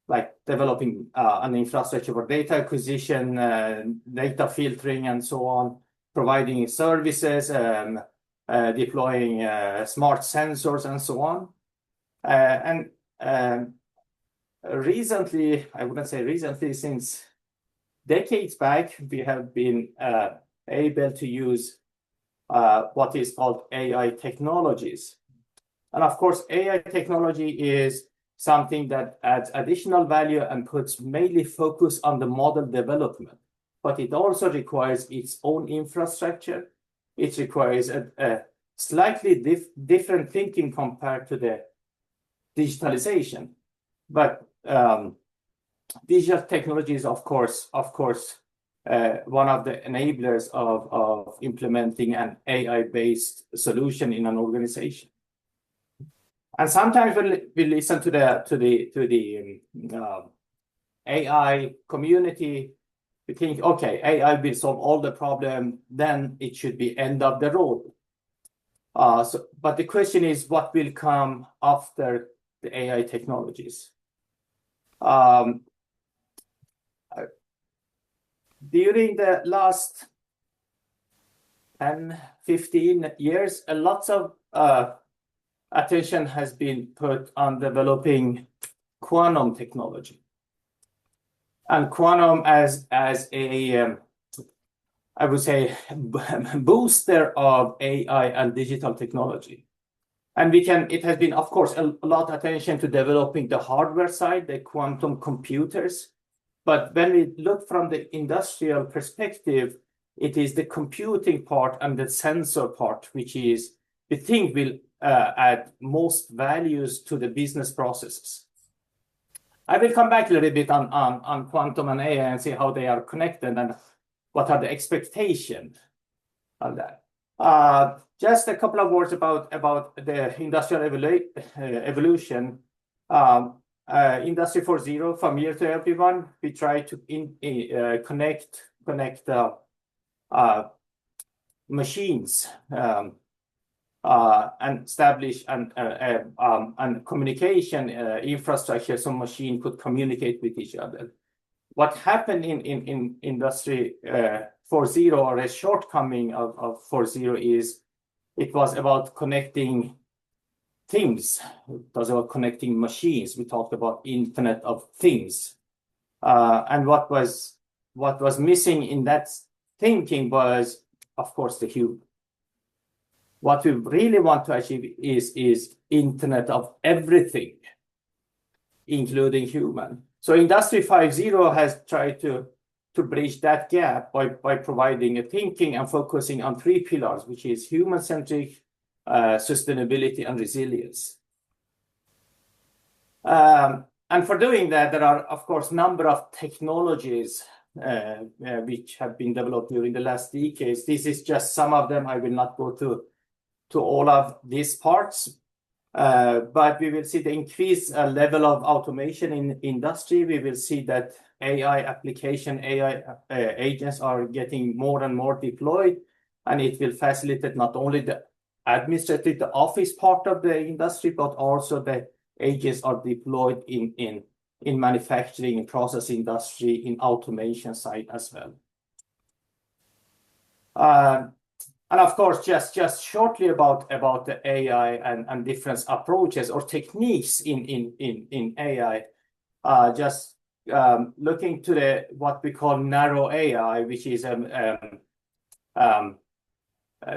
Speaker 15: like developing an infrastructure for data acquisition, data filtering, and so on, providing services, deploying smart sensors, and so on. And recently, I wouldn't say recently, since decades back, we have been able to use what is called AI technologies. And of course, AI technology is something that adds additional value and puts mainly focus on the model development. But it also requires its own infrastructure. It requires a slightly different thinking compared to the digitalization. But digital technology is, of course, one of the enablers of implementing an AI-based solution in an organization. And sometimes when we listen to the AI community, we think, okay, AI will solve all the problem, then it should be end of the road. But the question is, what will come after the AI technologies? During the last 10, 15 years, a lot of attention has been put on developing quantum technology. And quantum as a, I would say, booster of AI and digital technology. And it has been, of course, a lot of attention to developing the hardware side, the quantum computers. But when we look from the industrial perspective, it is the computing part and the sensor part, which is we think will add most values to the business processes. I will come back a little bit on quantum and AI and see how they are connected and what are the expectations on that. Just a couple of words about the industrial evolution. Industry 4.0, familiar to everyone. We try to connect machines and establish and communication infrastructure so machine could communicate with each other. What happened in Industry 4.0, or a shortcoming of 4.0, is it was about connecting things. It was about connecting machines. We talked about Internet of Things. And what was missing in that thinking was, of course, the human. What we really want to achieve is Internet of Everything, including human. So Industry 5.0 has tried to bridge that gap by providing a thinking and focusing on 3 pillars, which is human-centric, sustainability, and resilience. And for doing that, there are, of course, a number of technologies which have been developed during the last decades. This is just some of them. I will not go to all of these parts, but we will see the increased level of automation in industry. We will see that AI application, AI agents are getting more and more deployed, and it will facilitate not only the administrative, the office part of the industry, but also the agents are deployed in manufacturing, in process industry, in automation side as well. And of course, just shortly about the AI and different approaches or techniques in AI, just looking to the what we call narrow AI, which is a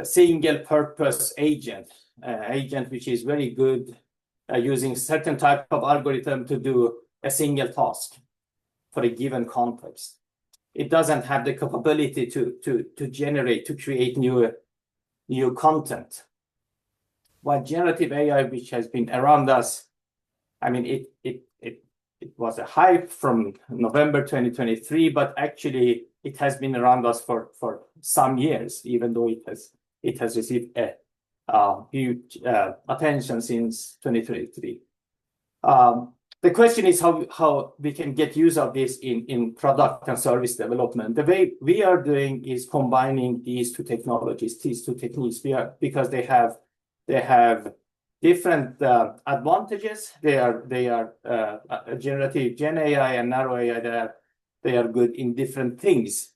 Speaker 15: single purpose agent which is very good using certain type of algorithm to do a single task for a given context. It doesn't have the capability to create new content. While generative AI, which has been around us, I mean, it was a hype from November 2023, but actually it has been around us for some years, even though it has received a huge attention since 2023. The question is how we can get use of this in product and service development. The way we are doing is combining these two technologies, these two techniques, because they have different advantages. They are generative Gen AI and narrow AI. They are good in different things.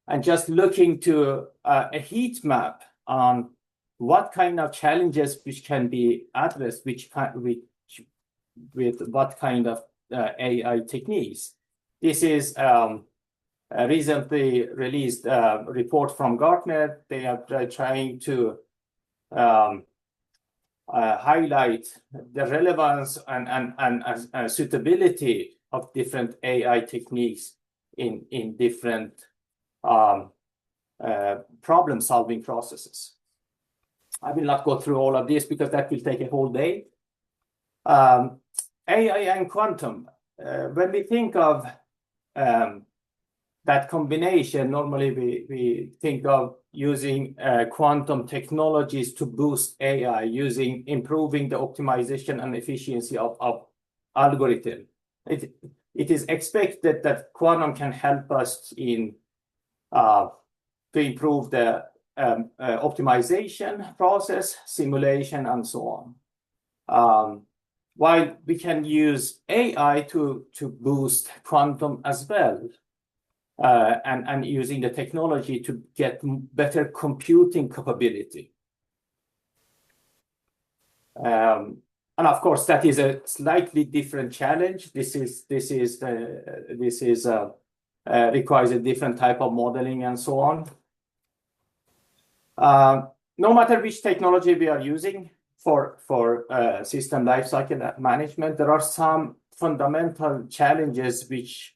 Speaker 15: And just looking to a heat map on what kind of challenges which can be addressed, with what kind of AI techniques. This is a recently released report from Gartner. They are trying to highlight the relevance and suitability of different AI techniques in different problem-solving processes. I will not go through all of this because that will take a whole day. AI and quantum. When we think of that combination, normally we think of using quantum technologies to boost AI, improving the optimization and efficiency of algorithm. It is expected that quantum can help us to improve the optimization process, simulation, and so on. While we can use AI to boost quantum as well, and using the technology to get better computing capability. And of course, that is a slightly different challenge. This requires a different type of modeling and so on. No matter which technology we are using for system lifecycle management, there are some fundamental challenges which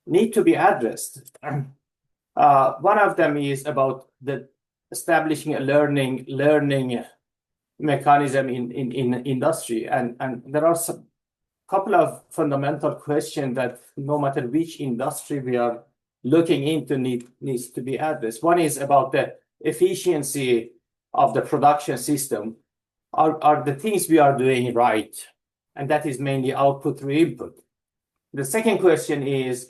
Speaker 15: need to be addressed. One of them is about establishing a learning mechanism in industry, and there are some couple of fundamental questions that no matter which industry we are looking into needs to be addressed. One is about the efficiency of the production system. Are the things we are doing right? And that is mainly output through input. The second question is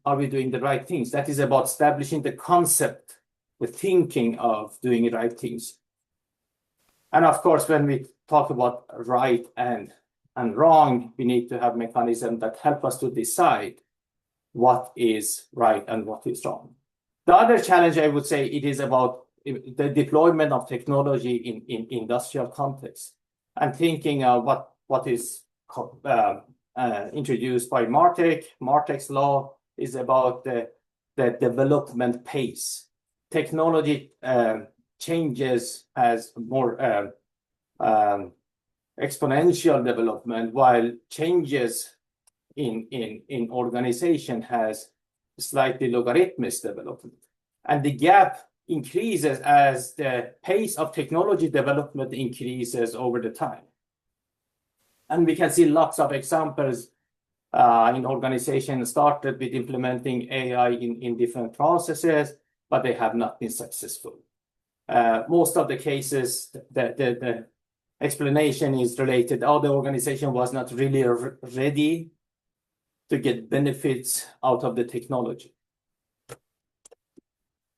Speaker 15: are we doing the right things? That is about establishing the concept, the thinking of doing the right things. And of course, when we talk about right and wrong, we need to have mechanisms that help us to decide what is right and what is wrong. The other challenge, I would say, it is about the deployment of technology in industrial context, and thinking of what is introduced by Martech. Martech's law is about the development pace. Technology changes as more exponential development, while changes in organization has slightly logarithmic development. And the gap increases as the pace of technology development increases over the time. And we can see lots of examples in organizations started with implementing AI in different processes, but they have not been successful. Most of the cases, the explanation is related, the organization was not really ready to get benefits out of the technology.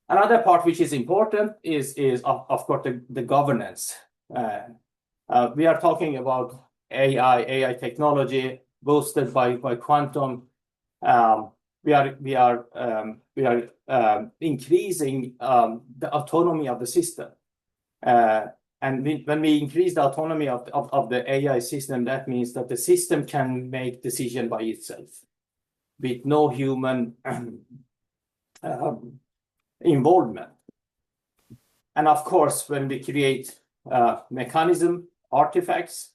Speaker 15: Another part which is important is of course, the governance. We are talking about AI technology boosted by quantum. We are increasing the autonomy of the system. And when we increase the autonomy of the AI system, that means that the system can make decision by itself with no human involvement. And of course, when we create mechanism artifacts,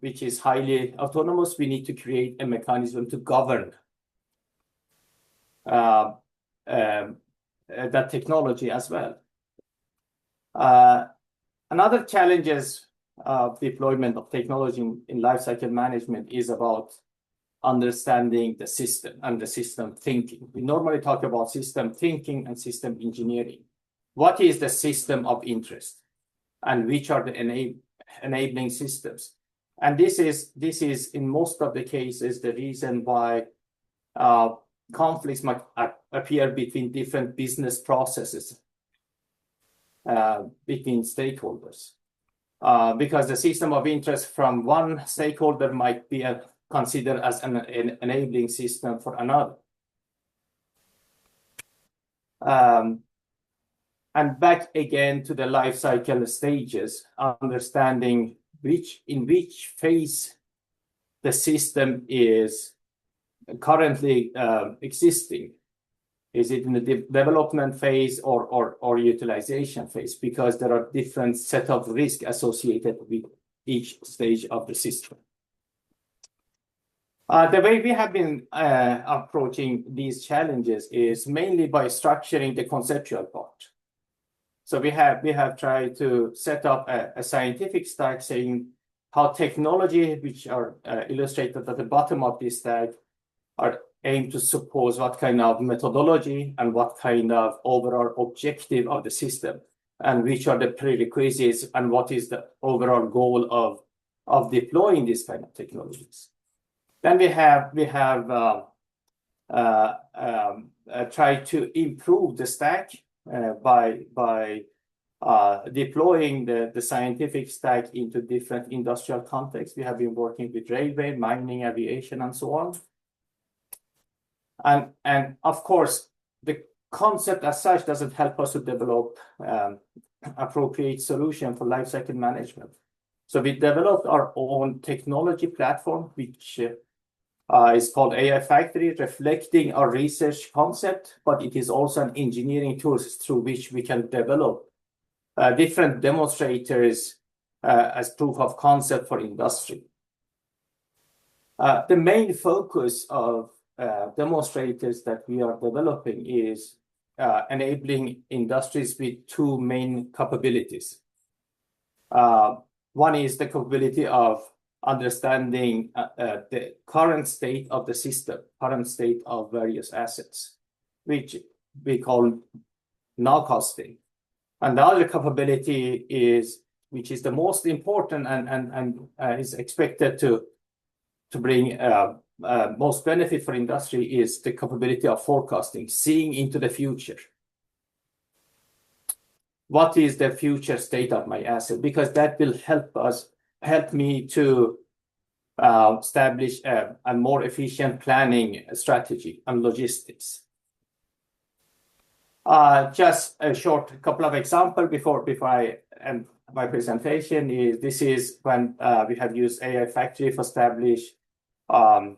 Speaker 15: which is highly autonomous, we need to create a mechanism to govern that technology as well. Another challenges of deployment of technology in lifecycle management is about understanding the system and the system thinking. We normally talk about system thinking and system engineering. What is the system of interest, and which are the enabling systems? And this is in most of the cases the reason why conflicts might appear between different business processes between stakeholders, because the system of interest from one stakeholder might be considered as an enabling system for another. And back again to the life cycle stages, understanding in which phase the system is currently existing. Is it in the development phase or utilization phase? Because there are different set of risks associated with each stage of the system. The way we have been approaching these challenges is mainly by structuring the conceptual part. So we have tried to set up a scientific stack saying how technology, which are illustrated at the bottom of this stack, are aimed to suppose what kind of methodology and what kind of overall objective of the system, and which are the prerequisites and what is the overall goal of deploying these kind of technologies. Then we have tried to improve the stack by deploying the scientific stack into different industrial contexts. We have been working with railway, mining, aviation, and so on. And of course, the concept as such doesn't help us to develop appropriate solution for lifecycle management. So we developed our own technology platform, which is called AI Factory, reflecting our research concept, but it is also an engineering tool through which we can develop different demonstrators as proof of concept for industry. The main focus of demonstrators that we are developing is enabling industries with two main capabilities. One is the capability of understanding the current state of the system, current state of various assets, which we call now costing. And the other capability is, which is the most important and is expected to bring most benefit for industry, is the capability of forecasting, seeing into the future. What is the future state of my asset? Because that will help me to establish a more efficient planning strategy and logistics. Just a short couple of examples before I end my presentation. This is when we have used AI Factory to establish a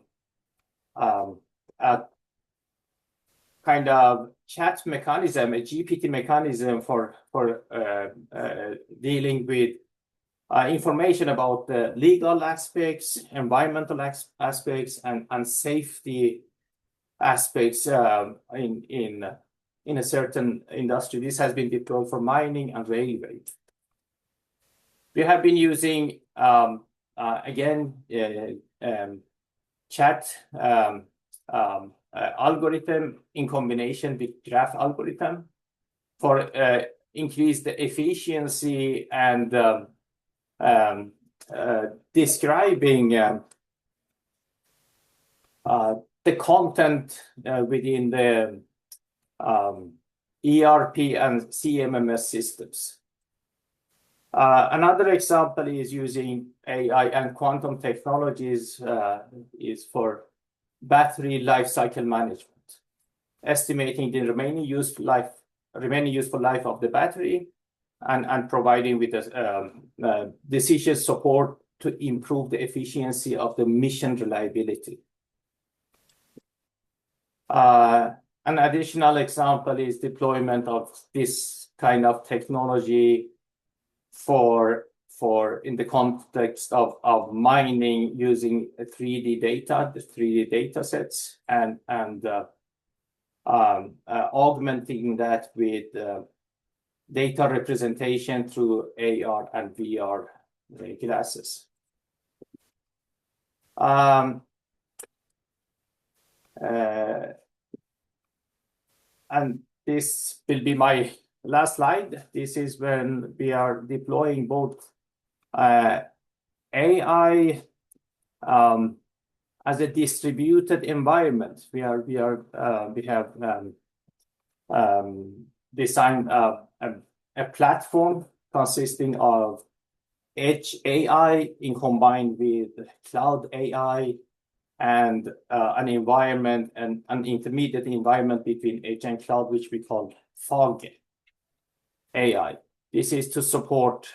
Speaker 15: kind of chat mechanism, a GPT mechanism for dealing with information about the legal aspects, environmental aspects, and safety aspects in a certain industry. This has been deployed for mining and railway. We have been using again chat algorithm in combination with graph algorithm for increase the efficiency and describing the content within the ERP and CMMS systems. Another example is using AI and quantum technologies is for battery life cycle management, estimating the remaining useful life of the battery and providing with decision support to improve the efficiency of the mission reliability. An additional example is deployment of this kind of technology for in the context of mining using 3D data, the 3D data sets, and augmenting that with data representation through AR and VR glasses. And this will be my last slide. This is when we are deploying both AI as a distributed environment. We have designed a platform consisting of edge AI in combined with cloud AI and an environment and an intermediate environment between edge and cloud, which we call fog AI. This is to support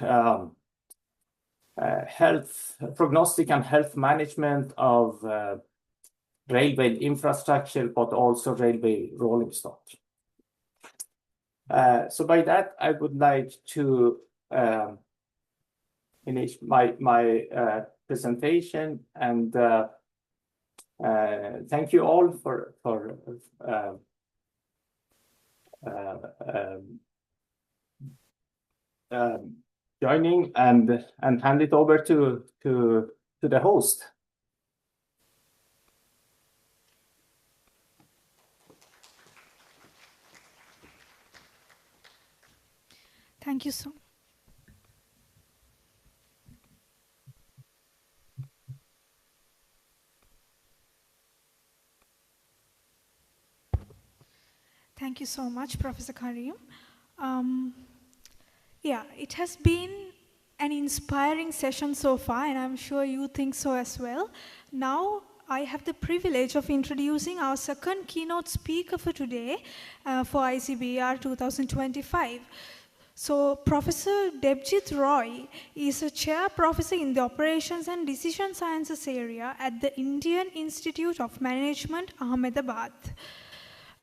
Speaker 15: health prognostic and health management of railway infrastructure, but also railway rolling stock. So by that, I would like to finish my presentation, and thank you all for joining, and hand it over to the host.
Speaker 2: Thank you so. Thank you so much, Professor Karim. Yeah, it has been an inspiring session so far, and I'm sure you think so as well. Now, I have the privilege of introducing our second keynote speaker for today for ICBR 2025. So, Professor Debjit Roy is a chair professor in the Operations and Decision Sciences area at the Indian Institute of Management, Ahmedabad.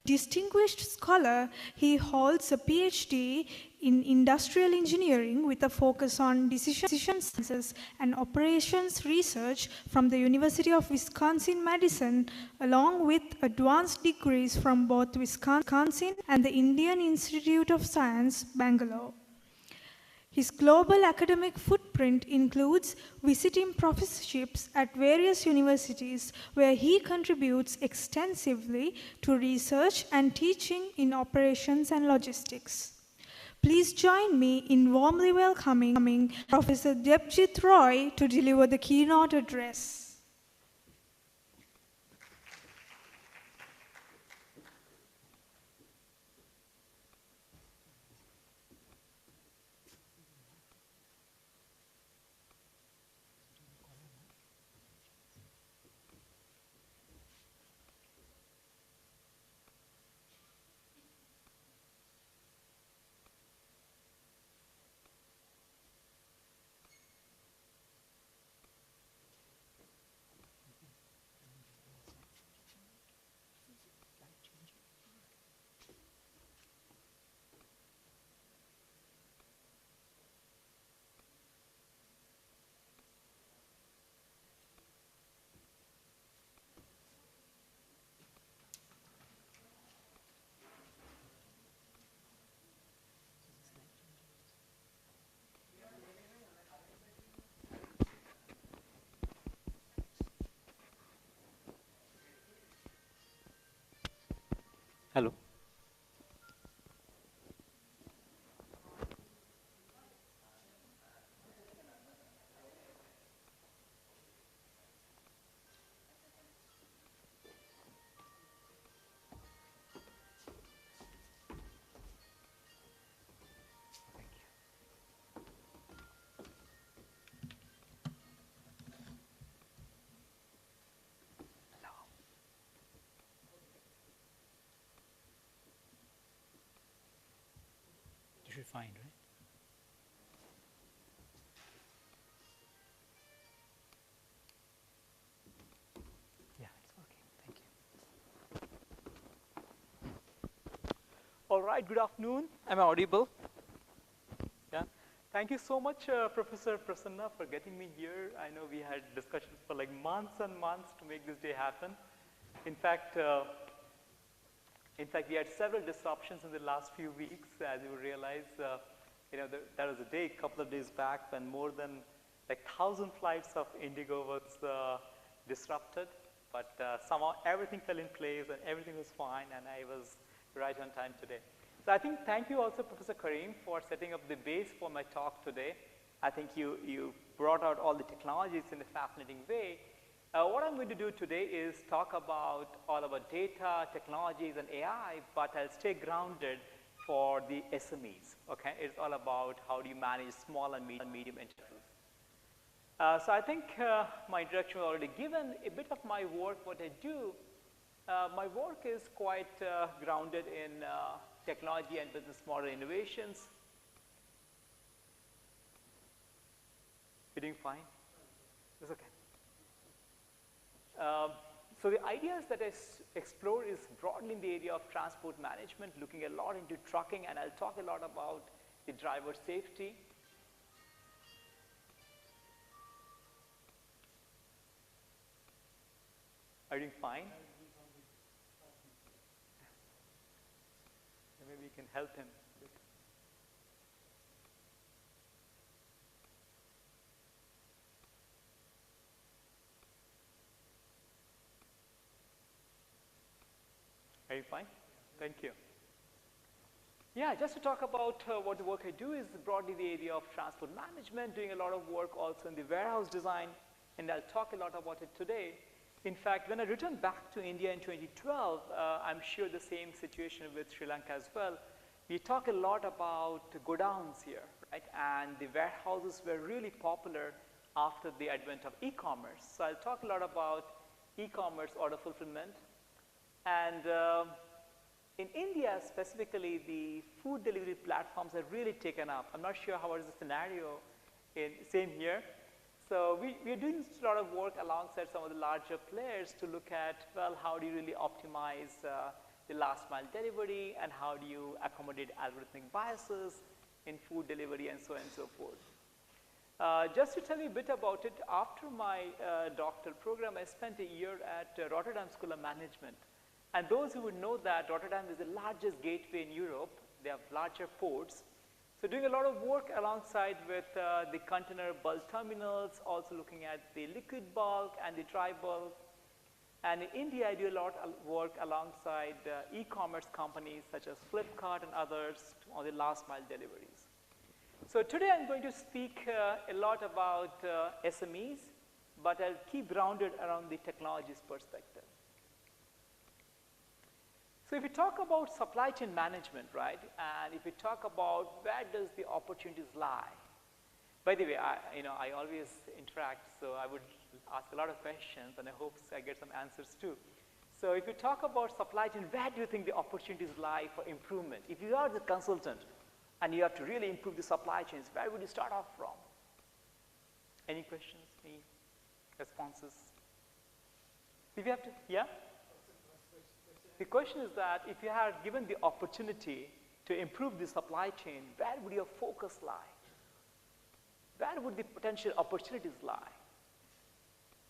Speaker 2: Distinguished scholar, he holds a PhD in industrial engineering with a focus on decision sciences and operations research from the University of Wisconsin-Madison, along with advanced degrees from both Wisconsin and the Indian Institute of Science, Bangalore. His global academic footprint includes visiting professorships at various universities where he contributes extensively to research and teaching in operations and logistics. Please join me in warmly welcoming Professor Debjit Roy to deliver the keynote address.
Speaker 16: defined, right? Yeah, it's working. Thank you.
Speaker 17: All right, good afternoon. Am I audible? Yeah. Thank you so much, Professor Prasanna, for getting me here. I know we had discussions for like months and months to make this day happen. In fact, we had several disruptions in the last few weeks, as you realize. There was a day, a couple of days back, when more than like 1,000 flights of Indigo was disrupted. But somehow everything fell in place and everything was fine, and I was right on time today. So I think thank you also, Professor Karim, for setting up the base for my talk today. I think you brought out all the technologies in a fascinating way. What I'm going to do today is talk about all about data, technologies, and AI, but I'll stay grounded for the SMEs, okay? It's all about how do you manage small and medium enterprises. So I think my introduction was already given. A bit of my work, what I do, my work is quite grounded in technology and business model innovations. You're doing fine? It's okay. So the ideas that I explore is broadly in the area of transport management, looking a lot into trucking, and I'll talk a lot about the driver safety. Are you doing fine? Maybe you can help him. Are you fine? Thank you. Yeah, just to talk about what the work I do is broadly the area of transport management, doing a lot of work also in the warehouse design, and I'll talk a lot about it today. In fact, when I returned back to India in 2012, I'm sure the same situation with Sri Lanka as well. We talk a lot about godowns here, right? And the warehouses were really popular after the advent of e-commerce. So I'll talk a lot about e-commerce order fulfillment. And in India specifically, the food delivery platforms have really taken up. I'm not sure how is the scenario same here. So we're doing a lot of work alongside some of the larger players to look at, well, how do you really optimize the last mile delivery, and how do you accommodate algorithmic biases in food delivery, and so on and so forth. Just to tell you a bit about it, after my doctoral program, I spent a year at Rotterdam School of Management. And those who would know that Rotterdam is the largest gateway in Europe. They have larger ports. So doing a lot of work alongside with the container bulk terminals, also looking at the liquid bulk and the dry bulk. And in India, I do a lot of work alongside e-commerce companies such as Flipkart and others on the last mile deliveries. So today I'm going to speak a lot about SMEs, but I'll keep grounded around the technologies perspective. So if we talk about supply chain management, right, and if we talk about where does the opportunities lie, by the way, I always interact, so I would ask a lot of questions, and I hope I get some answers too. So if you talk about supply chain, where do you think the opportunities lie for improvement? If you are the consultant and you have to really improve the supply chains, where would you start off from? Any questions, any responses? If you have to, yeah? The question is that if you had given the opportunity to improve the supply chain, where would your focus lie? Where would the potential opportunities lie?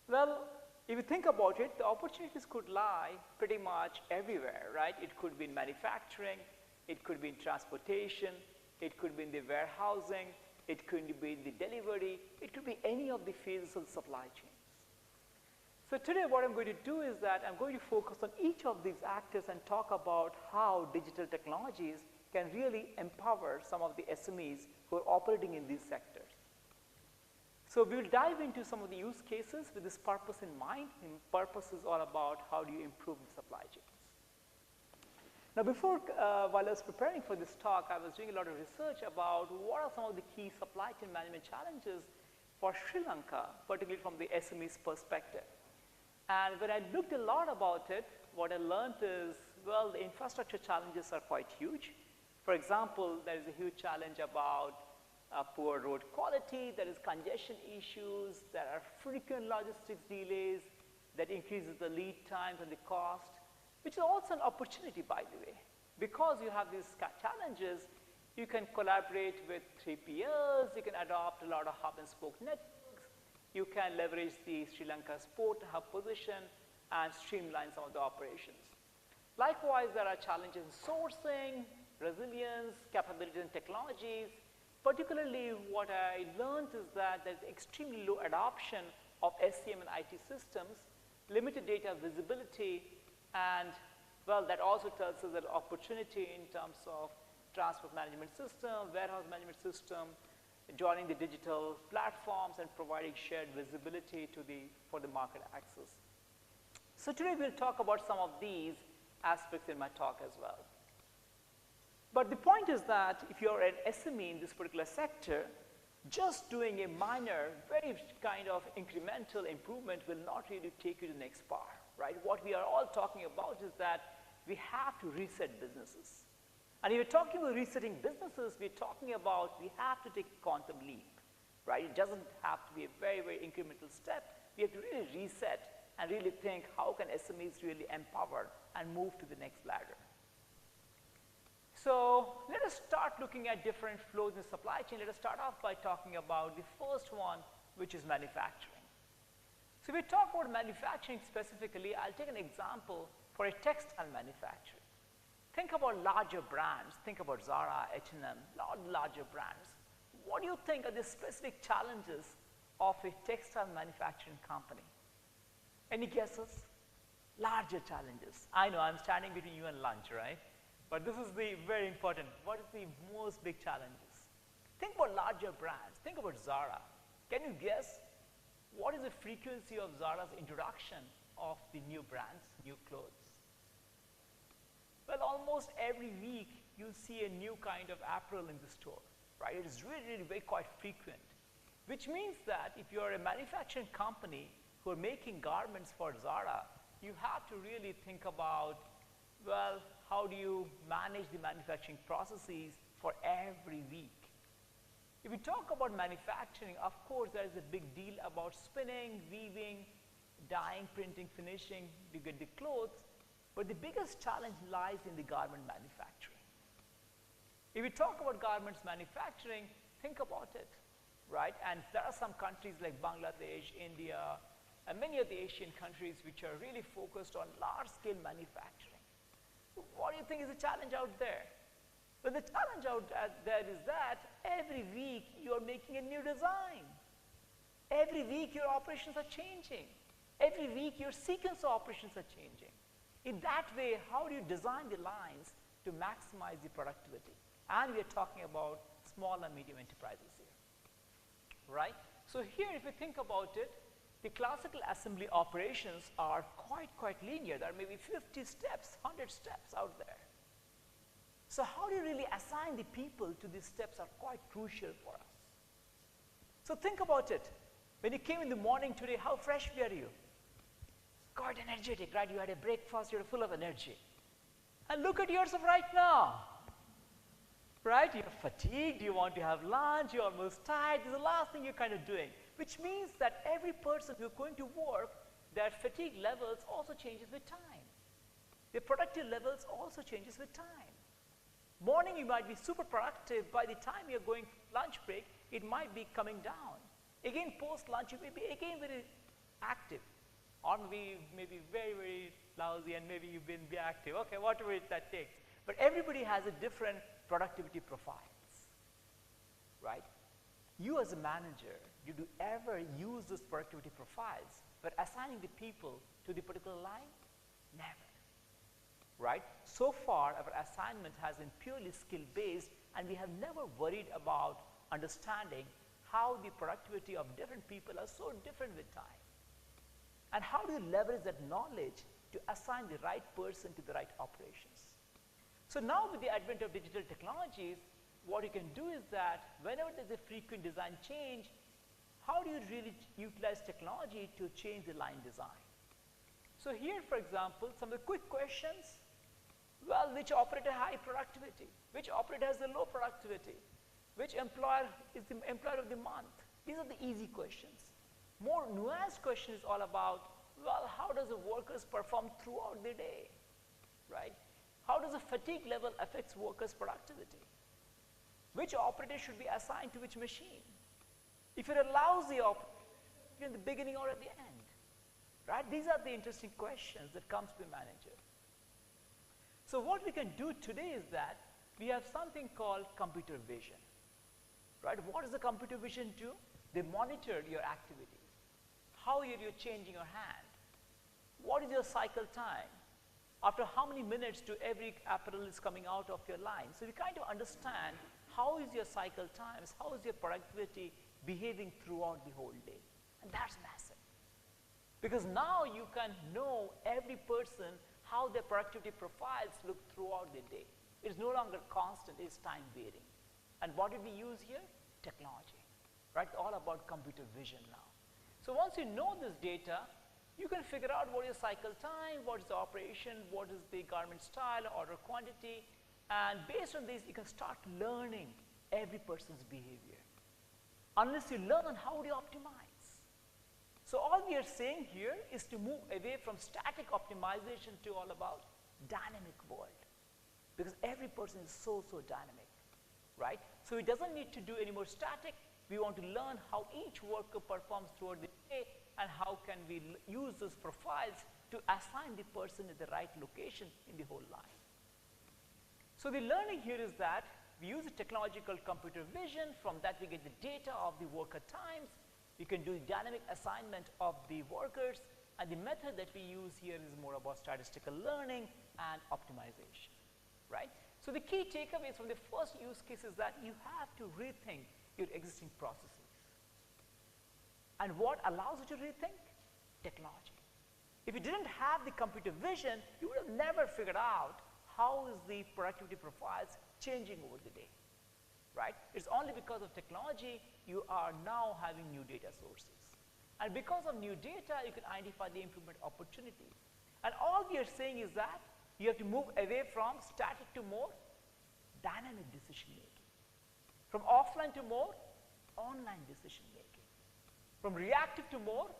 Speaker 17: Well, if you think about it, the opportunities could lie pretty much everywhere, right? It could be in manufacturing, it could be in transportation, it could be in the warehousing, it could be in the delivery, it could be any of the phases of the supply chain. So today what I'm going to do is that I'm going to focus on each of these actors and talk about how digital technologies can really empower some of the SMEs who are operating in these sectors. So we'll dive into some of the use cases with this purpose in mind. And purpose is all about how do you improve the supply chains. Now before, while I was preparing for this talk, I was doing a lot of research about what are some of the key supply chain management challenges for Sri Lanka, particularly from the SME's perspective. And when I looked a lot about it, what I learned is, well, the infrastructure challenges are quite huge. For example, there is a huge challenge about poor road quality, there is congestion issues, there are frequent logistics delays that increases the lead times and the cost, which is also an opportunity, by the way. Because you have these challenges, you can collaborate with 3PLs, you can adopt a lot of hub and spoke networks, you can leverage the Sri Lanka's port hub position and streamline some of the operations. Likewise, there are challenges in sourcing, resilience, capabilities and technologies. Particularly, what I learned is that there's extremely low adoption of SCM and IT systems, limited data visibility, and well, that also tells us an opportunity in terms of transport management system, warehouse management system, joining the digital platforms and providing shared visibility for the market access. So today we'll talk about some of these aspects in my talk as well. But the point is that if you're an SME in this particular sector, just doing a minor, very kind of incremental improvement will not really take you to the next bar, right? What we are all talking about is that we have to reset businesses. And if you're talking about resetting businesses, we're talking about we have to take a quantum leap, right? It doesn't have to be a very, very incremental step. We have to really reset and really think how can SMEs really empower and move to the next ladder. So let us start looking at different flows in the supply chain. Let us start off by talking about the first one, which is manufacturing. So if we talk about manufacturing specifically, I'll take an example for a textile manufacturer. Think about larger brands. Think about Zara, H&M, larger brands. What do you think are the specific challenges of a textile manufacturing company? Any guesses? Larger challenges. I know I'm standing between you and lunch, right? But this is the very important. What is the most big challenges? Think about larger brands. Think about Zara. Can you guess what is the frequency of Zara's introduction of the new brands, new clothes? Well, almost every week you'll see a new kind of apparel in the store, right? It is really, really very quite frequent, which means that if you're a manufacturing company who are making garments for Zara, you have to really think about, well, how do you manage the manufacturing processes for every week? If we talk about manufacturing, of course, there is a big deal about spinning, weaving, dyeing, printing, finishing to get the clothes, but the biggest challenge lies in the garment manufacturing. If we talk about garments manufacturing, think about it, right? And there are some countries like Bangladesh, India, and many of the Asian countries which are really focused on large-scale manufacturing. What do you think is the challenge out there? Well, the challenge out there is that every week you're making a new design. Every week your operations are changing. Every week your sequence of operations are changing. In that way, how do you design the lines to maximize the productivity? And we are talking about small and medium enterprises here, right? So here, if you think about it, the classical assembly operations are quite linear. There are maybe 50 steps, 100 steps out there. So how do you really assign the people to these steps are quite crucial for us. So think about it. When you came in the morning today, how fresh were you? Quite energetic, right? You had a breakfast, you're full of energy. And look at yourself right now. Right? You're fatigued, you want to have lunch, you're almost tired. This is the last thing you're kind of doing. Which means that every person who's going to work, their fatigue levels also changes with time. Their productive levels also changes with time. Morning you might be super productive. By the time you're going lunch break, it might be coming down. Again, post lunch you may be again very active. Or maybe very, very lousy and maybe you've been active. Okay, whatever that takes. But everybody has a different productivity profiles, right? You as a manager, you do ever use those productivity profiles, but assigning the people to the particular line? Never, right? So far, our assignment has been purely skill-based, and we have never worried about understanding how the productivity of different people are so different with time. And how do you leverage that knowledge to assign the right person to the right operations? So now with the advent of digital technologies, what you can do is that whenever there's a frequent design change, how do you really utilize technology to change the line design? So here, for example, some of the quick questions. Well, which operator high productivity? Which operator has the low productivity? Which employer is the employer of the month? These are the easy questions. More nuanced question is all about, well, how does the workers perform throughout the day, right? How does the fatigue level affect workers' productivity? Which operator should be assigned to which machine? If it allows the operator in the beginning or at the end, right? These are the interesting questions that comes to the manager. So what we can do today is that we have something called computer vision, right? What does the computer vision do? They monitor your activities. How you're changing your hand? What is your cycle time? After how many minutes to every apparel is coming out of your line? So we kind of understand how is your cycle times, how is your productivity behaving throughout the whole day. And that's massive. Because now you can know every person how their productivity profiles look throughout the day. It's no longer constant, it's time varying. And what did we use here? Technology, right? All about computer vision now. So once you know this data, you can figure out what is cycle time, what is the operation, what is the garment style, order quantity, and based on this, you can start learning every person's behavior. Unless you learn, how do you optimize? So all we are saying here is to move away from static optimization to all about dynamic world. Because every person is so dynamic, right? So it doesn't need to do any more static. We want to learn how each worker performs throughout the day and how can we use those profiles to assign the person at the right location in the whole line. So the learning here is that we use a technological computer vision. From that we get the data of the worker times. We can do dynamic assignment of the workers, and the method that we use here is more about statistical learning and optimization, right? So the key takeaways from the first use case is that you have to rethink your existing processes. And what allows you to rethink? Technology. If you didn't have the computer vision, you would have never figured out how is the productivity profiles changing over the day, right? It's only because of technology you are now having new data sources. And because of new data, you can identify the improvement opportunities. And all we are saying is that you have to move away from static to more dynamic decision making, from offline to more online decision making, from reactive to more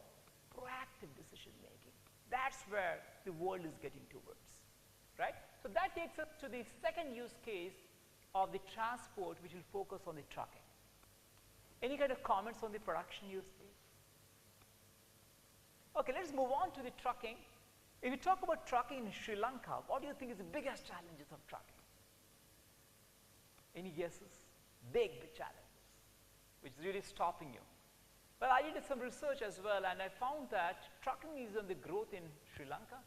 Speaker 17: proactive decision making. That's where the world is getting towards, right? So that takes us to the second use case of the transport, which will focus on the trucking. Any kind of comments on the production use case? Okay, let's move on to the trucking. If you talk about trucking in Sri Lanka, what do you think is the biggest challenges of trucking? Any guesses? Big challenges, which is really stopping you. Well, I did some research as well, and I found that trucking is on the growth in Sri Lanka.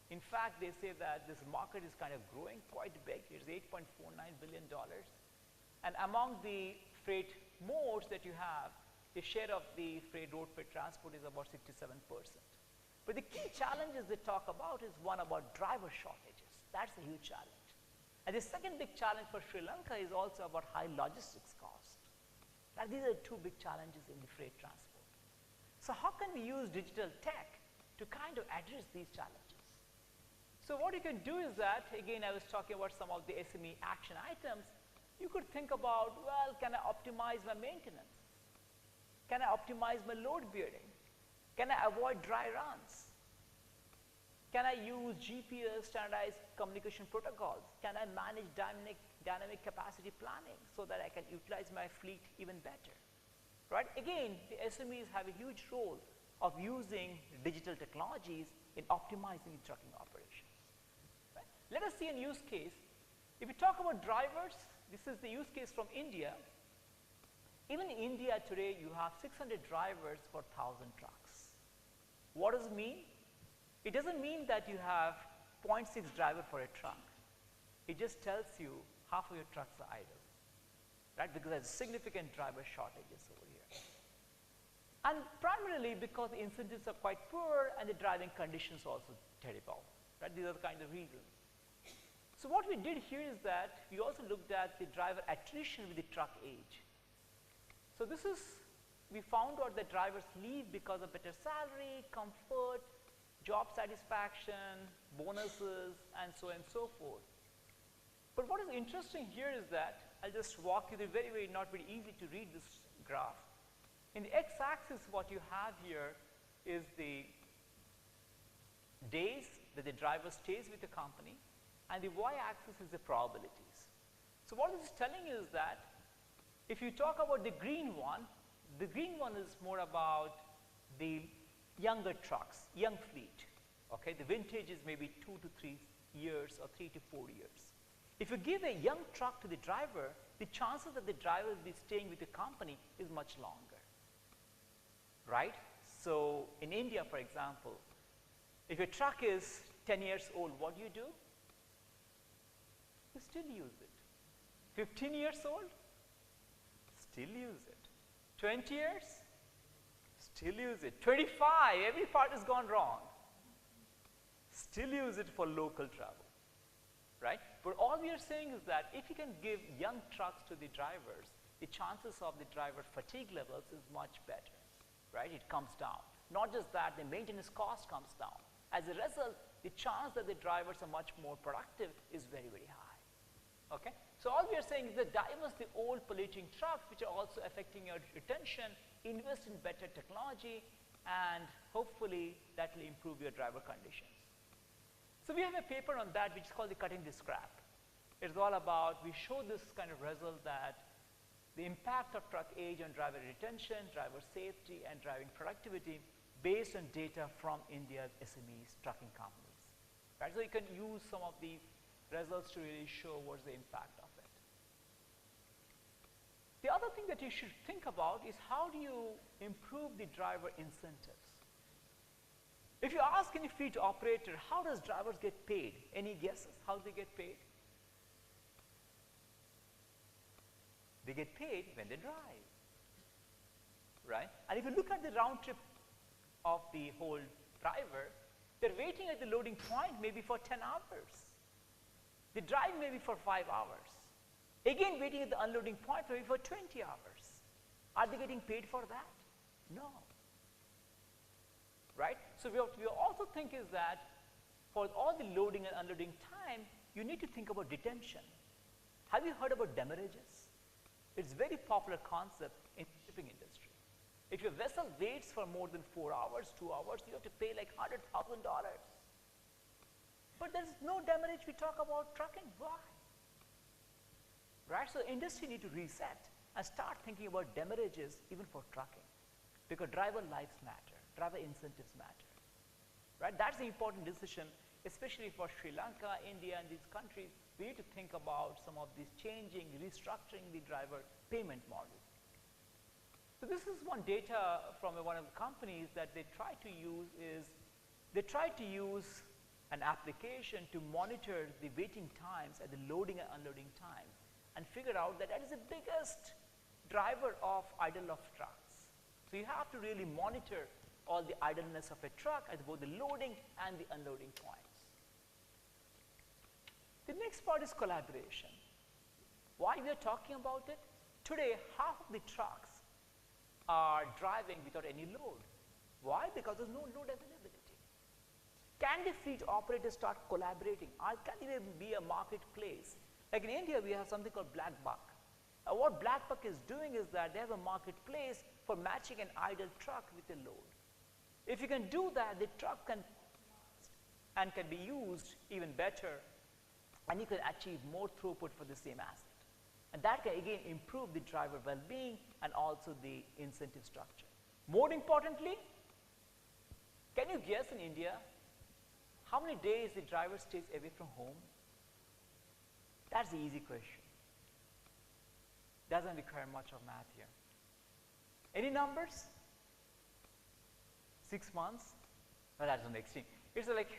Speaker 17: In fact, they say that this market is kind of growing quite big. It's $8.49 billion. And among the freight modes that you have, the share of the road freight transport is about 67%. But the key challenges they talk about is one about driver shortages. That's a huge challenge. And the second big challenge for Sri Lanka is also about high logistics cost. And these are two big challenges in the freight transport. So how can we use digital tech to kind of address these challenges? So what you can do is that, again, I was talking about some of the SME action items. You could think about, well, can I optimize my maintenance? Can I optimize my load bearing? Can I avoid dry runs? Can I use GPS standardized communication protocols? Can I manage dynamic capacity planning so that I can utilize my fleet even better? Right? Again, the SMEs have a huge role of using digital technologies in optimizing the trucking operations. Right? Let us see a use case. If we talk about drivers, this is the use case from India. Even in India today, you have 600 drivers for 1,000 trucks. What does it mean? It doesn't mean that you have 0.6 driver for a truck. It just tells you half of your trucks are idle, right? Because there's significant driver shortages over here. And primarily because the incentives are quite poor and the driving conditions are also terrible, right? These are the kind of reasons. So what we did here is that we also looked at the driver attrition with the truck age. So this is, we found out that drivers leave because of better salary, comfort, job satisfaction, bonuses, and so forth. But what is interesting here is that, I'll just walk you through not very easy to read this graph. In the x-axis, what you have here is the days that the driver stays with the company, and the y-axis is the probabilities. So what this is telling you is that if you talk about the green one is more about the younger trucks, young fleet. Okay, the vintage is maybe 2 to 3 years or 3 to 4 years. If you give a young truck to the driver, the chances that the driver will be staying with the company is much longer, right? So in India, for example, if your truck is 10 years old, what do? You still use it. 15 years old, still use it. 20 years, still use it. 25, every part has gone wrong. Still use it for local travel, right? But all we are saying is that if you can give young trucks to the drivers, the chances of the driver fatigue levels is much better, right? It comes down. Not just that, the maintenance cost comes down. As a result, the chance that the drivers are much more productive is very, very high, okay? So all we are saying is that divest the old polluting trucks, which are also affecting your retention, invest in better technology, and hopefully that will improve your driver conditions. So we have a paper on that which is called the cutting the scrap. It's all about, we show this kind of result that the impact of truck age on driver retention, driver safety, and driving productivity based on data from India's SMEs, trucking companies, right? So you can use some of these results to really show what's the impact of it. The other thing that you should think about is how do you improve the driver incentives? If you ask any fleet operator, how does drivers get paid? Any guesses how they get paid? They get paid when they drive, right? And if you look at the round trip of the whole driver, they're waiting at the loading point maybe for 10 hours. They drive maybe for 5 hours. Again, waiting at the unloading point maybe for 20 hours. Are they getting paid for that? No. Right? So what we also think is that for all the loading and unloading time, you need to think about detention. Have you heard about demurrages? It's a very popular concept in the shipping industry. If your vessel waits for more than 4 hours, 2 hours, you have to pay like $100,000. But there's no demurrage we talk about trucking. Why? Right? So industry need to reset and start thinking about demurrages even for trucking, because driver lives matter. Driver incentives matter, right? That's the important decision, especially for Sri Lanka, India, and these countries. We need to think about some of these changing, restructuring the driver payment model. So this is one data from one of the companies that they try to use an application to monitor the waiting times at the loading and unloading times and figure out that is the biggest driver of idle of trucks. So you have to really monitor all the idleness of a truck at both the loading and the unloading points. The next part is collaboration. Why we are talking about it? Today, half of the trucks are driving without any load. Why? Because there's no load availability. Can the fleet operators start collaborating? Can there be a marketplace? Like in India, we have something called Black Buck. What Black Buck is doing is that they have a marketplace for matching an idle truck with a load. If you can do that, the truck can be used even better, and you can achieve more throughput for the same asset. And that can again improve the driver well-being and also the incentive structure. More importantly, can you guess in India how many days the driver stays away from home? That's the easy question. Doesn't require much of math here. Any numbers? 6 months? No, that's on the extreme. It's like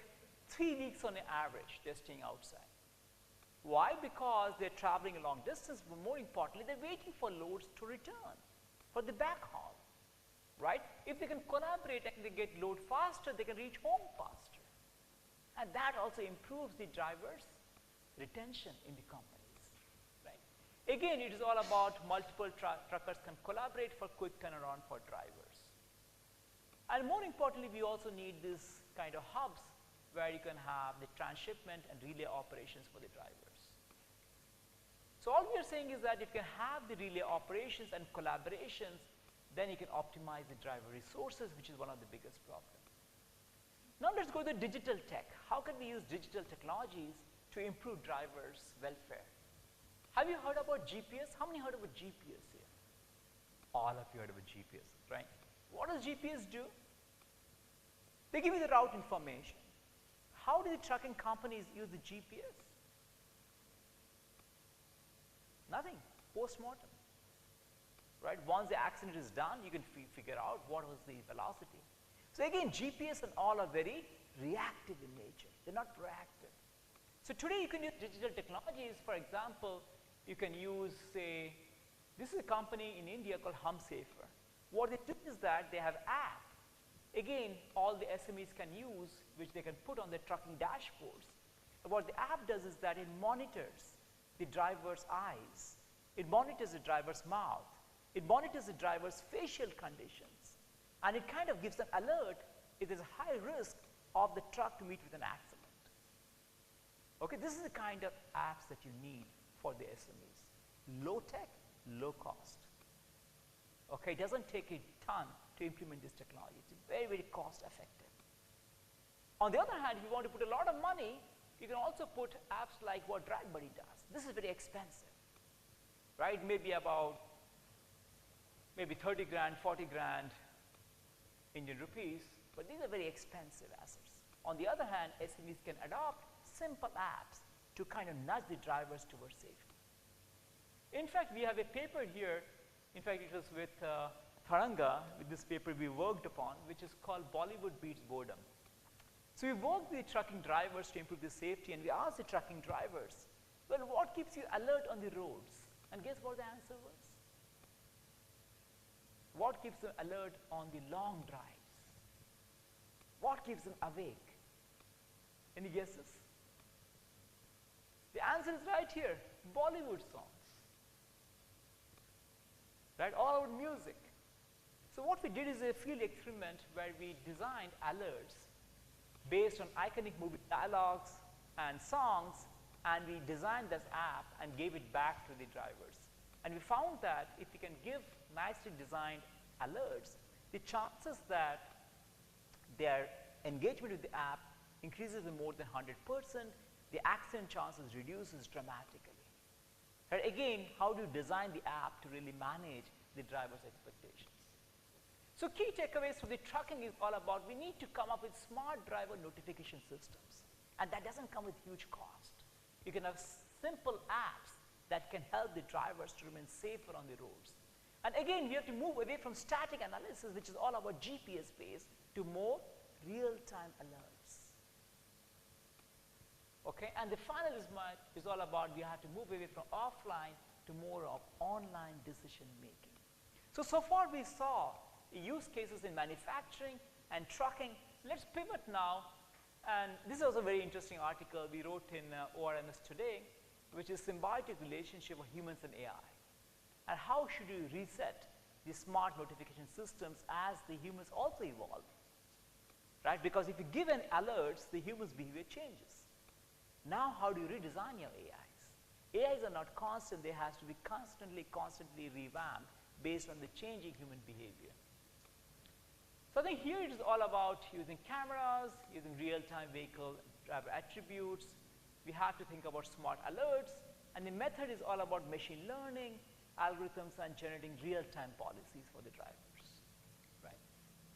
Speaker 17: 3 weeks on an average they're staying outside. Why? Because they're traveling a long distance, but more importantly, they're waiting for loads to return for the backhaul, right? If they can collaborate and they get load faster, they can reach home faster. And that also improves the drivers' retention in the companies, right? Again, it is all about multiple truckers can collaborate for quick turnaround for drivers. And more importantly, we also need this kind of hubs where you can have the transshipment and relay operations for the drivers. So all we are saying is that if you can have the relay operations and collaborations, then you can optimize the driver resources, which is one of the biggest problems. Now let's go to digital tech. How can we use digital technologies to improve drivers' welfare? Have you heard about GPS? How many heard about GPS here? All of you heard about GPS, right? What does GPS do? They give you the route information. How do the trucking companies use the GPS? Nothing. Post-mortem. Right? Once the accident is done, you can figure out what was the velocity. So again, GPS and all are very reactive in nature. They're not proactive. So today you can use digital technologies. For example, you can use, say, this is a company in India called HumSafer. What they do is that they have app. Again, all the SMEs can use, which they can put on their trucking dashboards. And what the app does is that it monitors the driver's eyes. It monitors the driver's mouth. It monitors the driver's facial conditions. And it kind of gives an alert if there's a high risk of the truck to meet with an accident. Okay, this is the kind of apps that you need for the SMEs. Low tech, low cost. Okay, it doesn't take a ton to implement this technology. It's very, very cost effective. On the other hand, if you want to put a lot of money, you can also put apps like what DragBuddy does. This is very expensive, right? Maybe about 30 grand, 40 grand Indian rupees, but these are very expensive assets. On the other hand, SMEs can adopt simple apps to kind of nudge the drivers towards safety. In fact, we have a paper here. In fact, it was with Tharanga, with this paper we worked upon, which is called Bollywood Beats Boredom. So we worked with the trucking drivers to improve the safety, and we asked the trucking drivers, well, what keeps you alert on the roads? And guess what the answer was? What keeps them alert on the long drives? What keeps them awake? Any guesses? The answer is right here, Bollywood songs. Right, all about music. So what we did is a field experiment where we designed alerts based on iconic movie dialogues and songs, and we designed this app and gave it back to the drivers. And we found that if you can give nicely designed alerts, the chances that their engagement with the app increases by more than 100%, the accident chances reduces dramatically. Right? Again, how do you design the app to really manage the driver's expectations? So key takeaways for the trucking is all about we need to come up with smart driver notification systems, and that doesn't come with huge cost. You can have simple apps that can help the drivers to remain safer on the roads. And again, we have to move away from static analysis, which is all about GPS based, to more real-time alerts. Okay, and the final is all about we have to move away from offline to more of online decision making. So far we saw use cases in manufacturing and trucking. Let's pivot now, and this was a very interesting article we wrote in ORMS today, which is symbiotic relationship of humans and AI. And how should you reset the smart notification systems as the humans also evolve, right? Because if you give an alerts, the human's behavior changes. Now, how do you redesign your AIs? AIs are not constant, they have to be constantly revamped based on the changing human behavior. So I think here it is all about using cameras, using real-time vehicle driver attributes. We have to think about smart alerts, and the method is all about machine learning, algorithms, and generating real-time policies for the drivers, right?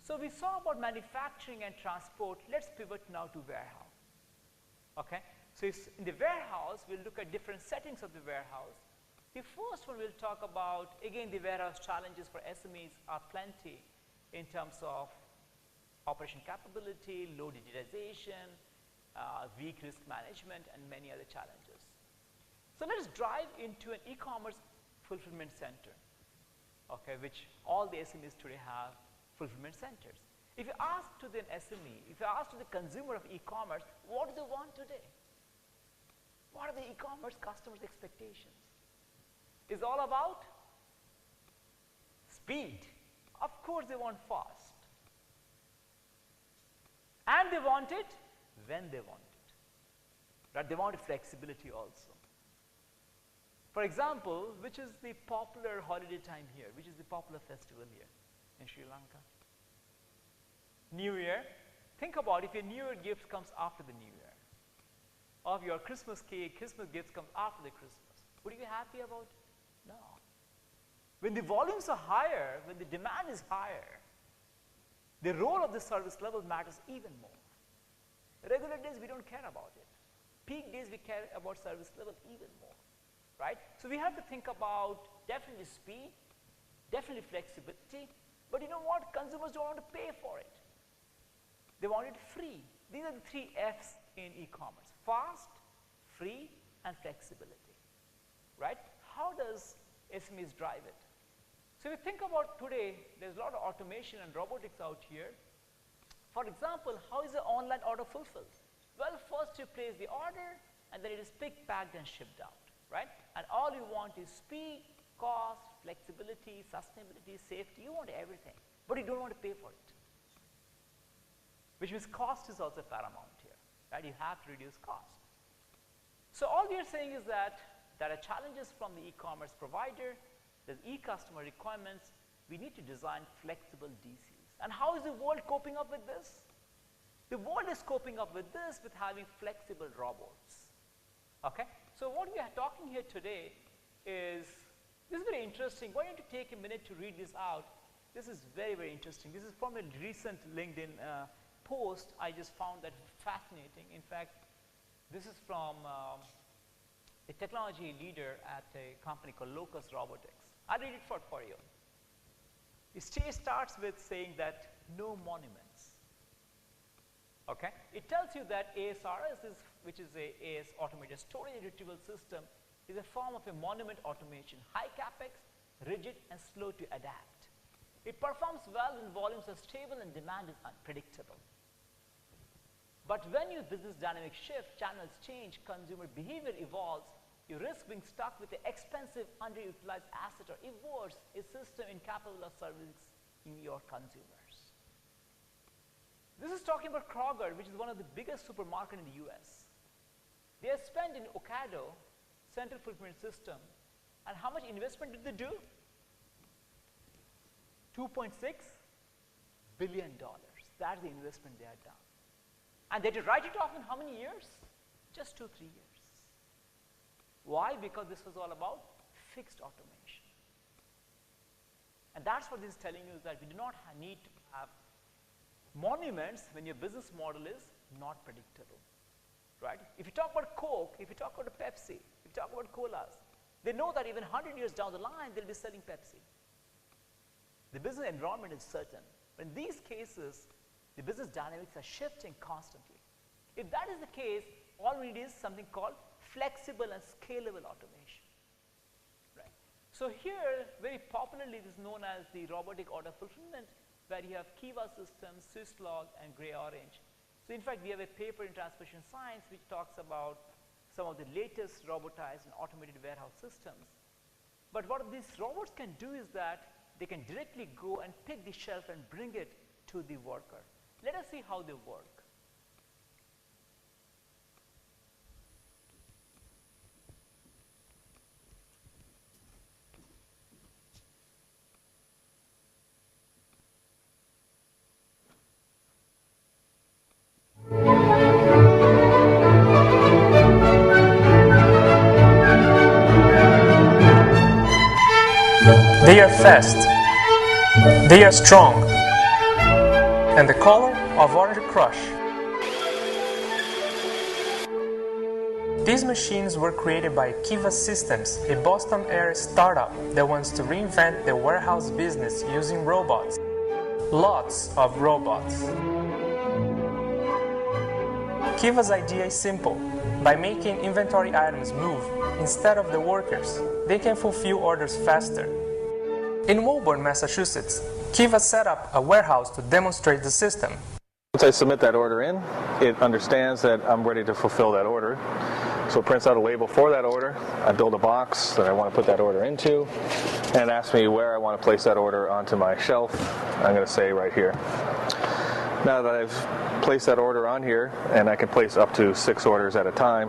Speaker 17: So we saw about manufacturing and transport. Let's pivot now to warehouse, okay? So in the warehouse, we'll look at different settings of the warehouse. The first one we'll talk about, again, the warehouse challenges for SMEs are plenty in terms of operation capability, low digitization, weak risk management, and many other challenges. So let us drive into an e-commerce fulfillment center, okay, which all the SMEs today have fulfillment centers. If you ask to the SME, if you ask to the consumer of e-commerce, what do they want today? What are the e-commerce customers' expectations? It's all about speed. Of course they want fast. And they want it when they want it. Right? They want flexibility also. For example, which is the popular holiday time here? Which is the popular festival here in Sri Lanka? New Year. Think about if your New Year gift comes after the New Year. Or if your Christmas cake, Christmas gifts come after the Christmas. Would you be happy about it? No. When the volumes are higher, when the demand is higher, the role of the service level matters even more. Regular days, we don't care about it. Peak days, we care about service level even more, right? So we have to think about definitely speed, definitely flexibility, but you know what? Consumers don't want to pay for it. They want it free. These are the 3 F's in e-commerce: fast, free, and flexibility, right? How does SMEs drive it? So if you think about today, there's a lot of automation and robotics out here. For example, how is the online order fulfilled? Well, first you place the order, and then it is picked, packed, and shipped out, right? And all you want is speed, cost, flexibility, sustainability, safety. You want everything, but you don't want to pay for it, which means cost is also paramount here, right? You have to reduce cost. So all we are saying is that there are challenges from the e-commerce provider, there's e-customer requirements. We need to design flexible DCs. And how is the world coping up with this? The world is coping up with this with having flexible robots. Okay? So what we are talking here today is, this is very interesting. Why don't you take a minute to read this out? This is very, very interesting. This is from a recent LinkedIn post. I just found that fascinating. In fact, this is from a technology leader at a company called Locus Robotics. I'll read it for you. It starts with saying that no monuments. Okay? It tells you that ASRS, which is a AS automated storage retrieval system, is a form of a monument automation, high capex, rigid, and slow to adapt. It performs well when volumes are stable and demand is unpredictable. But when your business dynamics shift, channels change, consumer behavior evolves, you risk being stuck with an expensive, underutilized asset, or even worse, a system incapable of servicing your consumers. This is talking about Kroger, which is one of the biggest supermarkets in the US. They have spent in Ocado, central fulfillment system, and how much investment did they do? $2.6 billion. That's the investment they have done. And they had to write it off in how many years? Just 2-3 years. Why? Because this was all about fixed automation. And that's what this is telling you, is that we do not need to have monuments when your business model is not predictable, right? If you talk about Coke, if you talk about Pepsi, if you talk about colas, they know that even 100 years down the line, they'll be selling Pepsi. The business environment is certain. But in these cases, the business dynamics are shifting constantly. If that is the case, all we need is something called flexible and scalable automation, right? So here, very popularly, this is known as the robotic order fulfillment, where you have Kiva systems, Swisslog, and Gray Orange. So in fact, we have a paper in Transportation Science which talks about some of the latest robotized and automated warehouse systems. But what these robots can do is that they can directly go and pick the shelf and bring it to the worker. Let us see how they work.
Speaker 18: They are fast, they are strong, and the color of Orange Crush. These machines were created by Kiva Systems, a Boston area startup that wants to reinvent the warehouse business using robots. Lots of robots. Kiva's idea is simple. By making inventory items move instead of the workers, they can fulfill orders faster. In Woburn, Massachusetts, Kiva set up a warehouse to demonstrate the system.
Speaker 19: Once I submit that order in, it understands that I'm ready to fulfill that order. So it prints out a label for that order. I build a box that I want to put that order into, and asks me where I want to place that order onto my shelf. I'm going to say right here. Now that I've placed that order on here, and I can place up to 6 orders at a time,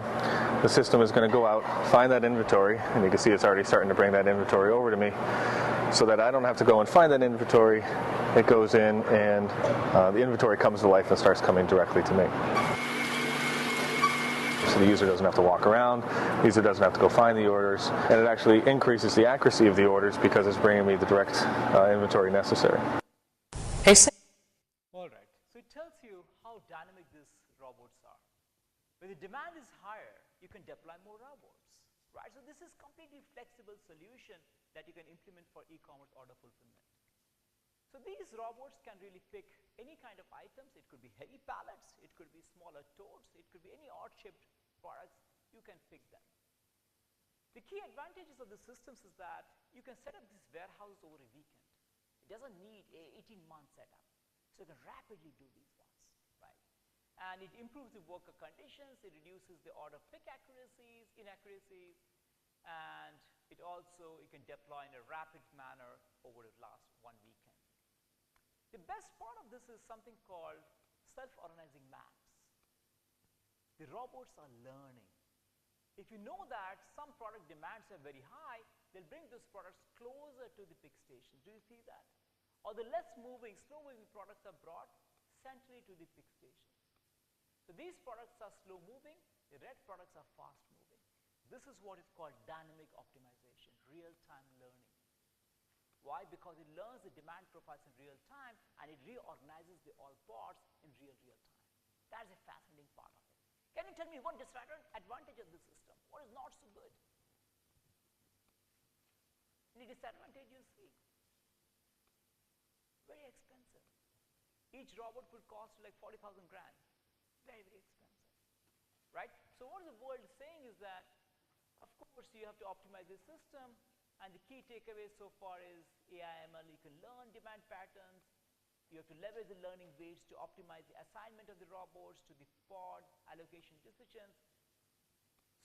Speaker 19: the system is going to go out, find that inventory, and you can see it's already starting to bring that inventory over to me, so that I don't have to go and find that inventory. It goes in, and the inventory comes to life and starts coming directly to me. So the user doesn't have to walk around, the user doesn't have to go find the orders, and it actually increases the accuracy of the orders because it's bringing me the direct inventory necessary.
Speaker 18: Hey,
Speaker 17: all right, so it tells you how dynamic these robots are. When the demand is higher, you can deploy more robots, right? So this is completely flexible solution that you can implement for e-commerce order fulfillment. So these robots can really pick any kind of items. It could be heavy pallets, it could be smaller totes, it could be any odd-shaped products. You can pick them. The key advantages of the systems is that you can set up this warehouse over a weekend. It doesn't need a 18-month setup. So you can rapidly do these ones, right? And it improves the worker conditions, it reduces the order pick inaccuracies, and it also, you can deploy in a rapid manner over the last 1 weekend. The best part of this is something called self-organizing maps. The robots are learning. If you know that some product demands are very high, they'll bring those products closer to the pick station. Do you see that? Or the less moving, slow moving products are brought centrally to the pick station. So these products are slow moving, the red products are fast moving. This is what is called dynamic optimization, real-time learning. Why? Because it learns the demand profiles in real time and it reorganizes the all parts in real time. That's a fascinating part of it. Can you tell me one disadvantage of the system? What is not so good? Any disadvantage you see? Very expensive. Each robot could cost like 40,000 grand. Very, very expensive, right? So what the world is saying is that, of course, you have to optimize the system, and the key takeaway so far is AI/ML, you can learn demand patterns, you have to leverage the learning weights to optimize the assignment of the robots to the pod allocation decisions.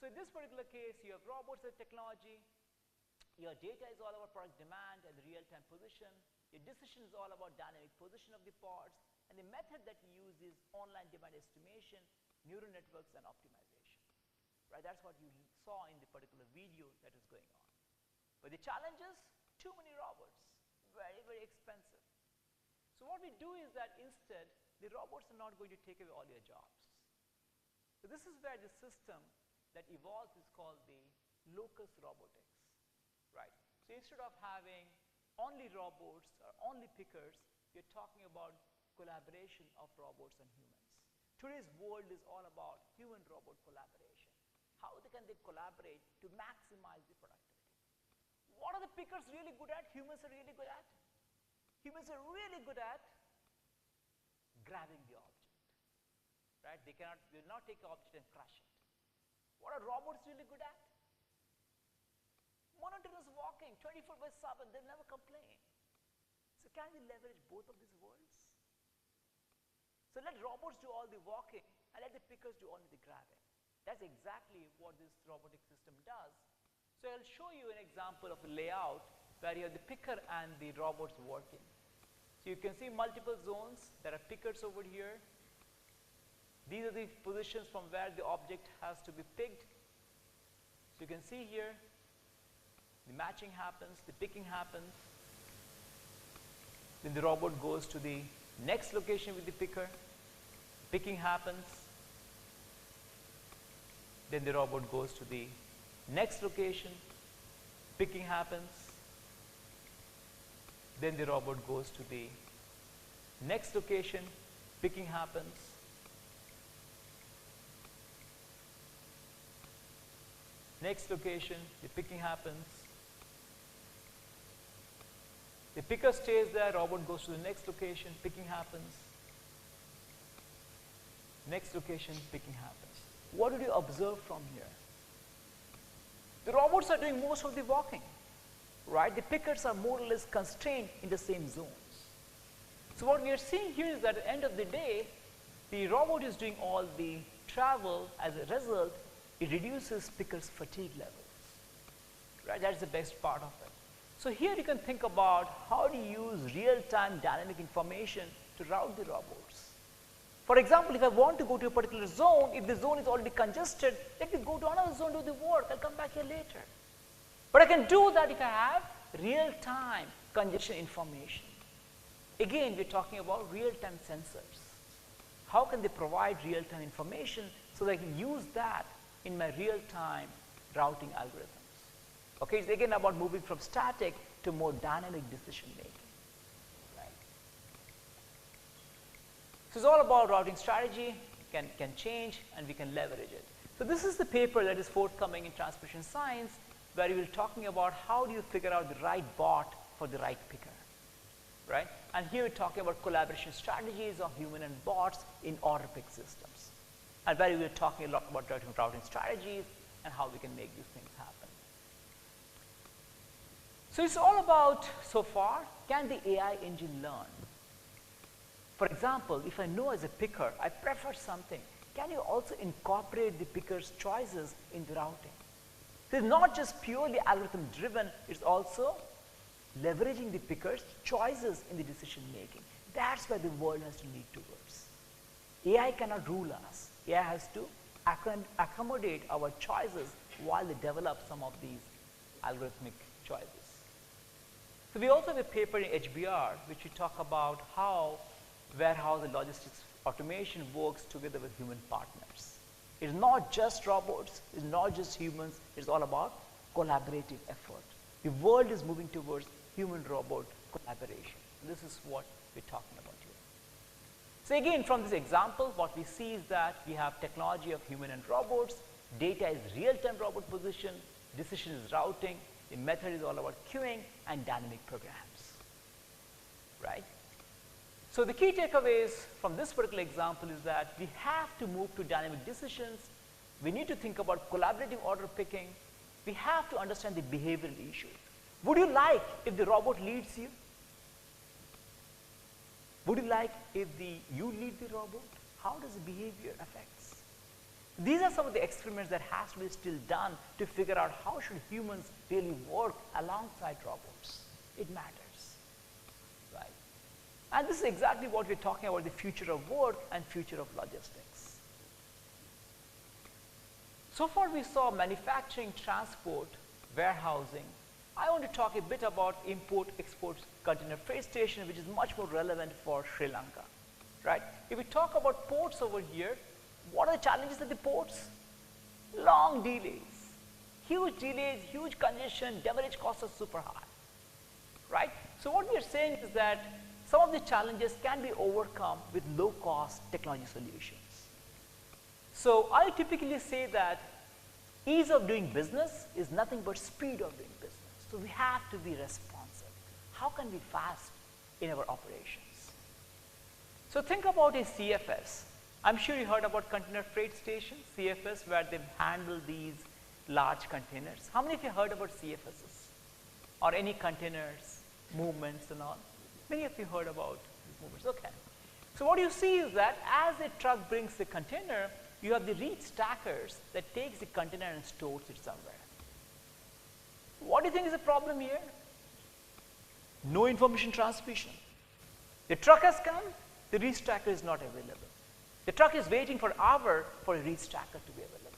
Speaker 17: So in this particular case, you have robots as technology, your data is all about product demand and the real-time position, your decision is all about dynamic position of the pods, and the method that we use is online demand estimation, neural networks, and optimization. Right? That's what you saw in the particular video that is going on. But the challenge is too many robots, very, very expensive. So what we do is that instead, the robots are not going to take away all your jobs. So this is where the system that evolves is called the locus robotics, right? So instead of having only robots or only pickers, we're talking about collaboration of robots and humans. Today's world is all about human-robot collaboration. How can they collaborate to maximize the productivity? What are the pickers really good at? Humans are really good at? Humans are really good at grabbing the object, right? They will not take the object and crush it. What are robots really good at? Monotonous walking, 24/7, they'll never complain. So can we leverage both of these worlds? So let robots do all the walking and let the pickers do only the grabbing. That's exactly what this robotic system does. So I'll show you an example of a layout where you have the picker and the robots working. So you can see multiple zones. There are pickers over here. These are the positions from where the object has to be picked. So you can see here, the matching happens, the picking happens. Then the robot goes to the next location with the picker. Picking happens. Then the robot goes to the next location. Picking happens. Then the robot goes to the next location. Picking happens. Next location, the picking happens. The picker stays there, robot goes to the next location, picking happens. Next location, picking happens. What did you observe from here? The robots are doing most of the walking, right? The pickers are more or less constrained in the same zones. So what we are seeing here is that at the end of the day, the robot is doing all the travel. As a result, it reduces pickers' fatigue levels, right? That's the best part of it. So here you can think about how do you use real-time dynamic information to route the robots. For example, if I want to go to a particular zone, if the zone is already congested, let me go to another zone, do the work, I'll come back here later. But I can do that if I have real-time congestion information. Again, we're talking about real-time sensors. How can they provide real-time information so that I can use that in my real-time routing algorithms? Okay, it's again about moving from static to more dynamic decision making. Right? So it's all about routing strategy, can change, and we can leverage it. So this is the paper that is forthcoming in Transportation Science, where we will be talking about how do you figure out the right bot for the right picker. Right? And here we're talking about collaboration strategies of human and bots in order pick systems. And where we're talking a lot about routing strategies and how we can make these things happen. So it's all about, so far, can the AI engine learn? For example, if I know as a picker, I prefer something, can you also incorporate the picker's choices in the routing? It's not just purely algorithm driven, it's also leveraging the picker's choices in the decision making. That's where the world has to lead towards. AI cannot rule us. AI has to accommodate our choices while they develop some of these algorithmic choices. So we also have a paper in HBR which we talk about how warehouse and logistics automation works together with human partners. It's not just robots, it's not just humans, it's all about collaborative effort. The world is moving towards human-robot collaboration. This is what we're talking about here. So again, from this example, what we see is that we have technology of human and robots, data is real-time robot position, decision is routing, the method is all about queuing and dynamic programs, right? So the key takeaways from this particular example is that we have to move to dynamic decisions, we need to think about collaborative order picking, we have to understand the behavioral issue. Would you like if the robot leads you? Would you like if you lead the robot? How does the behavior affect? These are some of the experiments that has to be still done to figure out how should humans really work alongside robots. It matters, right? And this is exactly what we're talking about, the future of work and future of logistics. So far we saw manufacturing, transport, warehousing. I want to talk a bit about import-export container freight station, which is much more relevant for Sri Lanka, right? If we talk about ports over here, what are the challenges at the ports? Long delays, huge congestion, demurrage costs are super high, right? So what we are saying is that some of the challenges can be overcome with low-cost technology solutions. So I typically say that ease of doing business is nothing but speed of doing business. So we have to be responsive. How can we be fast in our operations? So think about a CFS. I'm sure you heard about container freight stations, CFS, where they handle these large containers. How many of you heard about CFSs? Or any containers, movements and all? Many of you heard about these movements, okay. So what you see is that as a truck brings the container, you have the reach stackers that takes the container and stores it somewhere. What do you think is the problem here? No information transmission. The truck has come, the reach stacker is not available. The truck is waiting for an hour for a reach stacker to be available.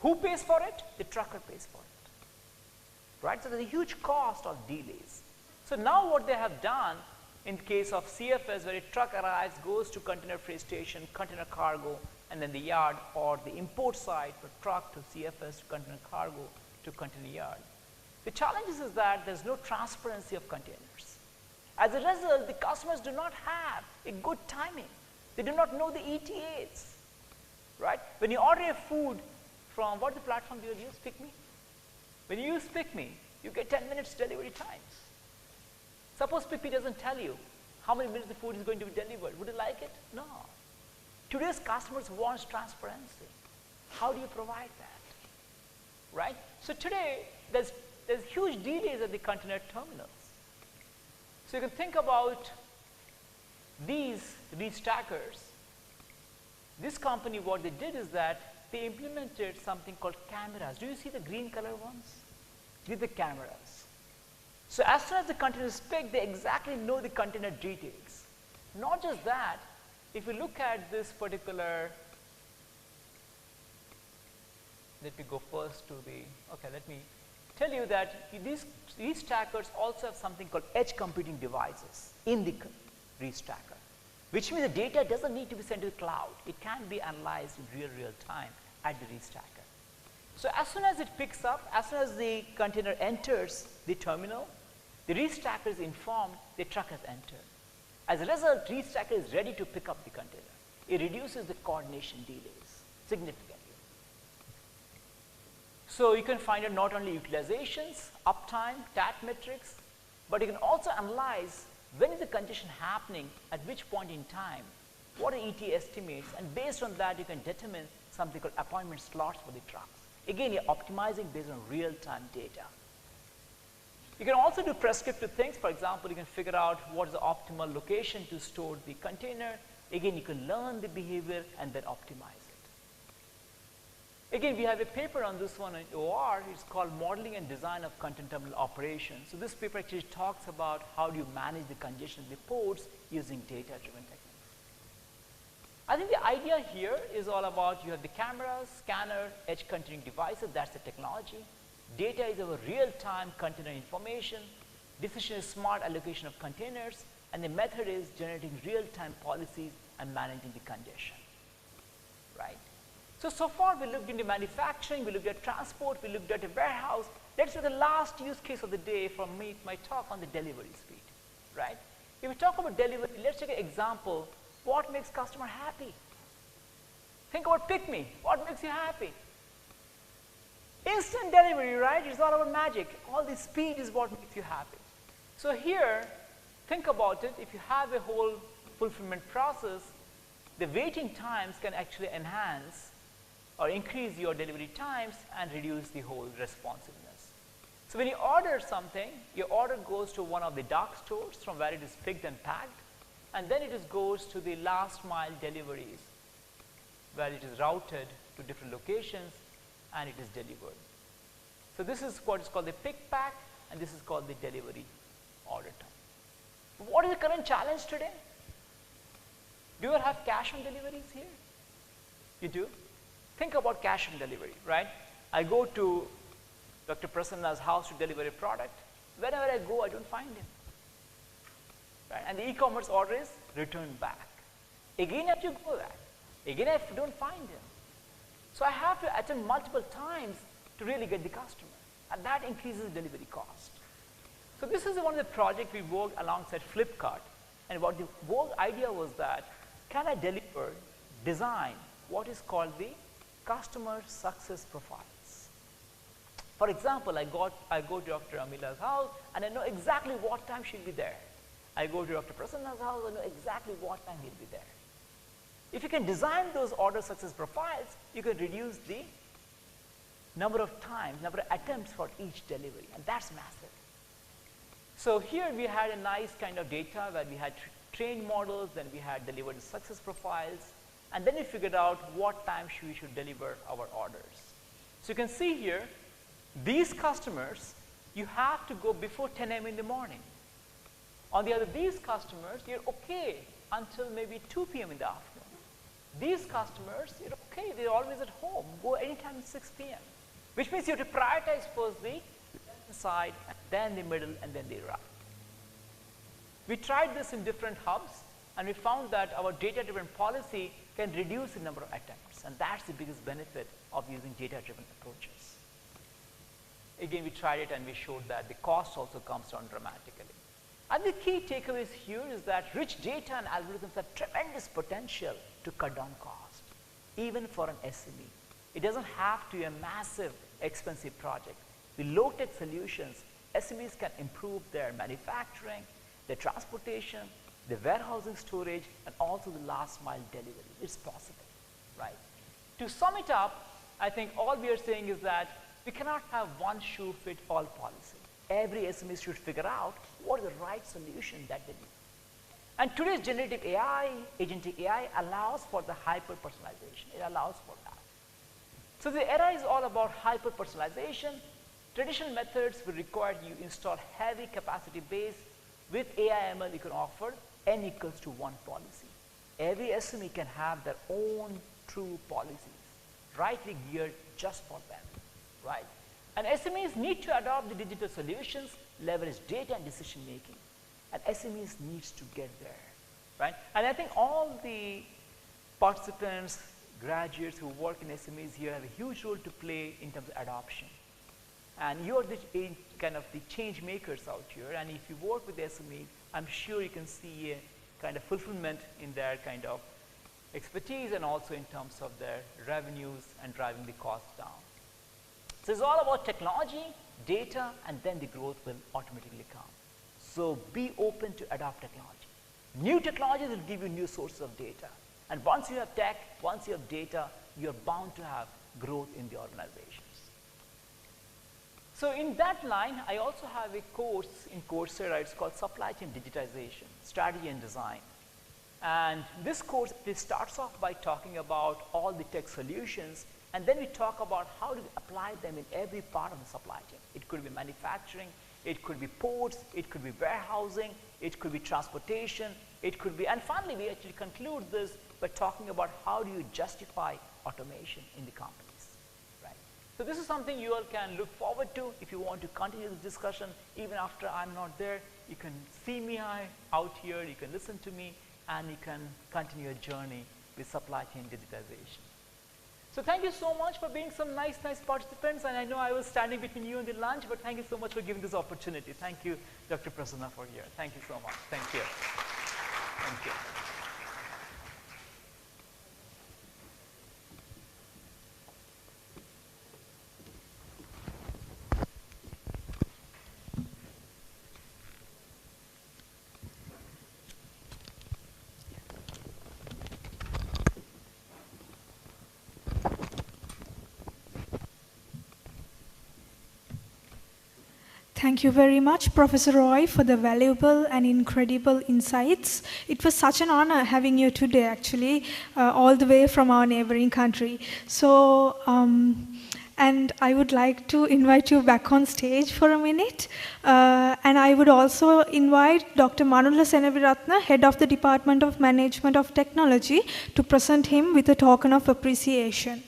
Speaker 17: Who pays for it? The trucker pays for it. Right? So there's a huge cost of delays. So now what they have done in case of CFS, where a truck arrives, goes to container freight station, container cargo, and then the yard, or the import side for truck to CFS to container cargo to container yard. The challenge is that there's no transparency of containers. As a result, the customers do not have a good timing. They do not know the ETAs, right? When you order a food from, what's the platform you use, PickMe? When you use PickMe, you get 10 minutes delivery times. Suppose PickMe doesn't tell you how many minutes the food is going to be delivered. Would you like it? No. Today's customers want transparency. How do you provide that? Right? So today, there's huge delays at the container terminals. So you can think about these stackers. This company, what they did is that they implemented something called cameras. Do you see the green color ones? These are the cameras. So as soon as the container is picked, they exactly know the container details. Not just that, if you look at this particular, let me go first to the, okay, let me tell you that these stackers also have something called edge computing devices in the restacker, which means the data doesn't need to be sent to the cloud. It can be analyzed in real time at the restacker. So as soon as it picks up, as soon as the container enters the terminal, the restacker is informed the truck has entered. As a result, restacker is ready to pick up the container. It reduces the coordination delays significantly. So you can find out not only utilizations, uptime, TAT metrics, but you can also analyze when is the congestion happening, at which point in time, what are ETA estimates, and based on that you can determine something called appointment slots for the trucks. Again, you're optimizing based on real-time data. You can also do prescriptive things. For example, you can figure out what is the optimal location to store the container. Again, you can learn the behavior and then optimize it. Again, we have a paper on this one in OR. It's called Modeling and Design of Content Terminal Operations. So this paper actually talks about how do you manage the congestion of the ports using data-driven techniques. I think the idea here is all about you have the cameras, scanner, edge containing devices. That's the technology. Data is our real-time container information. Decision is smart allocation of containers. And the method is generating real-time policies and managing the congestion, right? So far we looked into manufacturing, we looked at transport, we looked at a warehouse. Let's do the last use case of the day from me, my talk on the delivery speed, right? If we talk about delivery, let's take an example. What makes customer happy? Think about Pick Me. What makes you happy? Instant delivery, right? It's all about magic. All the speed is what makes you happy. So here, think about it. If you have a whole fulfillment process, the waiting times can actually enhance or increase your delivery times and reduce the whole responsiveness. So when you order something, your order goes to one of the dark stores from where it is picked and packed, and then it goes to the last mile deliveries where it is routed to different locations and it is delivered. So this is what is called the pick pack, and this is called the delivery order time. What is the current challenge today? Do you have cash on deliveries here? You do? Think about cash on delivery, right? I go to Dr. Prasanna's house to deliver a product. Whenever I go, I don't find him. Right? And the e-commerce order is returned back. Again, I have to go back. Again, I don't find him. So I have to attend multiple times to really get the customer, and that increases the delivery cost. So this is one of the projects we worked alongside Flipkart, and what the whole idea was that, can I deliver, design what is called the customer success profiles? For example, I go to Dr. Amila's house, and I know exactly what time she'll be there. I go to Dr. Prasanna's house, I know exactly what time he'll be there. If you can design those order success profiles, you can reduce the number of times, number of attempts for each delivery, and that's massive. So here we had a nice kind of data where we had trained models, then we had delivered success profiles, and then we figured out what time we should deliver our orders. So you can see here, these customers, you have to go before 10 a.m. in the morning. On the other, these customers, you're okay until maybe 2 p.m. in the afternoon. These customers, you're okay, they're always at home, go anytime at 6 p.m. Which means you have to prioritize first the left side, and then the middle, and then the right. We tried this in different hubs, and we found that our data-driven policy can reduce the number of attempts, and that's the biggest benefit of using data-driven approaches. Again, we tried it and we showed that the cost also comes down dramatically. And the key takeaways here is that rich data and algorithms have tremendous potential to cut down cost, even for an SME. It doesn't have to be a massive, expensive project. With low-tech solutions, SMEs can improve their manufacturing, their transportation, the warehousing storage, and also the last mile delivery. It's possible, right? To sum it up, I think all we are saying is that we cannot have one shoe fit all policy. Every SME should figure out what is the right solution that they need. And today's generative AI, agentic AI, allows for the hyper-personalization. It allows for that. So the era is all about hyper-personalization. Traditional methods will require you install heavy capacity base. With AI/ML, you can offer n equals to 1 policy. every SME can have their own true policies, rightly geared just for them, right? And SMEs need to adopt the digital solutions, leverage data and decision making, and SMEs needs to get there, right? And I think all the participants, graduates who work in SMEs here have a huge role to play in terms of adoption. And you're the kind of the change makers out here, and if you work with the SME, I'm sure you can see a kind of fulfillment in their kind of expertise and also in terms of their revenues and driving the costs down. So it's all about technology, data, and then the growth will automatically come. So be open to adopt technology. New technologies will give you new sources of data. And once you have tech, once you have data, you're bound to have growth in the organizations. So in that line, I also have a course in Coursera. It's called Supply Chain Digitization, Strategy and Design. And this course, it starts off by talking about all the tech solutions, and then we talk about how to apply them in every part of the supply chain. It could be manufacturing, it could be ports, it could be warehousing, it could be transportation, it could be, and finally we actually conclude this by talking about how do you justify automation in the companies, right? So this is something you all can look forward to if you want to continue this discussion. Even after I'm not there, you can see me out here, you can listen to me, and you can continue your journey with supply chain digitization. So thank you so much for being some nice participants, and I know I was standing between you and the lunch, but thank you so much for giving this opportunity. Thank you, Dr. Prasanna, for here. Thank you so much. Thank you. Thank you.
Speaker 2: Thank you very much, Professor Roy, for the valuable and incredible insights. It was such an honor having you today, actually, all the way from our neighboring country. So, and I would like to invite you back on stage for a minute. And I would also invite Dr. Manula Senaviratna, Head of the Department of Management of Technology, to present him with a token of appreciation.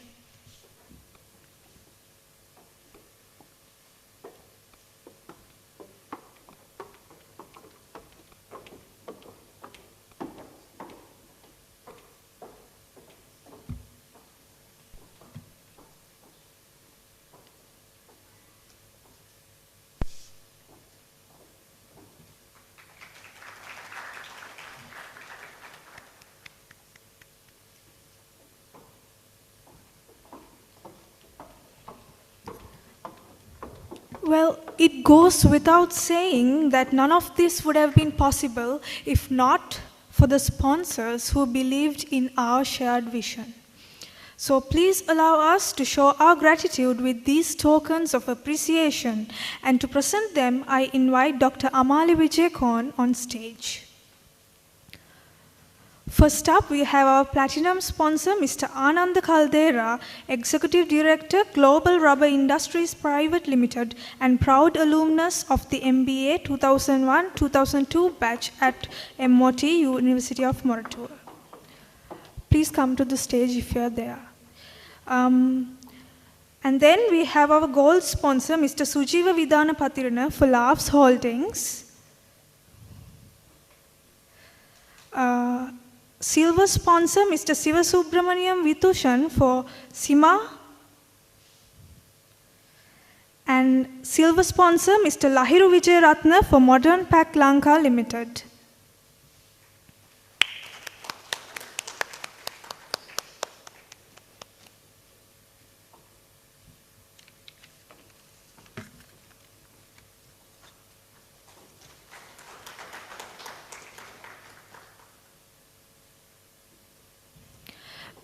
Speaker 2: Well, it goes without saying that none of this would have been possible if not for the sponsors who believed in our shared vision. So please allow us to show our gratitude with these tokens of appreciation, and to present them, I invite Dr. Amali Vijayakon on stage. First up, we have our platinum sponsor, Mr. Anand Caldera, Executive Director, Global Rubber Industries Private Limited, and proud alumnus of the MBA 2001-2002 batch at MOT, University of Moratuwa. Please come to the stage if you are there. And then we have our gold sponsor, Mr. Sujiva Vidana Patirana for Laughs Holdings. Silver sponsor, Mr. Siva Subramaniam Vitushan for SIMA. And silver sponsor, Mr. Lahiru Vijayaratna for Modern Pack Lanka Limited.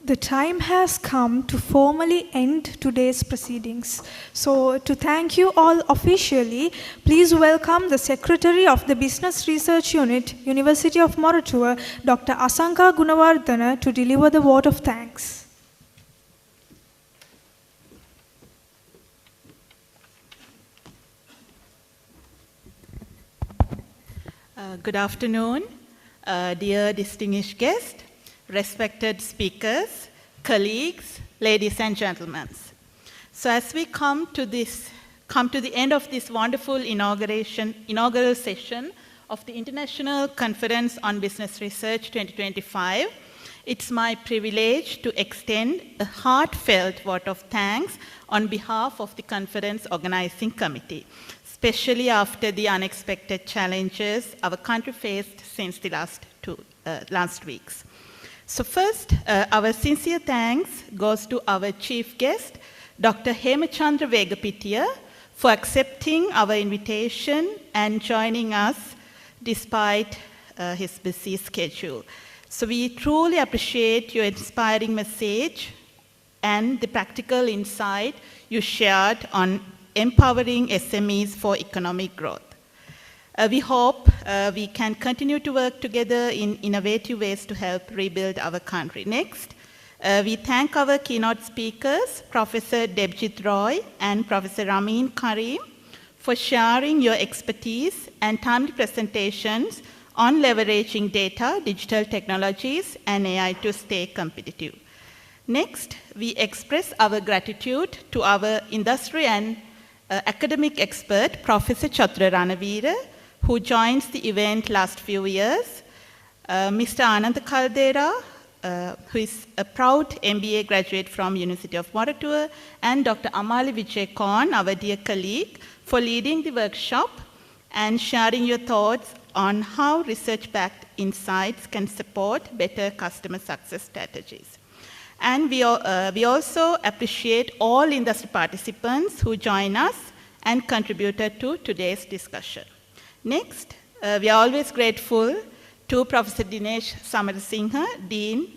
Speaker 2: The time has come to formally end today's proceedings. So, to thank you all officially, please welcome the Secretary of the Business Research Unit, University of Moratuwa, Dr. Asanka Gunawardana, to deliver the vote of thanks.
Speaker 20: Good afternoon, dear distinguished guests. respected speakers, colleagues, ladies and gentlemen. So as we come to the end of this wonderful inaugural session of the International Conference on Business Research 2025, it's my privilege to extend a heartfelt vote of thanks on behalf of the conference organizing committee, especially after the unexpected challenges our country faced since the last weeks. So first, our sincere thanks goes to our chief guest, Dr. Hemachandra Vegapitiya, for accepting our invitation and joining us despite his busy schedule. So we truly appreciate your inspiring message and the practical insight you shared on empowering SMEs for economic growth. We hope we can continue to work together in innovative ways to help rebuild our country. Next, we thank our keynote speakers, Professor Debjit Roy and Professor Ramin Karim, for sharing your expertise and timely presentations on leveraging data, digital technologies, and AI to stay competitive. Next, we express our gratitude to our industry and academic expert, Professor Chatura Ranavira, who joins the event last few years, Mr. Ananda Caldera, who is a proud MBA graduate from University of Moratuwa, and Dr. Amali Vijay-Kon, our dear colleague, for leading the workshop and sharing your thoughts on how research-backed insights can support better customer success strategies. And we also appreciate all industry participants who join us and contributed to today's discussion. Next, we are always grateful to Professor Dinesh Samarasinghe, Dean,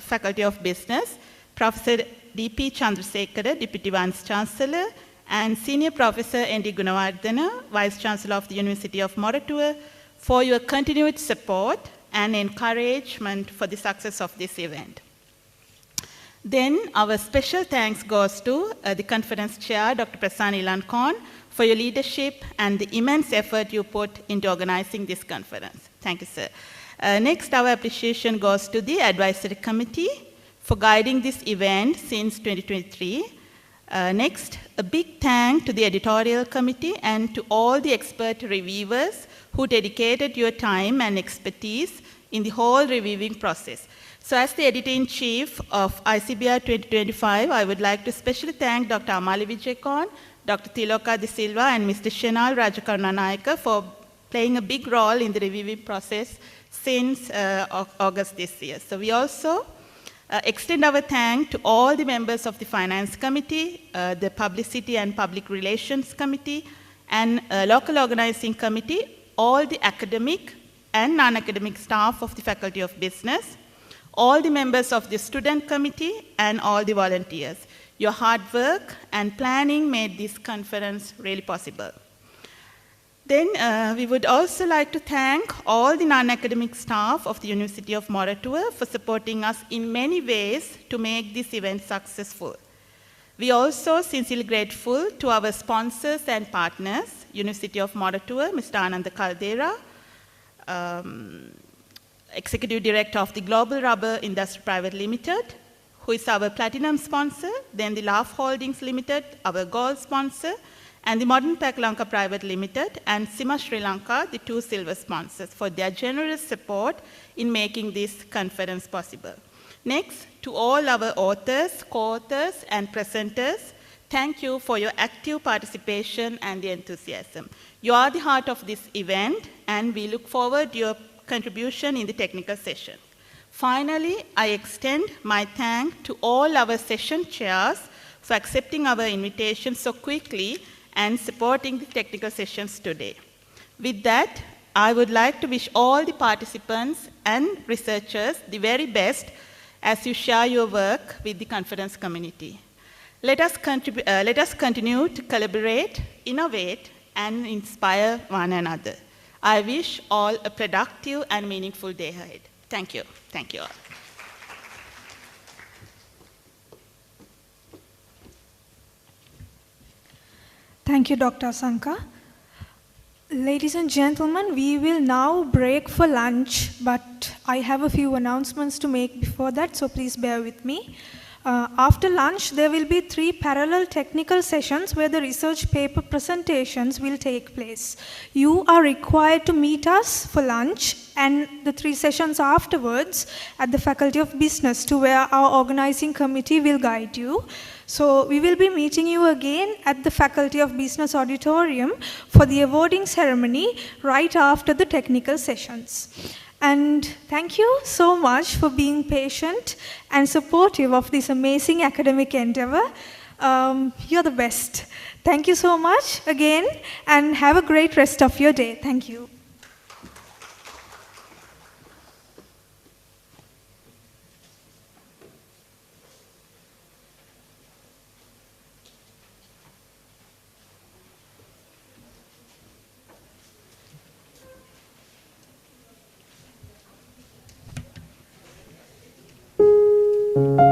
Speaker 20: Faculty of Business, Professor D.P. Chandrasekhara, Deputy Vice Chancellor, and Senior Professor N.D. Gunawardena, Vice Chancellor of the University of Moratuwa, for your continued support and encouragement for the success of this event. Then our special thanks goes to the conference chair, Dr. Prasanna Ilankon, for your leadership and the immense effort you put into organizing this conference. Thank you, sir. Next, our appreciation goes to the advisory committee for guiding this event since 2023. Next, a big thank to the editorial committee and to all the expert reviewers who dedicated your time and expertise in the whole reviewing process. So as the editor-in-chief of ICBR 2025, I would like to especially thank Dr. Amali Vijay-Kon, Dr. Tiloka De Silva, and Mr. Shenal Rajakarunanayake for playing a big role in the reviewing process since August this year. So we also extend our thanks to all the members of the Finance Committee, the Publicity and Public Relations Committee, and Local Organizing Committee, all the academic and non-academic staff of the Faculty of Business, all the members of the Student Committee, and all the volunteers. Your hard work and planning made this conference really possible. Then we would also like to thank all the non-academic staff of the University of Moratuwa for supporting us in many ways to make this event successful. We also sincerely grateful to our sponsors and partners, University of Moratuwa, Mr. Ananda Caldera, Executive Director of the Global Rubber Industry Private Limited, who is our platinum sponsor, then the Laugh Holdings Limited, our gold sponsor, and the Modern Pack Lanka Private Limited, and Sima Sri Lanka, the two silver sponsors, for their generous support in making this conference possible. Next, to all our authors, co-authors, and presenters, thank you for your active participation and the enthusiasm. You are the heart of this event, and we look forward to your contribution in the technical session. Finally, I extend my thanks to all our session chairs for accepting our invitation so quickly and supporting the technical sessions today. With that, I would like to wish all the participants and researchers the very best as you share your work with the conference community. Let us continue to collaborate, innovate, and inspire one another. I wish all a productive and meaningful day ahead. Thank you. Thank you all.
Speaker 2: Thank you, Dr. Asanka. Ladies and gentlemen, we will now break for lunch, but I have a few announcements to make before that, so please bear with me. After lunch, there will be 3 parallel technical sessions where the research paper presentations will take place. You are required to meet us for lunch and the 3 sessions afterwards at the Faculty of Business, to where our organizing committee will guide you. So we will be meeting you again at the Faculty of Business auditorium for the awarding ceremony right after the technical sessions. And thank you so much for being patient and supportive of this amazing academic endeavor. You're the best. Thank you so much again, and have a great rest of your day. Thank you.
Speaker 21: Thank you.